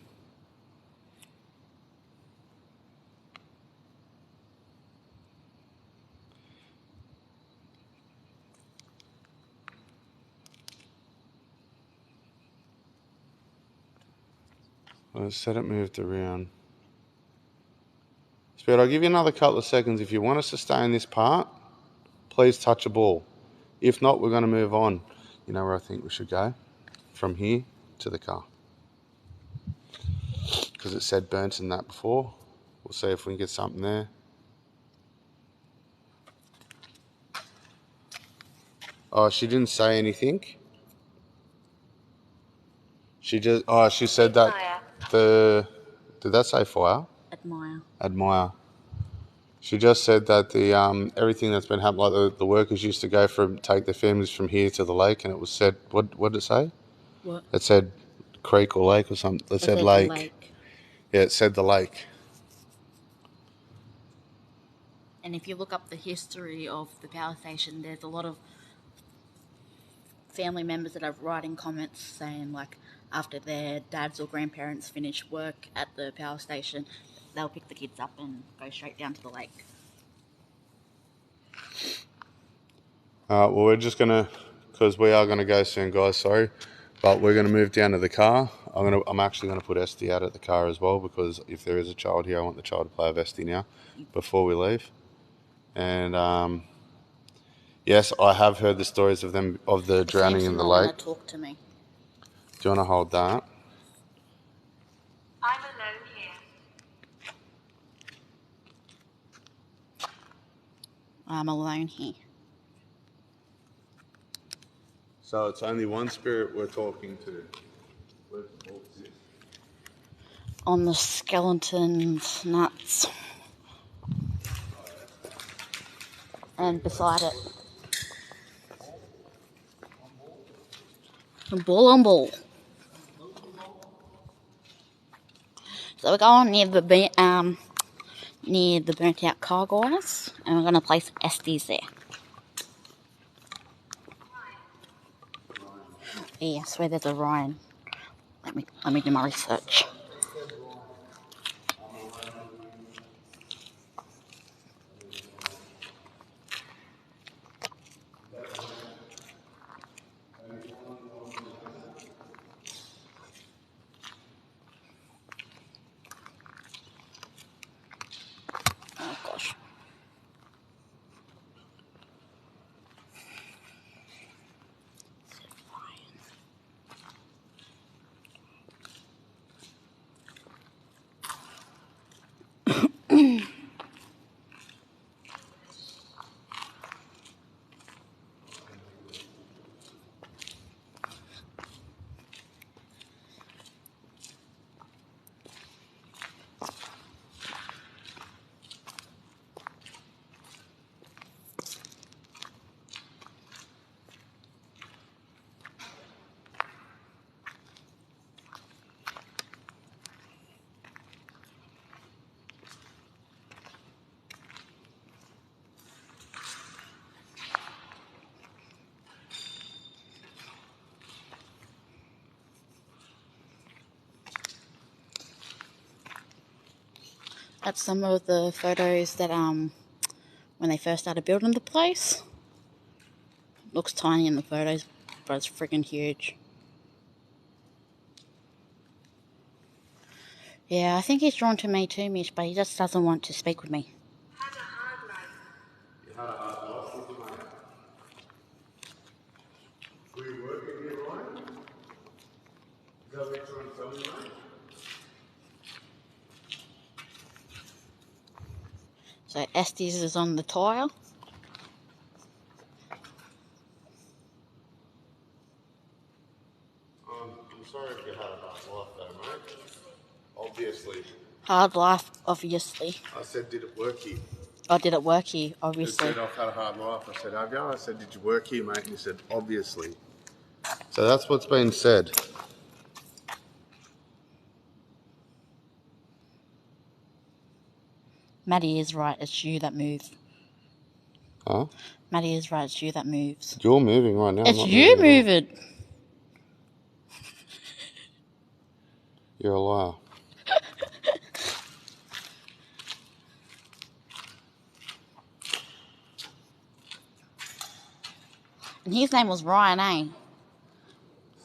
A: Let's set it moved around. Spirit, I'll give you another couple of seconds. If you want us to stay in this part, please touch a ball. If not, we're going to move on. You know where I think we should go? From here to the car. Because it said burnt in that before. We'll see if we can get something there. Oh, she didn't say anything. She said that did that say fire? Admire. She just said that the everything that's been happening, like the workers used to take their families from here to the lake, and it was said, what did it say?
B: What?
A: It said creek or lake or something. It said lake. Yeah, it said the lake.
B: And if you look up the history of the power station, there's a lot of family members that are writing comments saying, like, after their dads or grandparents finish work at the power station, they'll pick the kids up and go straight down to the lake.
A: Well, we're just gonna, because we are gonna go soon, guys. Sorry, but we're gonna move down to the car. I'm actually gonna put Esty out at the car as well, because if there is a child here, I want the child to play with Esty now before we leave. And yes, I have heard the stories of the drowning in the lake.
B: Sam's not gonna talk to me.
A: Do you want to hold that?
C: I'm alone here.
B: I'm alone here.
A: So it's only one spirit we're talking to.
B: On the skeleton's nuts. And beside it, ball on ball. So we're going near the burnt out car, guys, and we're going to place Estes there. Yes, where there's a Ryan. Let me do my research. That's some of the photos that when they first started building the place. Looks tiny in the photos, but it's freaking huge. Yeah, I think he's drawn to me too, Mish, but he just doesn't want to speak with me.
C: Had a hard life.
A: You had a hard life, did you, mate? Were you working here, Ryan? Is that what you're trying to tell me, mate?
B: So Estes is on the tile.
A: I'm sorry if you had a hard life though, mate. Obviously.
B: Hard life, obviously.
A: I said, did it work here?
B: Or did it work here,
A: You
B: obviously?
A: said, I've had a hard life. I said, have you? I said, did you work here, mate? And you said, obviously. So that's what's been said.
B: Maddie is right, it's you that moves.
A: Huh?
B: Maddie is right, it's you that moves.
A: You're moving right now.
B: It's
A: I'm not
B: you
A: moving at all.
B: moving.
A: You're a liar.
B: And his name was Ryan, eh?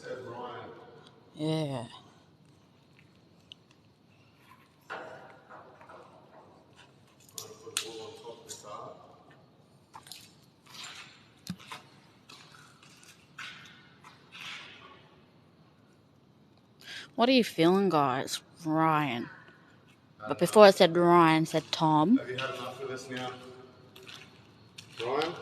A: Said Ryan.
B: Yeah.
A: Put the ball on top of the car.
B: What are you feeling, guys? Ryan. But before it said Ryan, it said Tom.
A: Have you had enough of this now? Ryan?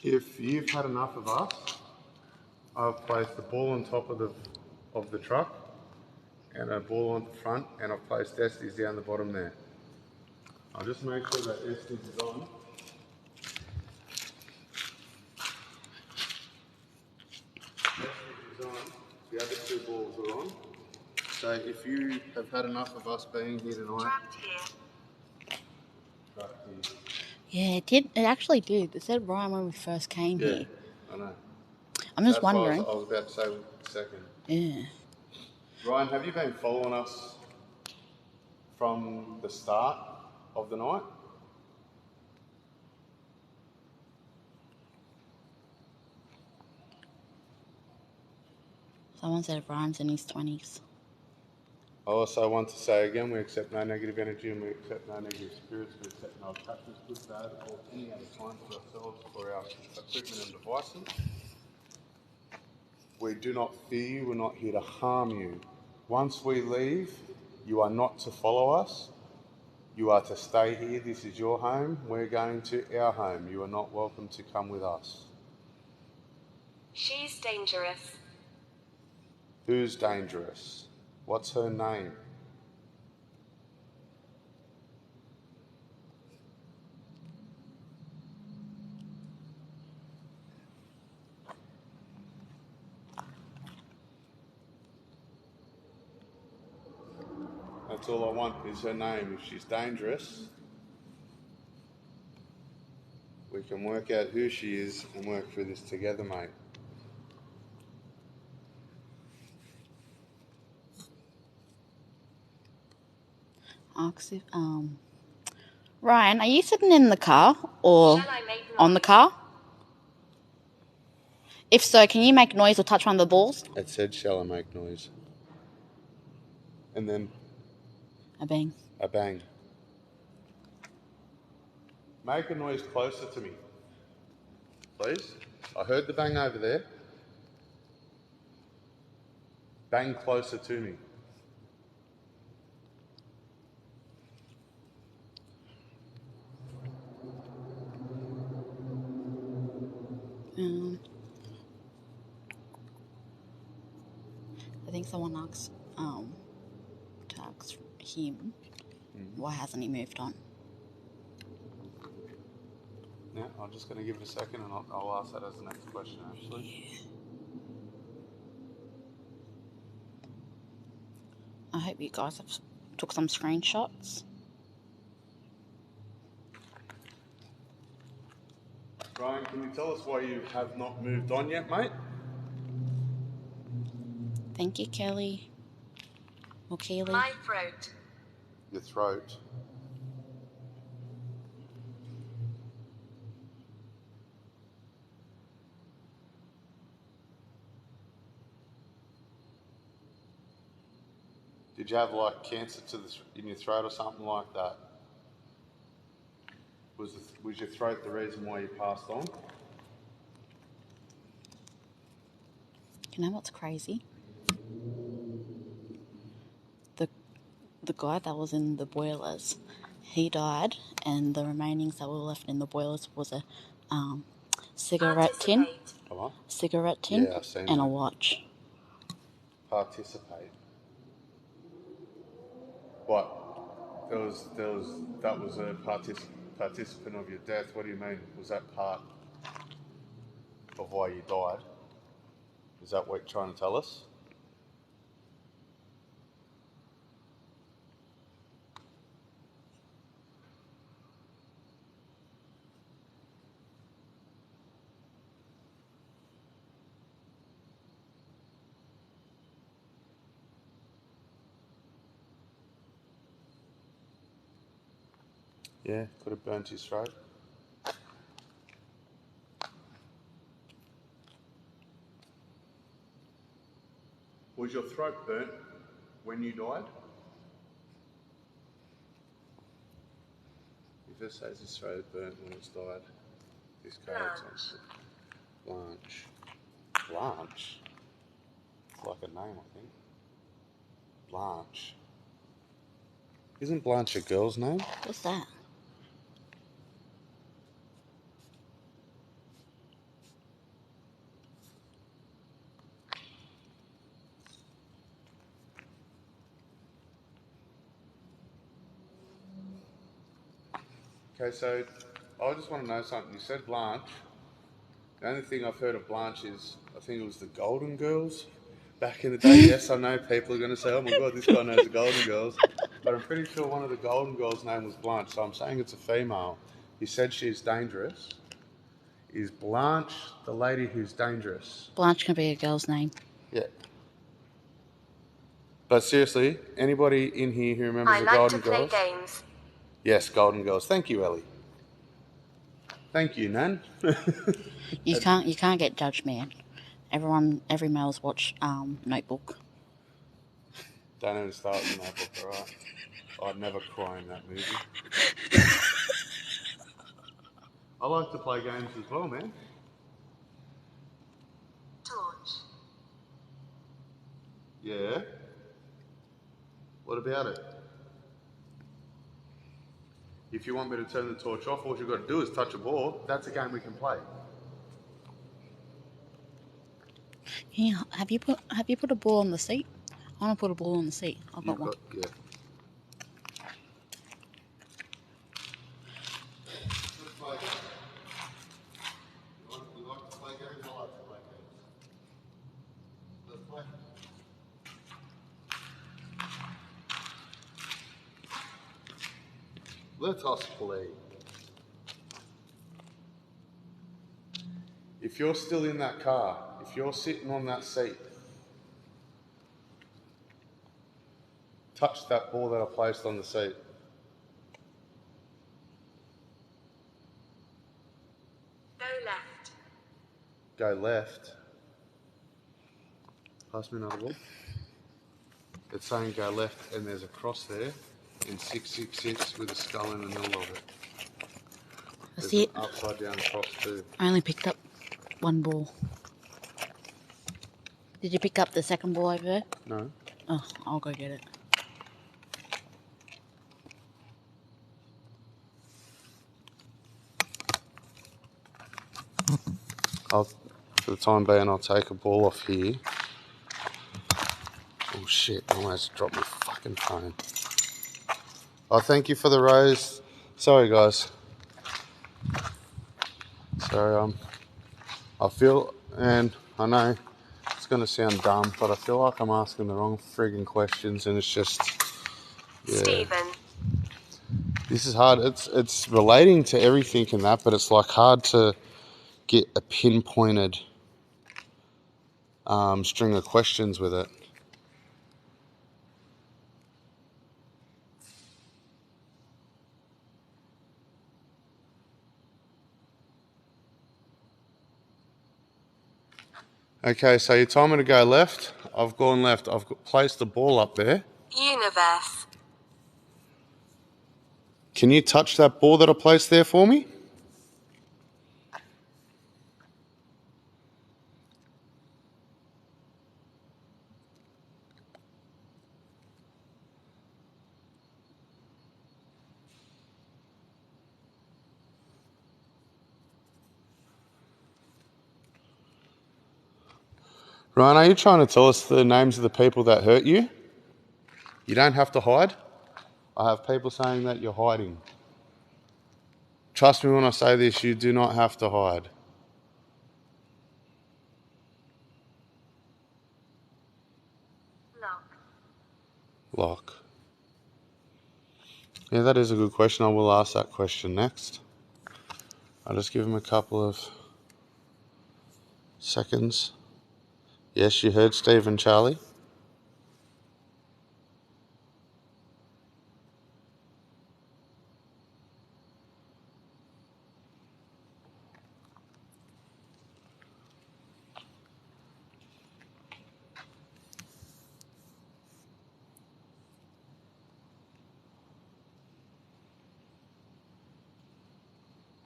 A: If you've had enough of us, I've placed the ball on top of the truck and a ball on the front, and I've placed Estes down the bottom there. I'll just make sure that Estes is on. Estes is on. The other two balls are on. So if you have had enough of us being here tonight,
C: Trapped here.
A: trapped here.
B: Yeah, it did. It actually did. It said Ryan when we first came
A: Yeah,
B: here.
A: I know.
B: I'm just
A: That's
B: wondering.
A: what I was about to say a second.
B: Yeah.
A: Ryan, have you been following us from the start of the night?
B: Someone said Ryan's in his 20s.
A: I also want to say again, we accept no negative energy and we accept no negative spirits. We accept no attachments, good, bad, or any other kind for ourselves or our equipment and devices. We do not fear you. We're not here to harm you. Once we leave, you are not to follow us. You are to stay here. This is your home. We're going to our home. You are not welcome to come with us.
C: She's dangerous.
A: Who's dangerous? What's her name? That's all I want is her name. If she's dangerous, we can work out who she is and work through this together, mate.
B: Ask if, Ryan, are you sitting in the car or
C: Shall I make noise?
B: on the car? If so, can you make noise or touch one of the balls?
A: It said, shall I make noise? And then
B: A bang.
A: a bang. Make a noise closer to me, please. I heard the bang over there. Bang closer to me.
B: I think someone asked to ask him why hasn't he moved on?
A: Yeah, I'm just going to give it a second and I'll ask that as the next question, actually.
B: I hope you guys have took some screenshots.
A: Ryan, can you tell us why you have not moved on yet, mate?
B: Thank you, Kelly. or Keely?
C: My throat.
A: Your throat. Did you have like cancer in your throat or something like that? Was your throat the reason why you passed on?
B: You know what's crazy? The guy that was in the boilers, he died, and the remainings that were left in the boilers was a cigarette tin,
A: Hello?
B: and
A: Yeah, I've seen
B: a
A: that.
B: watch.
A: Participate. What? That was a participant of your death. What do you mean? Was that part of why you died? Is that what you're trying to tell us? Yeah, could have burnt his throat. Was your throat burnt when you died? It just says his throat burnt when it's died. This card's on Blanche. Blanche? It's like a name, I think. Blanche. Isn't Blanche a girl's name?
B: What's that?
A: Okay, so I just want to know something. You said Blanche. The only thing I've heard of Blanche is, I think it was the Golden Girls back in the day. Yes, I know people are going to say, oh my God, this guy knows the Golden Girls. But I'm pretty sure one of the Golden Girls' name was Blanche, so I'm saying it's a female. You said she's dangerous. Is Blanche the lady who's dangerous?
B: Blanche can be a girl's name.
A: Yeah. But seriously, anybody in here who remembers
C: I
A: the
C: like
A: Golden
C: to play
A: Girls?
C: games.
A: Yes, Golden Girls. Thank you, Ellie. Thank you, Nan.
B: You can't get judged, man. Every male's watch Notebook.
A: Don't even start with that book, alright? I'd never cry in that movie. I like to play games as well, man.
C: Torch.
A: Yeah. What about it? If you want me to turn the torch off, all you've got to do is touch a ball. That's a game we can play.
B: Yeah, have you put a ball on the seat? I want to put a ball on the seat. I've got
A: You've
B: one.
A: got, yeah. Let's play games. You like to play games? I like to play games. Let's play. Let us play. If you're still in that car, if you're sitting on that seat, touch that ball that I placed on the seat.
C: Go left.
A: Go left. Pass me another ball. It's saying go left, and there's a cross there in 666 with a skull in the middle of it.
B: I
A: There's
B: see
A: an
B: it.
A: upside down cross too.
B: I only picked up one ball. Did you pick up the second ball over there?
A: No.
B: Oh, I'll go get it.
A: For the time being, I'll take a ball off here. Oh shit, I almost dropped my fucking phone. Oh, thank you for the rose. Sorry, guys. Sorry, I feel, and I know it's going to sound dumb, but I feel like I'm asking the wrong friggin' questions, and it's just, yeah.
C: Stephen.
A: This is hard. It's relating to everything and that, but it's like hard to get a pinpointed string of questions with it. Okay, so you told me to go left. I've gone left. I've placed the ball up there.
C: Universe.
A: Can you touch that ball that I placed there for me? Ryan, are you trying to tell us the names of the people that hurt you? You don't have to hide. I have people saying that you're hiding. Trust me when I say this, you do not have to hide.
C: Lock.
A: Lock. Yeah, that is a good question. I will ask that question next. I'll just give him a couple of seconds. Yes, you heard Steve and Charlie.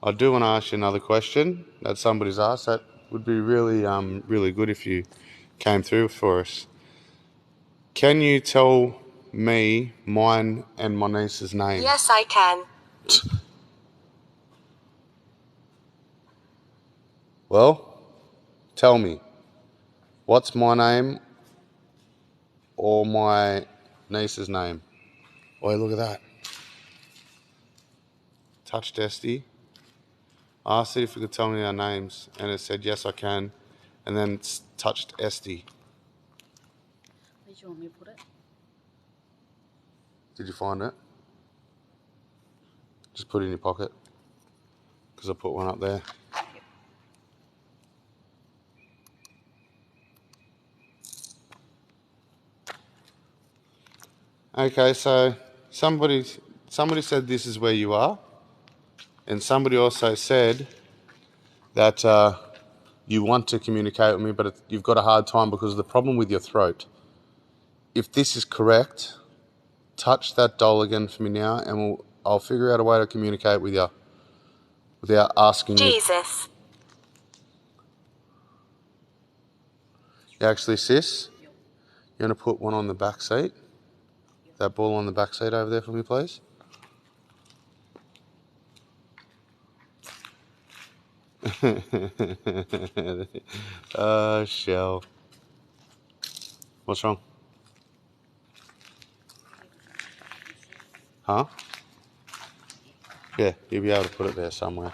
A: I do want to ask you another question that somebody's asked. That would be really, really good if you came through for us. Can you tell me mine and my niece's names?
C: Yes, I can.
A: Well, tell me. What's my name or my niece's name? Oh, look at that. Touched Esty. I asked it if it could tell me our names, and it said, yes, I can. And then it's touched Esty.
B: Where do you want me to put it?
A: Did you find it? Just put it in your pocket. Because I put one up there. Okay, so somebody said this is where you are. And somebody also said that you want to communicate with me, but you've got a hard time because of the problem with your throat. If this is correct, touch that doll again for me now, and I'll figure out a way to communicate with you without asking you.
C: Jesus.
A: Actually, sis, you want to put one on the back seat? That ball on the back seat over there for me, please? Shell. What's wrong? Huh? Yeah, you'll be able to put it there somewhere.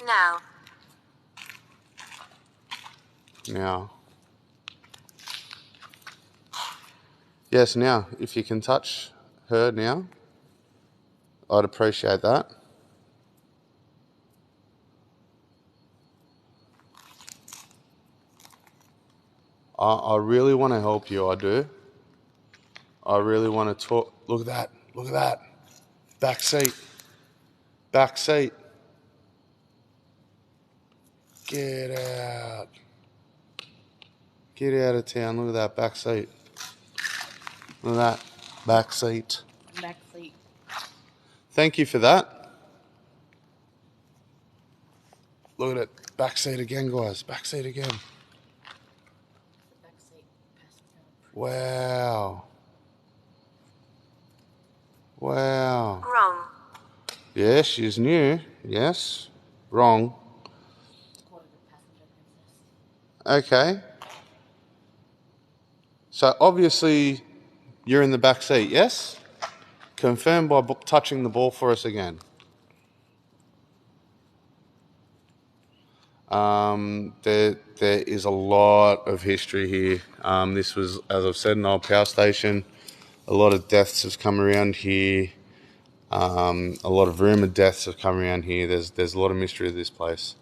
C: Now.
A: Now. Yes, now, if you can touch her now, I'd appreciate that. I really want to help you, I do. I really want to talk. Look at that. Look at that. Back seat. Back seat. Get out. Get out of town. Look at that back seat. Look at that back seat.
B: Back seat.
A: Thank you for that. Look at it. Back seat again, guys. Back seat again.
B: Back seat. Passenger.
A: Wow. Wow.
C: Wrong.
A: Yes, she's new. Yes. Wrong.
B: Quarter the passenger princess.
A: Okay. So obviously you're in the back seat, yes? Confirm by touching the ball for us again. There is a lot of history here. This was, as I've said, an old power station. A lot of deaths have come around here. A lot of rumoured deaths have come around here. There's a lot of mystery to this place.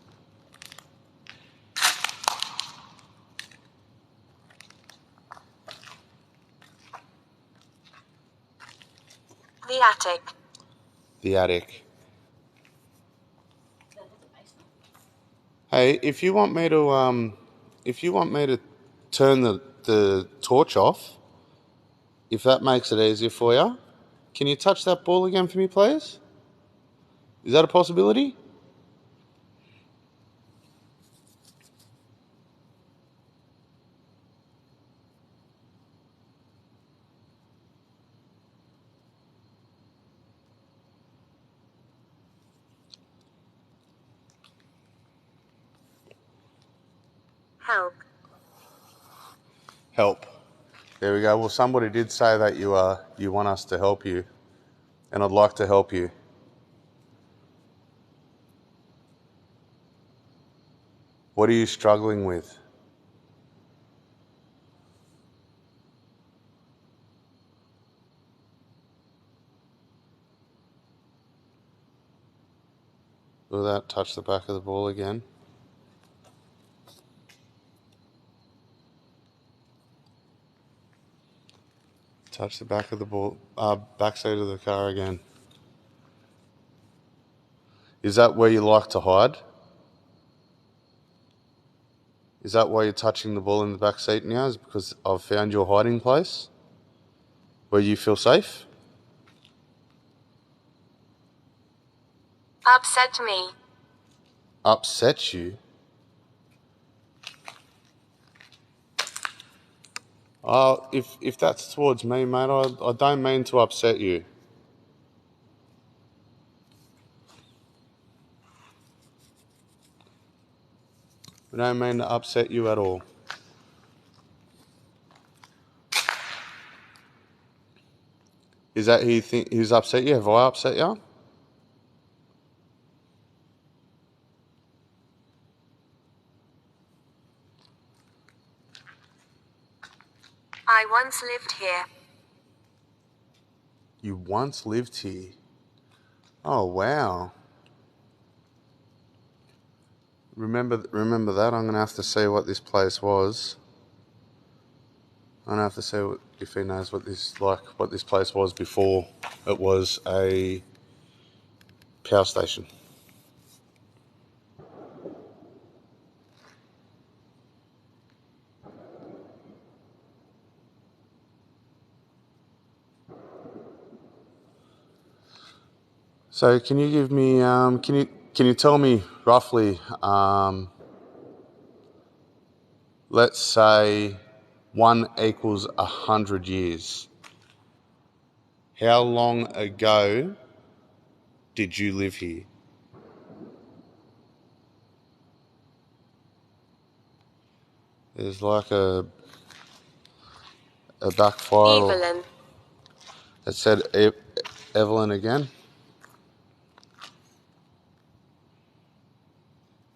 C: attic.
A: The attic.
B: That was a basement.
A: Hey, if you want me to turn the torch off, if that makes it easier for you, can you touch that ball again for me, please? Is that a possibility?
C: Help.
A: Help. There we go. Well, somebody did say that you want us to help you, and I'd like to help you. What are you struggling with? Will that touch the back of the ball again? Touch the back of the ball, back seat of the car again. Is that where you like to hide? Is that why you're touching the ball in the back seat now? Is because I've found your hiding place where you feel safe?
C: Upset me.
A: Upset you? If that's towards me, mate, I don't mean to upset you. I don't mean to upset you at all. Is that who you think who's upset you? Have I upset you?
C: I once lived here.
A: You once lived here. Oh wow. Remember that? I'm gonna have to see what this place was. I'm gonna have to see if he knows what this place was before it was a power station. So can you give me can you tell me roughly let's say 1 equals 100 years. How long ago did you live here? There's like a backfire or
C: Evelyn.
A: it said Evelyn again.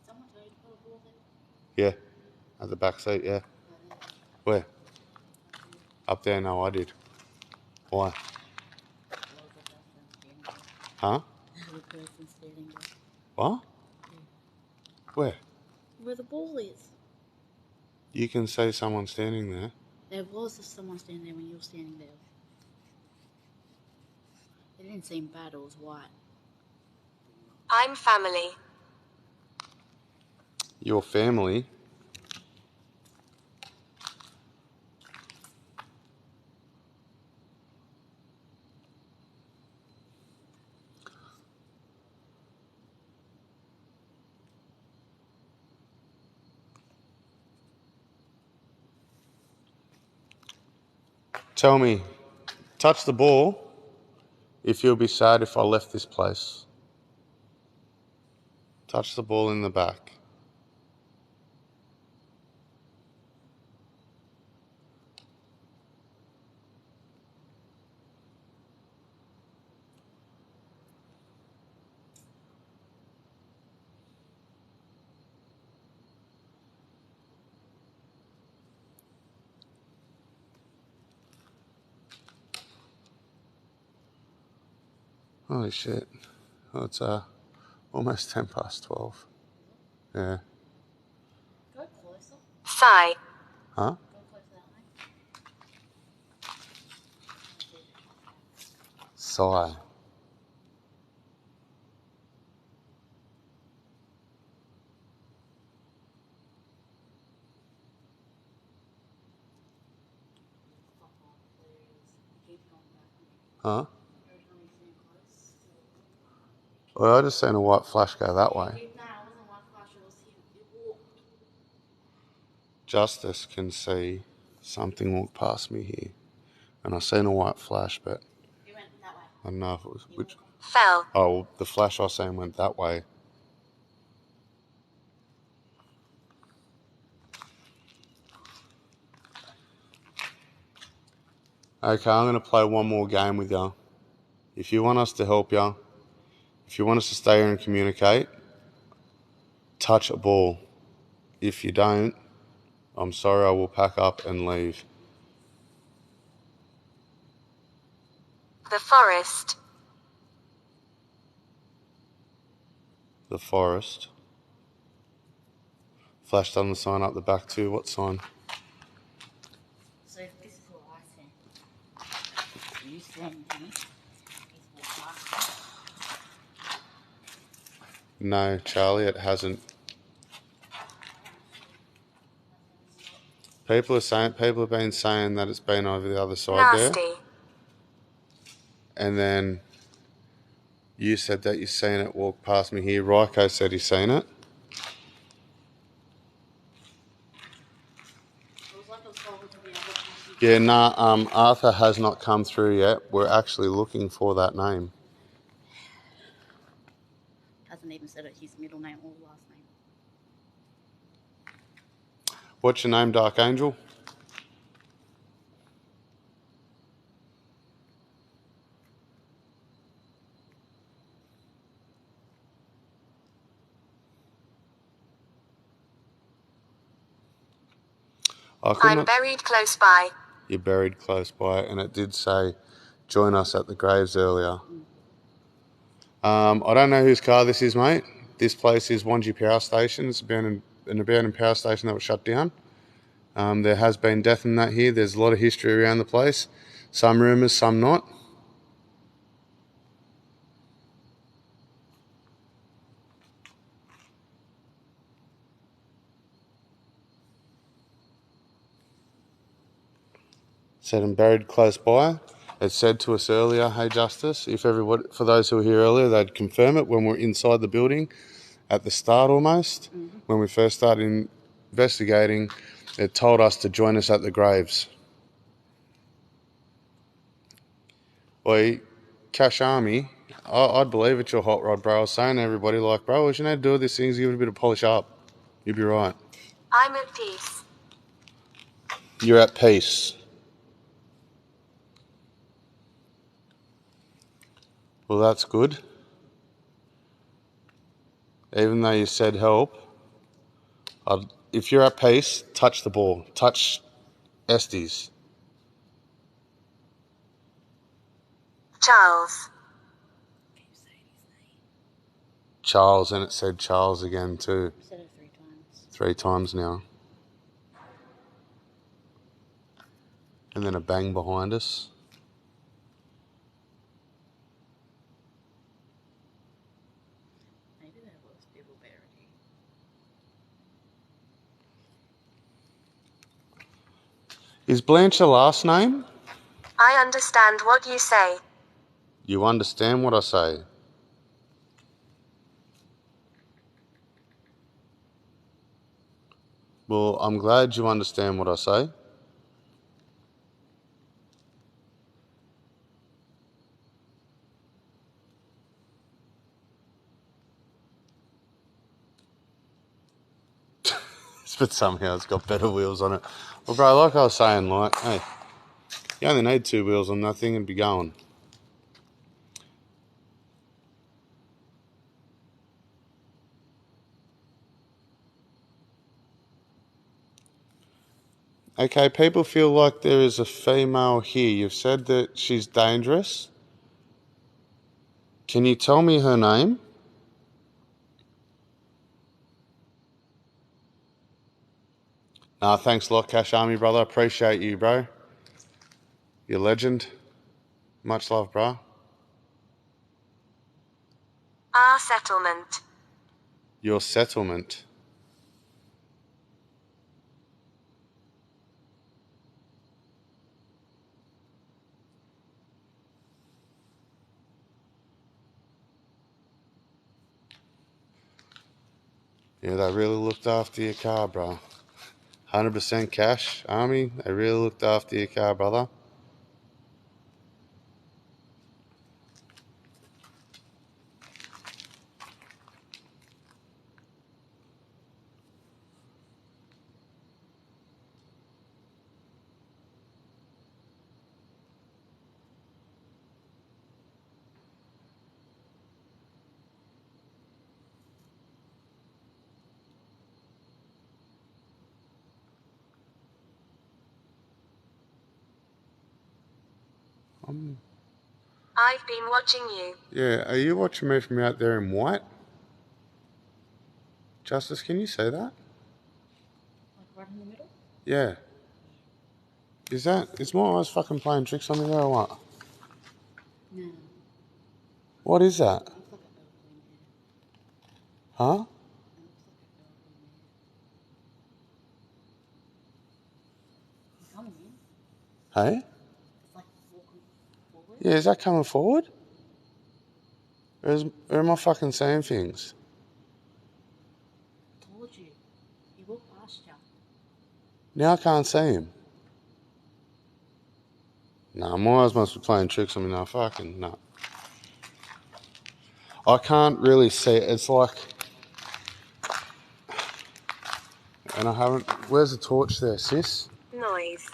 B: Someone told you to put a ball there?
A: Yeah, at the back seat, yeah. Where? Up there? No, I did. Why? Huh?
B: The person standing there.
A: What? Where?
B: Where the ball is.
A: You can see someone standing there.
B: There was someone standing there when you were standing there. It didn't seem bad, it was white.
C: I'm family.
A: Your family? Tell me, touch the ball if you'll be sad if I left this place. Touch the ball in the back. Holy shit. Oh, it's almost 10 past 12. Yeah.
B: Go closer.
C: Sigh.
A: Huh?
B: Go closer that way.
A: Sigh. Huh? Well, I just seen a white flash go that way.
B: No, it wasn't one flash, it was him. It walked.
A: Justice can see something walk past me here. And I seen a white flash, but
B: He went that way.
A: I don't know if it was which.
C: Fell.
A: Oh, well, the flash I seen went that way. Okay, I'm going to play one more game with you. If you want us to help you, if you want us to stay here and communicate, touch a ball. If you don't, I'm sorry, I will pack up and leave.
C: The forest.
A: The forest. Flashed on the sign up the back too. What sign?
B: So if this is what I see. You send him. He's walked past.
A: No, Charlie, it hasn't. People have been saying that it's been over the other side there.
C: Nasty.
A: And then you said that you seen it walk past me here. Ryko said he's seen it.
B: It was like I was talking to the other person.
A: Yeah, nah, Arthur has not come through yet. We're actually looking for that name.
B: Hasn't even said his middle name or last name.
A: What's your name, Dark Angel?
C: I'm buried close by.
A: You're buried close by, and it did say, join us at the graves earlier. I don't know whose car this is, mate. This place is Wangi Power Station. It's an abandoned power station that was shut down. There has been death in that here. There's a lot of history around the place. Some rumours, some not. Said I'm buried close by. It said to us earlier, hey Justice, if everybody, for those who were here earlier, they'd confirm it when we're inside the building at the start almost. When we first started investigating, it told us to join us at the graves. Well, Cash Army, I'd believe it's your hot rod, bro. I was saying to everybody, like, bro, what you need to do with these things, give it a bit of polish up. You'll be right.
C: I'm at peace.
A: You're at peace. Well, that's good. Even though you said help, if you're at peace, touch the ball. Touch Estes.
C: Charles.
A: Charles, and it said Charles again too.
B: You said it 3 times.
A: 3 times now. And then a bang behind us.
B: Maybe there was people buried here.
A: Is Blanche your last name?
C: I understand what you say.
A: You understand what I say? Well, I'm glad you understand what I say. But somehow it's got better wheels on it. Well, bro, like I was saying, like, hey, you only need 2 wheels on that thing and be going. Okay, people feel like there is a female here. You've said that she's dangerous. Can you tell me her name? Nah, thanks a lot, Cash Army, brother. Appreciate you, bro. You're a legend. Much love, bro.
C: Our settlement.
A: Your settlement. Yeah, they really looked after your car, bro. 100% cash, Army. They really looked after your car, brother.
C: I've been watching you.
A: Yeah, are you watching me from out there in white? Justice, can you say that?
B: Like right in the middle?
A: Yeah. Is my eyes fucking playing tricks on me there or what?
B: No.
A: What is that?
B: It looks like a girl green hair.
A: Huh?
B: It looks like a girl green hair. Coming in.
A: Hey?
B: It's like walking forward.
A: Yeah, is that coming forward? Or am I fucking saying things?
B: I told you. He walked past you.
A: Now I can't see him. Nah, my eyes must be playing tricks on me now. Fucking no. I can't really see it. It's like... And I haven't... Where's the torch there, sis?
C: Noise.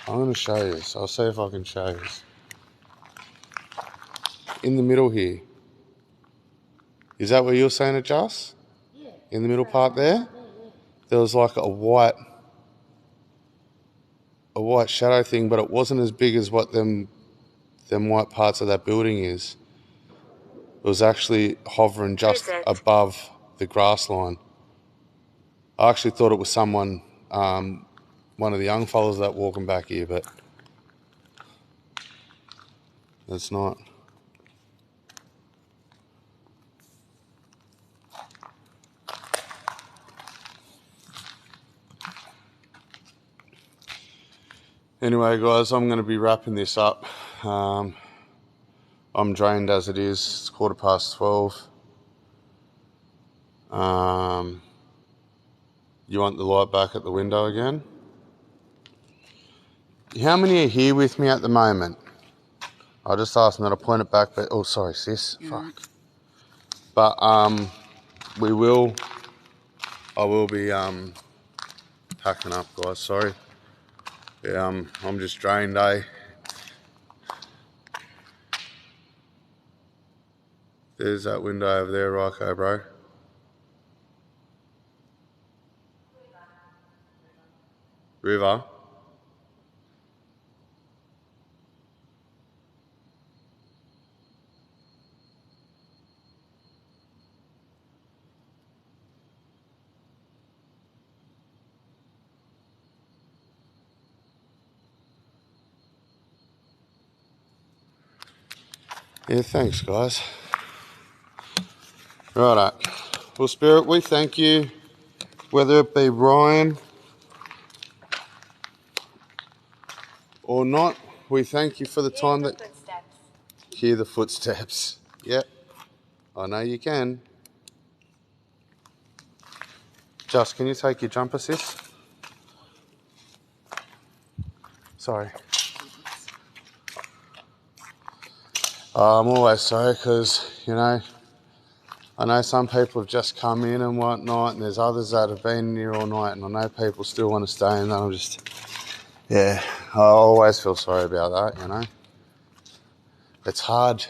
A: I'm going to show you. I'll see if I can show you. In the middle here. Is that where you're saying it, Joss?
B: Yeah.
A: In the middle part there?
B: Yeah.
A: There was like a white shadow thing, but it wasn't as big as what them white parts of that building is. It was actually hovering just
C: Visit.
A: above the grass line. I actually thought it was someone, one of the young fellas that walking back here, but it's not. Anyway, guys, I'm going to be wrapping this up. I'm drained as it is. It's 12:15. You want the light back at the window again? How many are here with me at the moment? I just asked them that I point it back, but oh, sorry, sis. Fuck. But I will be packing up, guys. Sorry. Yeah, I'm just drained, eh? There's that window over there, Ryko, bro. River. Yeah, thanks, guys. Righto. Well, Spirit, we thank you, whether it be Ryan or not. We thank you for the time that...
C: Footsteps.
A: Hear the footsteps. Yep, I know you can. Just, can you take your jumper, sis? Sorry. I'm always sorry because, you know, I know some people have just come in and whatnot, and there's others that have been here all night, and I know people still want to stay, and I'm just, yeah, I always feel sorry about that, you know. It's hard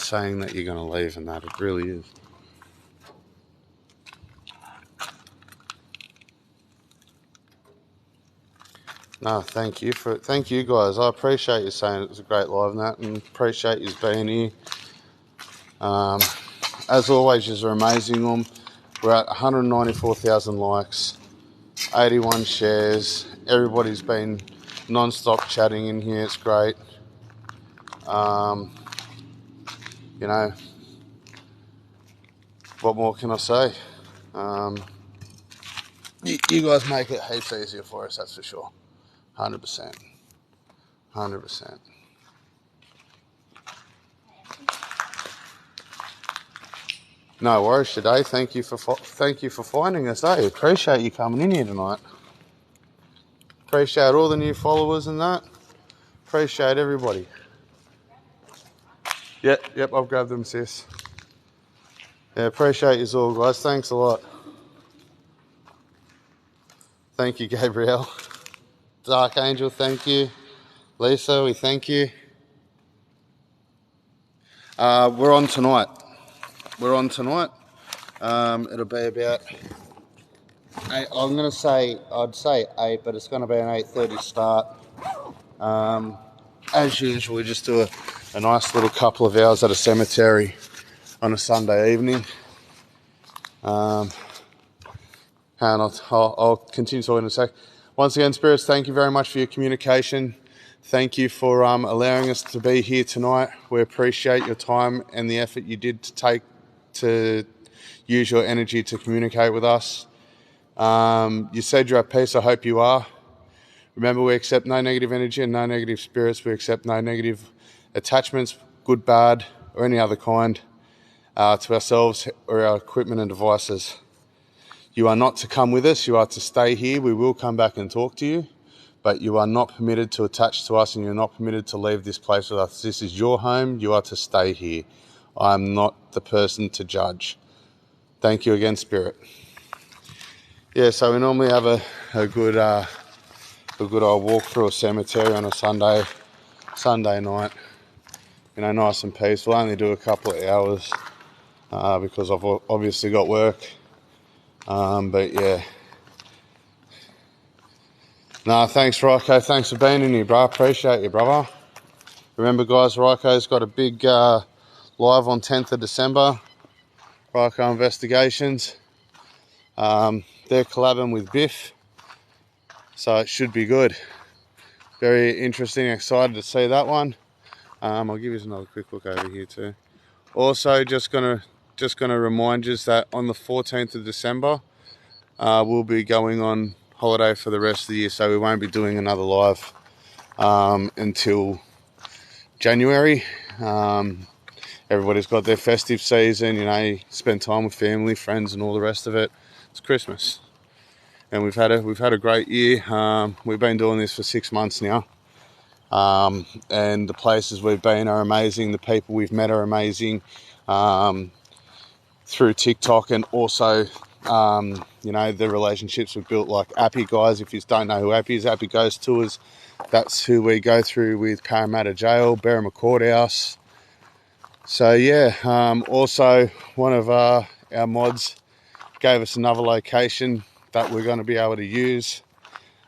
A: saying that you're going to leave and that, it really is. No, thank you guys. I appreciate you saying it was a great live and that, and appreciate you being here. As always, you're amazing. We're at 194,000 likes, 81 shares. Everybody's been non-stop chatting in here. It's great. You know, what more can I say? You guys make it heaps easier for us, that's for sure. 100%. 100%. No worries today. Thank you for finding us. I appreciate you coming in here tonight. Appreciate all the new followers and that. Appreciate everybody. Yep, I've grabbed them, sis. Yeah, appreciate you all, guys. Thanks a lot. Thank you, Gabrielle. Dark Angel, thank you. Lisa, we thank you. We're on tonight. It'll be about 8. I'd say 8, but it's going to be an 8:30 start. As usual, we just do a nice little couple of hours at a cemetery on a Sunday evening. And I'll continue talking in a sec. Once again, spirits, thank you very much for your communication. Thank you for allowing us to be here tonight. We appreciate your time and the effort you did to use your energy to communicate with us. You said you're at peace. I hope you are. Remember, we accept no negative energy and no negative spirits. We accept no negative attachments, good, bad, or any other kind, to ourselves or our equipment and devices. You are not to come with us. You are to stay here. We will come back and talk to you, but you are not permitted to attach to us, and you're not permitted to leave this place with us. This is your home. You are to stay here. I'm not the person to judge. Thank you again, Spirit. Yeah, so we normally have a good old walk through a cemetery on a Sunday night. You know, nice and peaceful. Only do a couple of hours because I've obviously got work. But yeah. No, thanks, Ryko. Thanks for being in here, bro. Appreciate you, brother. Remember, guys, Ryko's got a big live on 10th of December. Ryko Investigations. They're collabing with Biff, so it should be good. Very interesting. Excited to see that one. I'll give you another quick look over here too. Also, just gonna remind you that on the 14th of December, we'll be going on holiday for the rest of the year, so we won't be doing another live until January. Everybody's got their festive season, you know, you spend time with family, friends, and all the rest of it. It's Christmas, and we've had a great year. We've been doing this for 6 months now, and the places we've been are amazing. The people we've met are amazing, through TikTok, and also you know, the relationships we've built, like Appy, guys. If you don't know who Appy is, Appy Goes Tours. That's who we go through with Parramatta Jail, Berrima Courthouse. So yeah, also one of our mods gave us another location that we're going to be able to use.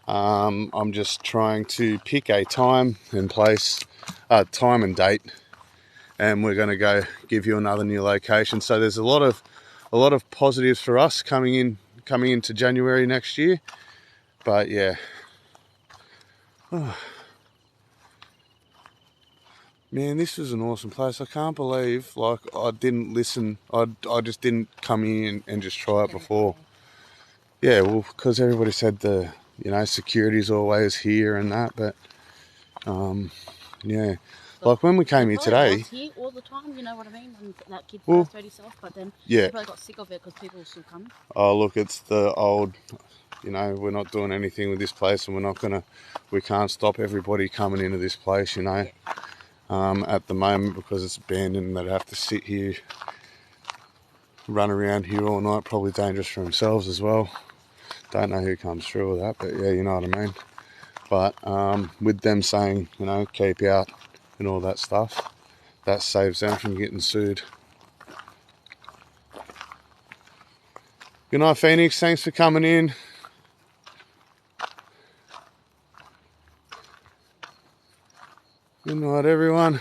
A: I'm just trying to pick a time and place, time and date, and we're going to go give you another new location. So there's a lot of positives for us coming into January next year. But yeah. Oh. Man, this was an awesome place. I can't believe, like, I didn't listen. I just didn't come in and just try it before. Yeah, well, because everybody said the, you know, security's always here and that, but yeah. Like when we came here today.
B: Was here all the time, you know what I mean? When that kid
A: Well,
B: first hurt himself, but then
A: yeah.
B: he probably got sick of it because people still come.
A: Oh, look, it's the old, you know, we're not doing anything with this place, and we can't stop everybody coming into this place, you know. At the moment, because it's abandoned, they'd have to sit here, run around here all night, probably dangerous for themselves as well. Don't know who comes through with that, but yeah, you know what I mean. But with them saying, you know, keep out and all that stuff, that saves them from getting sued. Good night, Phoenix. Thanks for coming in. Good night, everyone.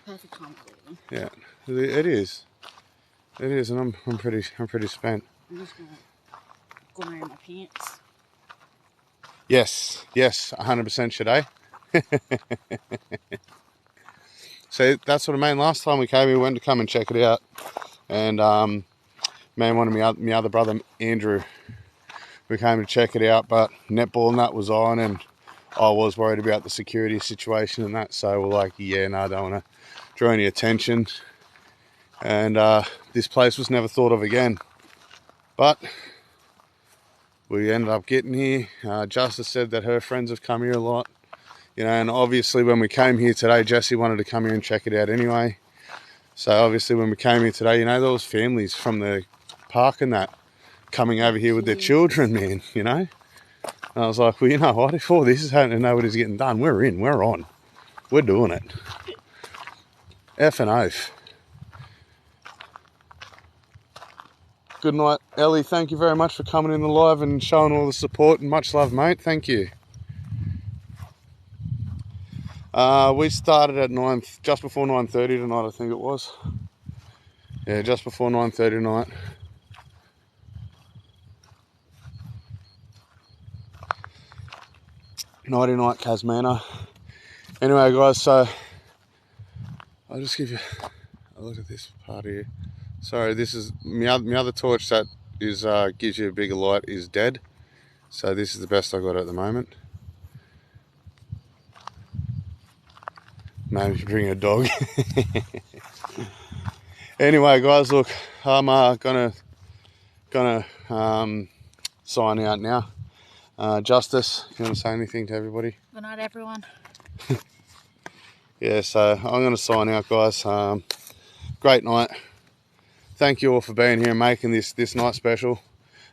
B: Perfect time for leaving.
A: Yeah, it is. It is, and I'm pretty spent.
B: I'm just gonna go around my pants.
A: Yes, 100% should, eh? So that's what I mean. Last time we came, we went to come and check it out, and me and one of my other brother, Andrew, we came to check it out, but netball and that was on, and I was worried about the security situation and that, so we're like, yeah, no, I don't want to draw any attention. and this place was never thought of again. But we ended up getting here. Justice said that her friends have come here a lot, you know, and obviously when we came here today, Jessie wanted to come here and check it out anyway. So obviously when we came here today, you know, there was families from the park and that coming over here with their children, man, you know. And I was like, well, you know what, if all this is happening and nobody's getting done, we're in, we're on. We're doing it. F and oath. Good night, Ellie. Thank you very much for coming in the live and showing all the support, and much love, mate. Thank you. We started at just before 9:30 tonight, I think it was. Yeah, just before 9:30 tonight. Nighty night, Casmana. Anyway, guys, so I'll just give you a look at this part here. Sorry, this is my other torch that is gives you a bigger light is dead. So this is the best I got at the moment. Maybe bring a dog. Anyway, guys, look, I'm gonna sign out now. Justice, you want to say anything to everybody?
B: Good night, everyone.
A: Yeah, so I'm going to sign out, guys. Great night. Thank you all for being here and making this night special.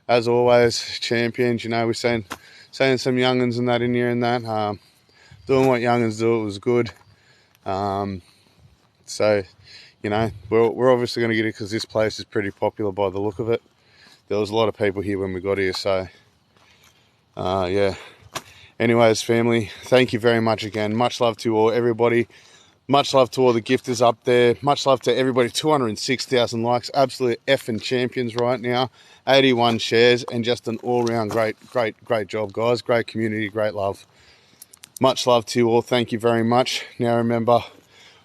A: As always, champions, you know, we're seeing some young'uns and that in here and that. Doing what young'uns do, it was good. So, you know, we're obviously going to get it because this place is pretty popular by the look of it. There was a lot of people here when we got here, so yeah. Anyways, family, thank you very much again. Much love to all, everybody. Much love to all the gifters up there. Much love to everybody. 206,000 likes. Absolute effing champions right now. 81 shares and just an all-round great job, guys. Great community, great love. Much love to you all. Thank you very much. Now remember,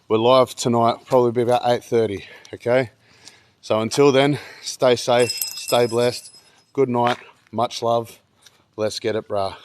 A: we're live tonight, probably be about 8:30, okay? So until then, stay safe, stay blessed. Good night. Much love. Let's get it, brah.